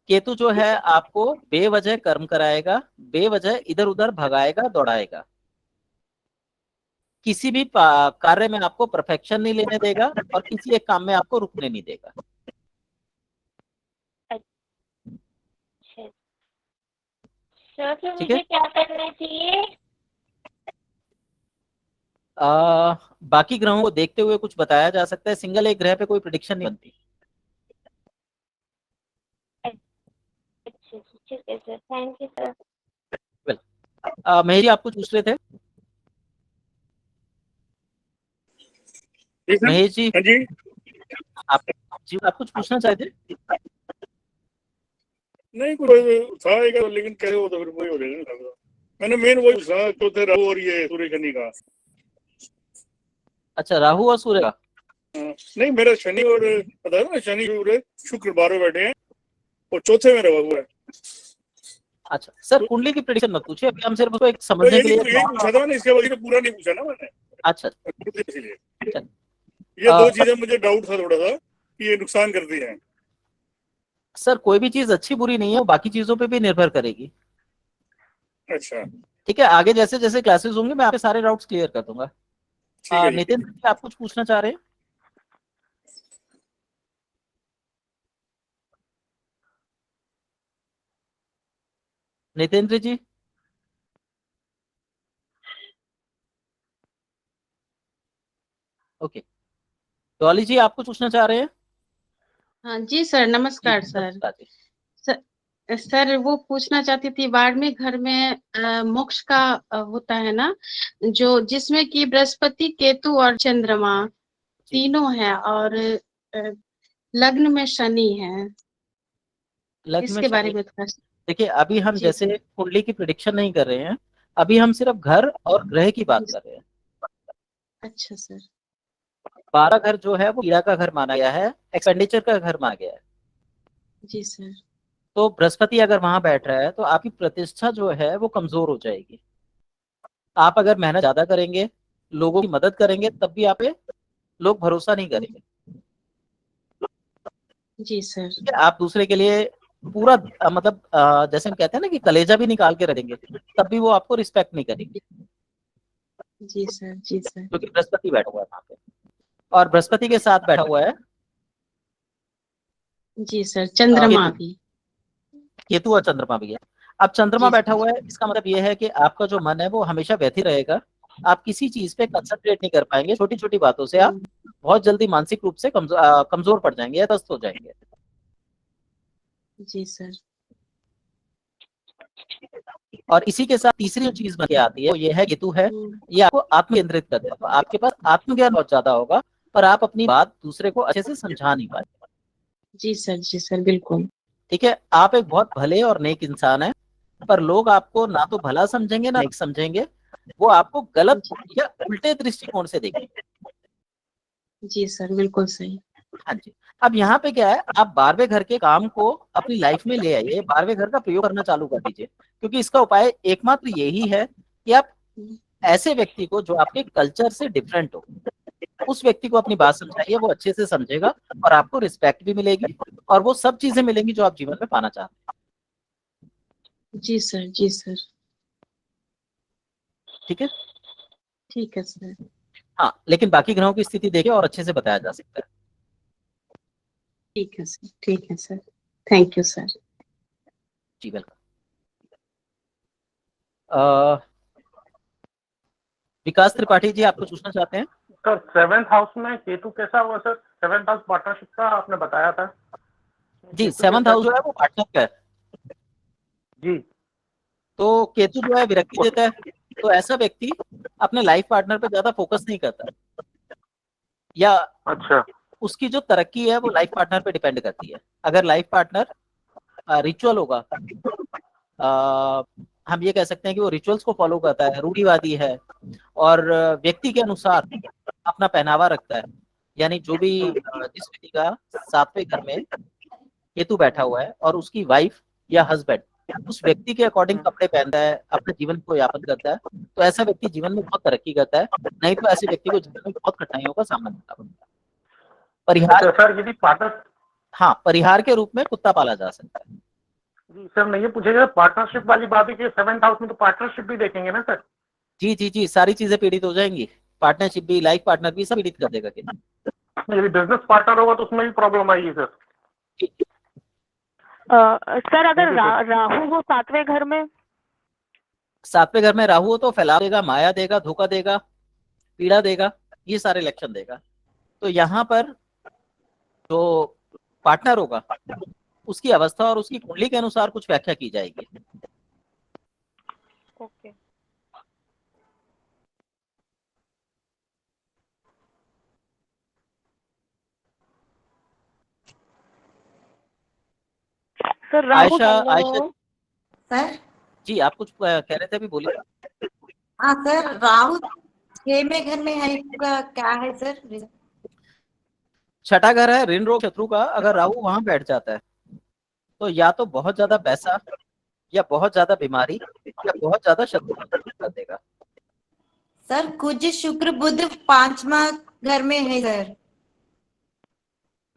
केतु जो है आपको बेवजह कर्म कराएगा, बेवजह इधर उधर भगाएगा, दौड़ाएगा, किसी भी कार्य में आपको परफेक्शन नहीं लेने देगा और किसी एक काम में आपको रुकने नहीं देगा। तो मुझे क्या करना चाहिए? बाकी ग्रहों को देखते हुए कुछ बताया जा सकता है, सिंगल एक ग्रह पे कोई प्रेडिक्शन नहीं बनती। ठीक है sir, thank you sir. Mahesh ji आप कुछ पूछ रहे थे? महेश जी, हाँ जी, आप कुछ पूछना चाहते थे? नहीं कुछ था एक, लेकिन कैसे हो तो फिर वही हो जाएगा। मैंने मेन वही पूछा, चौथे राहु और ये सूर्य शनि का। अच्छा, राहु और सूर्य का? नहीं, मेरा शनि और पता है ना, शनि सूर्य शुक्र 12 बैठे हैं और चौथे में राहु है। अच्छा सर, कुंडली की प्रेडिक्शन मत पूछिए, अभी हम सिर्फ उसको एक समझने के लिए पूछा था ना, इसके वजह से पूरा नहीं पूछा ना मैंने। अच्छा, इसलिए ये दो चीजें मुझे डाउट था थोड़ा सा कि ये नुकसान करती हैं। सर कोई भी चीज अच्छी बुरी नहीं है, वो बाकी चीजों पे भी निर्भर करेगी। अच्छा ठीक है, आगे जैसे जैसे क्लासेस होंगे मैं आपके सारे डाउट्स क्लियर कर दूंगा। नितिन आप कुछ पूछना चाह रहे हैं? नितेंद्र जी? ओके, डॉली जी आप कुछ पूछना चाह रहे हैं? हाँ जी सर, नमस्कार सर। सर वो पूछना चाहती थी, 12वें घर में मोक्ष का होता है ना, जो जिसमें कि बृहस्पति, केतु और चंद्रमा तीनों है, और लग्न में शनि है, लग्न में इसके बारे शनि। में थोड़ा देखिए अभी हम जी जैसे कुंडली की प्रिडिक्शन नहीं कर रहे हैं, अभी हम सिर्फ घर और ग्रह की बात कर रहे हैं। अच्छा सर। 12 घर जो है वो कीड़ा का घर माना गया है, एक्सपेंडिचर का घर माना गया है। जी सर। तो बृहस्पति अगर वहां बैठ रहा है तो आपकी प्रतिष्ठा जो है वो कमजोर हो जाएगी। आप अगर मेहनत ज्यादा करेंगे, लोगों की मदद करेंगे, तब भी आप पे लोग भरोसा नहीं करेंगे। जी सर। ठीक है? आप दूसरे के लिए पूरा मतलब जैसे हम कहते हैं ना कि कलेजा भी निकाल के रखेंगे, तब भी वो आपको रिस्पेक्ट नहीं करेंगे, जी सर। जी सर। क्योंकि बृहस्पति बैठा हुआ है वहां पे, और बृहस्पति के साथ बैठा हुआ है जी सर, चंद्रमा केतु। भी। केतु और चंद्रमा भी है। अब चंद्रमा जी बैठा सर। हुआ है, इसका मतलब ये है कि आपका जो मन है वो हमेशा व्यथित रहेगा। आप किसी चीज पे कंसंट्रेट नहीं कर पाएंगे, छोटी छोटी बातों से आप बहुत जल्दी मानसिक रूप से कमजोर पड़ जाएंगे या त्रस्त हो जाएंगे। जी सर। और इसी के साथ तीसरी जो चीज बन के आती है वो ये है केतु है, ये आपको आत्मकेंद्रित कर देगा। तो आपके पास आत्मज्ञान बहुत ज्यादा होगा, पर आप अपनी बात दूसरे को अच्छे से समझा नहीं पाएंगे। जी सर। जी सर, बिल्कुल। ठीक है, आप एक बहुत भले और नेक इंसान है, पर लोग आपको ना तो भला समझेंगे ना नेक समझेंगे, वो आपको गलत या उल्टे दृष्टिकोण से देखेंगे। जी सर, बिल्कुल सही। हाँ जी। अब यहाँ पे क्या है, आप 12वें घर के काम को अपनी लाइफ में ले आइए, 12वें घर का प्रयोग करना चालू कर दीजिए, क्योंकि इसका उपाय एकमात्र यही है कि आप ऐसे व्यक्ति को जो आपके कल्चर से डिफरेंट हो, उस व्यक्ति को अपनी बात समझाइए, वो अच्छे से समझेगा और आपको रिस्पेक्ट भी मिलेगी और वो सब चीजें मिलेंगी जो आप जीवन में पाना चाहते हैं। जी सर। जी सर। ठीक है। ठीक है सर। हाँ, लेकिन बाकी ग्रहों की स्थिति देखिए और अच्छे से बताया जा सकता है। ठीक है सर। ठीक है सर। Thank you sir. जी वेलकम। विकास त्रिपाठी जी, आप कुछ पूछना चाहते हैं? सर 7th हाउस में केतु कैसा हुआ सर? 7th हाउस पार्टनरशिप का आपने बताया था जी, केतु 7th कैसा हाउस जो है वो पार्टनर का है। जी। तो केतु जो है विरक्ति देता है, तो ऐसा व्यक्ति अपने लाइफ पार्टनर पे ज्यादा फोकस नहीं करता, या अच्छा। उसकी जो तरक्की है वो लाइफ पार्टनर पे डिपेंड करती है। अगर लाइफ पार्टनर रिचुअल होगा, हम ये कह सकते हैं कि वो रिचुअल्स को फॉलो करता है, रूढ़िवादी है, और व्यक्ति के अनुसार अपना पहनावा रखता है, यानी जो भी जिस व्यक्ति का 7वें घर में केतु बैठा हुआ है और उसकी वाइफ या हस्बैंड उस व्यक्ति के अकॉर्डिंग कपड़े पहनता है, अपने जीवन को यापन करता है, तो ऐसा व्यक्ति जीवन में बहुत तरक्की करता है। नहीं तो ऐसे व्यक्ति को जीवन में बहुत कठिनाइयों का सामना करना पड़ता है। परिहार, अच्छा सर, यदि पार्टनर, हाँ, परिहार के रूप में कुत्ता पाला जा सकता है। जी सर, मैं ये पूछेगा पार्टनरशिप वाली बात है कि 7th हाउस में तो पार्टनरशिप भी देखेंगे ना सर? जी जी जी, सारी चीजें पीड़ित हो जाएंगी, पार्टनरशिप भी, लाइफ पार्टनर भी, सब पीड़ित कर देगा केतु। यदि बिजनेस पार्टनर होगा तो उसमें भी प्रॉब्लम आएगी सर? सर अगर राहु हो 7वें घर में? 7वें घर में राहु हो तो फैला देगा, माया देगा, धोखा देगा, पीड़ा देगा, ये सारे लक्षण देगा। तो यहाँ पर जो पार्टनर होगा उसकी अवस्था और उसकी कुंडली के अनुसार कुछ व्याख्या की जाएगी। Okay. Sir Rahu, Ayesha sir ji, आप कुछ कह रहे थे, अभी बोलिए। हाँ सर, राहु 6वें घर में है, क्या है सर? 6ठा घर है ऋण रोग शत्रु का। अगर राहु वहां बैठ जाता है तो या तो बहुत ज्यादा पैसा, या बहुत ज्यादा बीमारी, या बहुत ज्यादा शत्रु कर देगा। सर कुछ शुक्र बुध 5वां घर में है सर।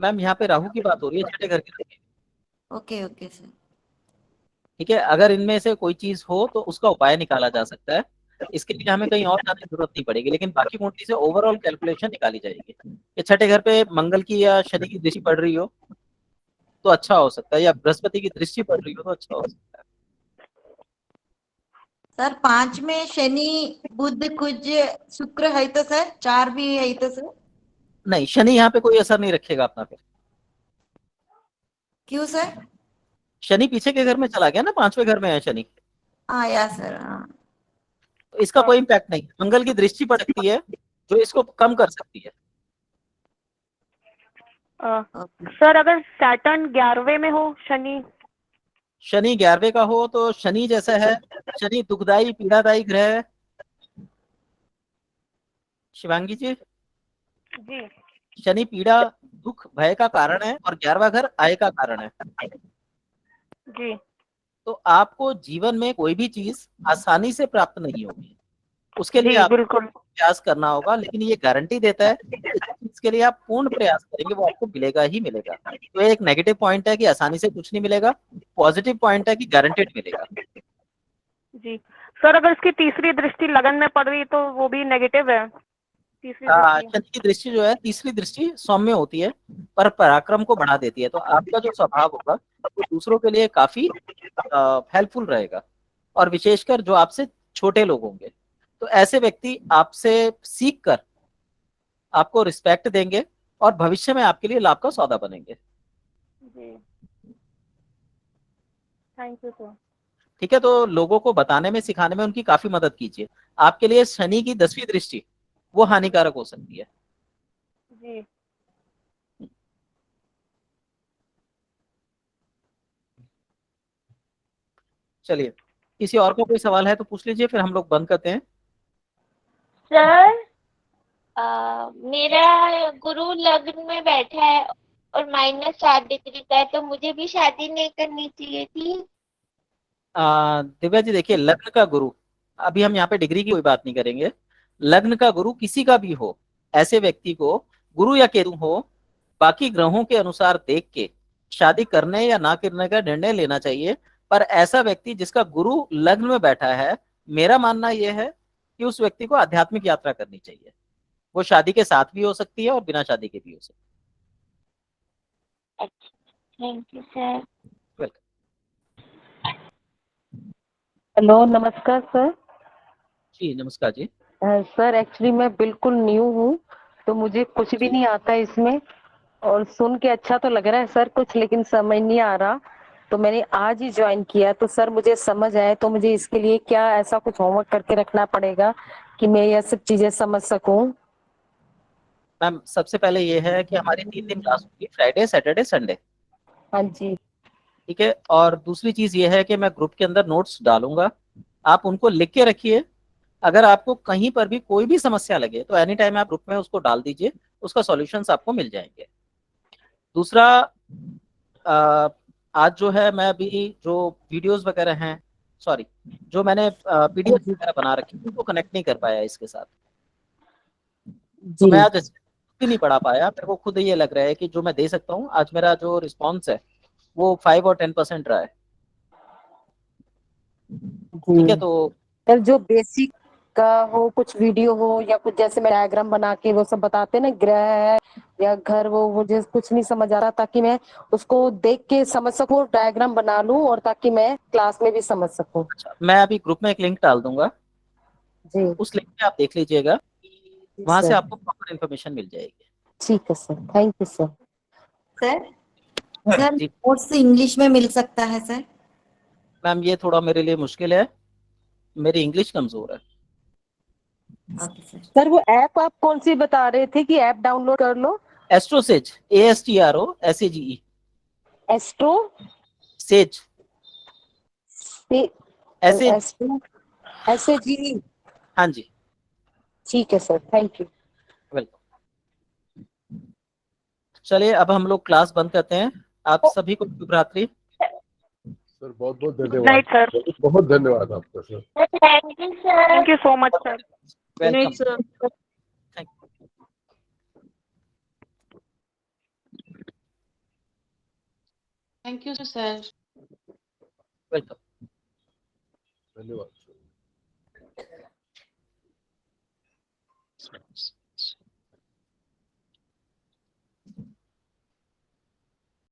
मैम यहाँ पे राहु की बात हो रही है, 6ठे घर की। Okay okay sir. ठीक है, अगर इनमें से कोई चीज हो तो उसका उपाय निकाला जा सकता है, इसके लिए हमें कहीं और जाने की जरूरत नहीं पड़ेगी, लेकिन बाकी कुंडली से ओवरऑल कैलकुलेशन निकाली जाएगी। ये 6ठे घर पे मंगल की या शनि की दृष्टि पड़ रही हो तो अच्छा हो सकता है, या बृहस्पति की दृष्टि पड़ रही हो तो अच्छा हो सकता है। सर 5 में शनि बुध कुछ शुक्र है तो सर, 4 भी है तो सर? नहीं, शनि यहाँ पे कोई असर नहीं रखेगा अपना पे। क्यों सर? शनि पीछे के घर में चला गया ना, 5वें घर में है शनि, आया सर। हाँ तो इसका कोई इम्पैक्ट नहीं। मंगल की दृष्टि पड़ सकती है जो इसको कम कर सकती है। सर अगर सैटर्न 11वें में हो, शनि शनि 11वें का हो तो शनि जैसा है, शनि दुखदाई पीड़ादायी ग्रह है। शिवांगी जी, जी शनि पीड़ा दुख भय का कारण है और 11वां घर आय का कारण है। जी तो आपको जीवन में कोई भी चीज आसानी से प्राप्त नहीं होगी, उसके लिए जी आपको बिल्कुल प्रयास करना होगा, लेकिन ये गारंटी देता है कि जिस चीज के लिए आप पूर्ण प्रयास करेंगे वो आपको मिलेगा ही मिलेगा। तो एक नेगेटिव पॉइंट है कि आसानी से कुछ नहीं मिलेगा, पॉजिटिव पॉइंट है कि गारंटेड मिलेगा। जी। सर अगर इसकी तीसरी दृष्टि लगन में पड़ रही तो वो भी नेगेटिव है, तीसरी दृष्टि। शनि की दृष्टि जो है, तीसरी दृष्टि सौम्य होती है पर पराक्रम को बढ़ा देती है। तो आपका जो स्वभाव होगा वो दूसरों के लिए काफी हेल्पफुल रहेगा, और विशेषकर जो आपसे छोटे लोग होंगे तो ऐसे व्यक्ति आपसे सीख कर आपको रिस्पेक्ट देंगे और भविष्य में आपके लिए लाभ का सौदा बनेंगे। जी थैंक यू सर। ठीक है, तो लोगों को बताने में सिखाने में उनकी काफी मदद कीजिए। आपके लिए शनि की 10वीं दृष्टि वो हानिकारक हो सकती है। जी चलिए, किसी और को कोई सवाल है तो पूछ लीजिए, फिर हम लोग बंद करते हैं। सर मेरा गुरु लग्न में बैठा है और -4 डिग्री का है, तो मुझे भी शादी नहीं करनी चाहिए थी। दिव्या जी देखिए, लग्न का गुरु, अभी हम यहाँ पे डिग्री की कोई बात नहीं करेंगे। लग्न का गुरु किसी का भी हो, ऐसे व्यक्ति को गुरु या केतु हो, बाकी ग्रहों के अनुसार देख के शादी करने या ना करने का निर्णय लेना चाहिए। पर ऐसा व्यक्ति जिसका गुरु लग्न में बैठा है, मेरा मानना यह है कि उस व्यक्ति को आध्यात्मिक यात्रा करनी चाहिए। वो शादी के साथ भी हो सकती है और बिना शादी के भी हो सकती थैंक यू सर। है। वेलकम। हेलो नमस्कार सर। जी नमस्कार जी। सर एक्चुअली मैं बिल्कुल न्यू हूँ, तो मुझे कुछ भी नहीं आता इसमें, और सुन के अच्छा तो लग रहा है सर कुछ, लेकिन समझ नहीं आ रहा। तो मैंने आज ही ज्वाइन किया, तो सर मुझे समझ आए, तो मुझे इसके लिए क्या ऐसा कुछ होमवर्क करके रखना पड़ेगा कि मैं ये सब चीजें समझ सकूं? मैम सबसे पहले ये है कि हमारी 3 दिन क्लास होगी, फ्राइडे सैटरडे संडे। हाँ जी। ठीक है, और दूसरी चीज ये है कि मैं ग्रुप के अंदर नोट्स डालूंगा, आप उनको लिख के रखिए। अगर आपको कहीं पर भी कोई भी समस्या लगे तो एनी टाइम आप ग्रुप में उसको डाल दीजिए, उसका सॉल्यूशंस आपको मिल जाएंगे। दूसरा, आज जो है मैं अभी जो वीडियोस वगैरह हैं, सॉरी, जो मैंने पीडीएफ वगैरह बना रखी उनको कनेक्ट नहीं कर पाया इसके साथ, तो मैं आज भी नहीं पढ़ा पाया। मेरे को खुद ये लग रहा है कि जो मैं दे सकता हूँ आज, मेरा जो रिस्पॉन्स है वो 5 और 10% रहा है। ठीक है, तो सर जो बेसिक का हो, कुछ वीडियो हो या कुछ, जैसे मैं डायग्राम बना के वो सब बताते ना, ग्रह है या घर, वो मुझे कुछ नहीं समझ आ रहा, ताकि मैं उसको देख के समझ सकूं, डायग्राम बना लूं, और ताकि मैं क्लास में भी समझ सकूं। मैं अभी ग्रुप में एक लिंक डाल दूंगा जी उस लिंक पे आप देख लीजिएगा, वहां से सर। आपको प्रॉपर इन्फॉर्मेशन मिल जाएगी। ठीक है sir, thank you sir. Sir sir ji notes English में मिल सकता है सर? मैम, ये थोड़ा मेरे लिए मुश्किल है, मेरी इंग्लिश कमजोर है। Okay sir. सर वो ऐप आप कौन सी बता रहे थे कि ऐप डाउनलोड कर लो? एस्ट्रोसेज, ASTROSAGE, एस्ट्रो सेज, ऐसे। Astro SAGE। हाँ जी, ठीक है सर, थैंक यू। वेलकम। चलिए अब हम लोग क्लास बंद करते हैं। आप सभी को शुभ रात्रि। सर बहुत बहुत नाइट धन्यवाद, सर। बहुत धन्यवाद आपका sir. Thank you sir. Thank you so much sir. Welcome. Thank you sir. Welcome. धन्यवाद सर।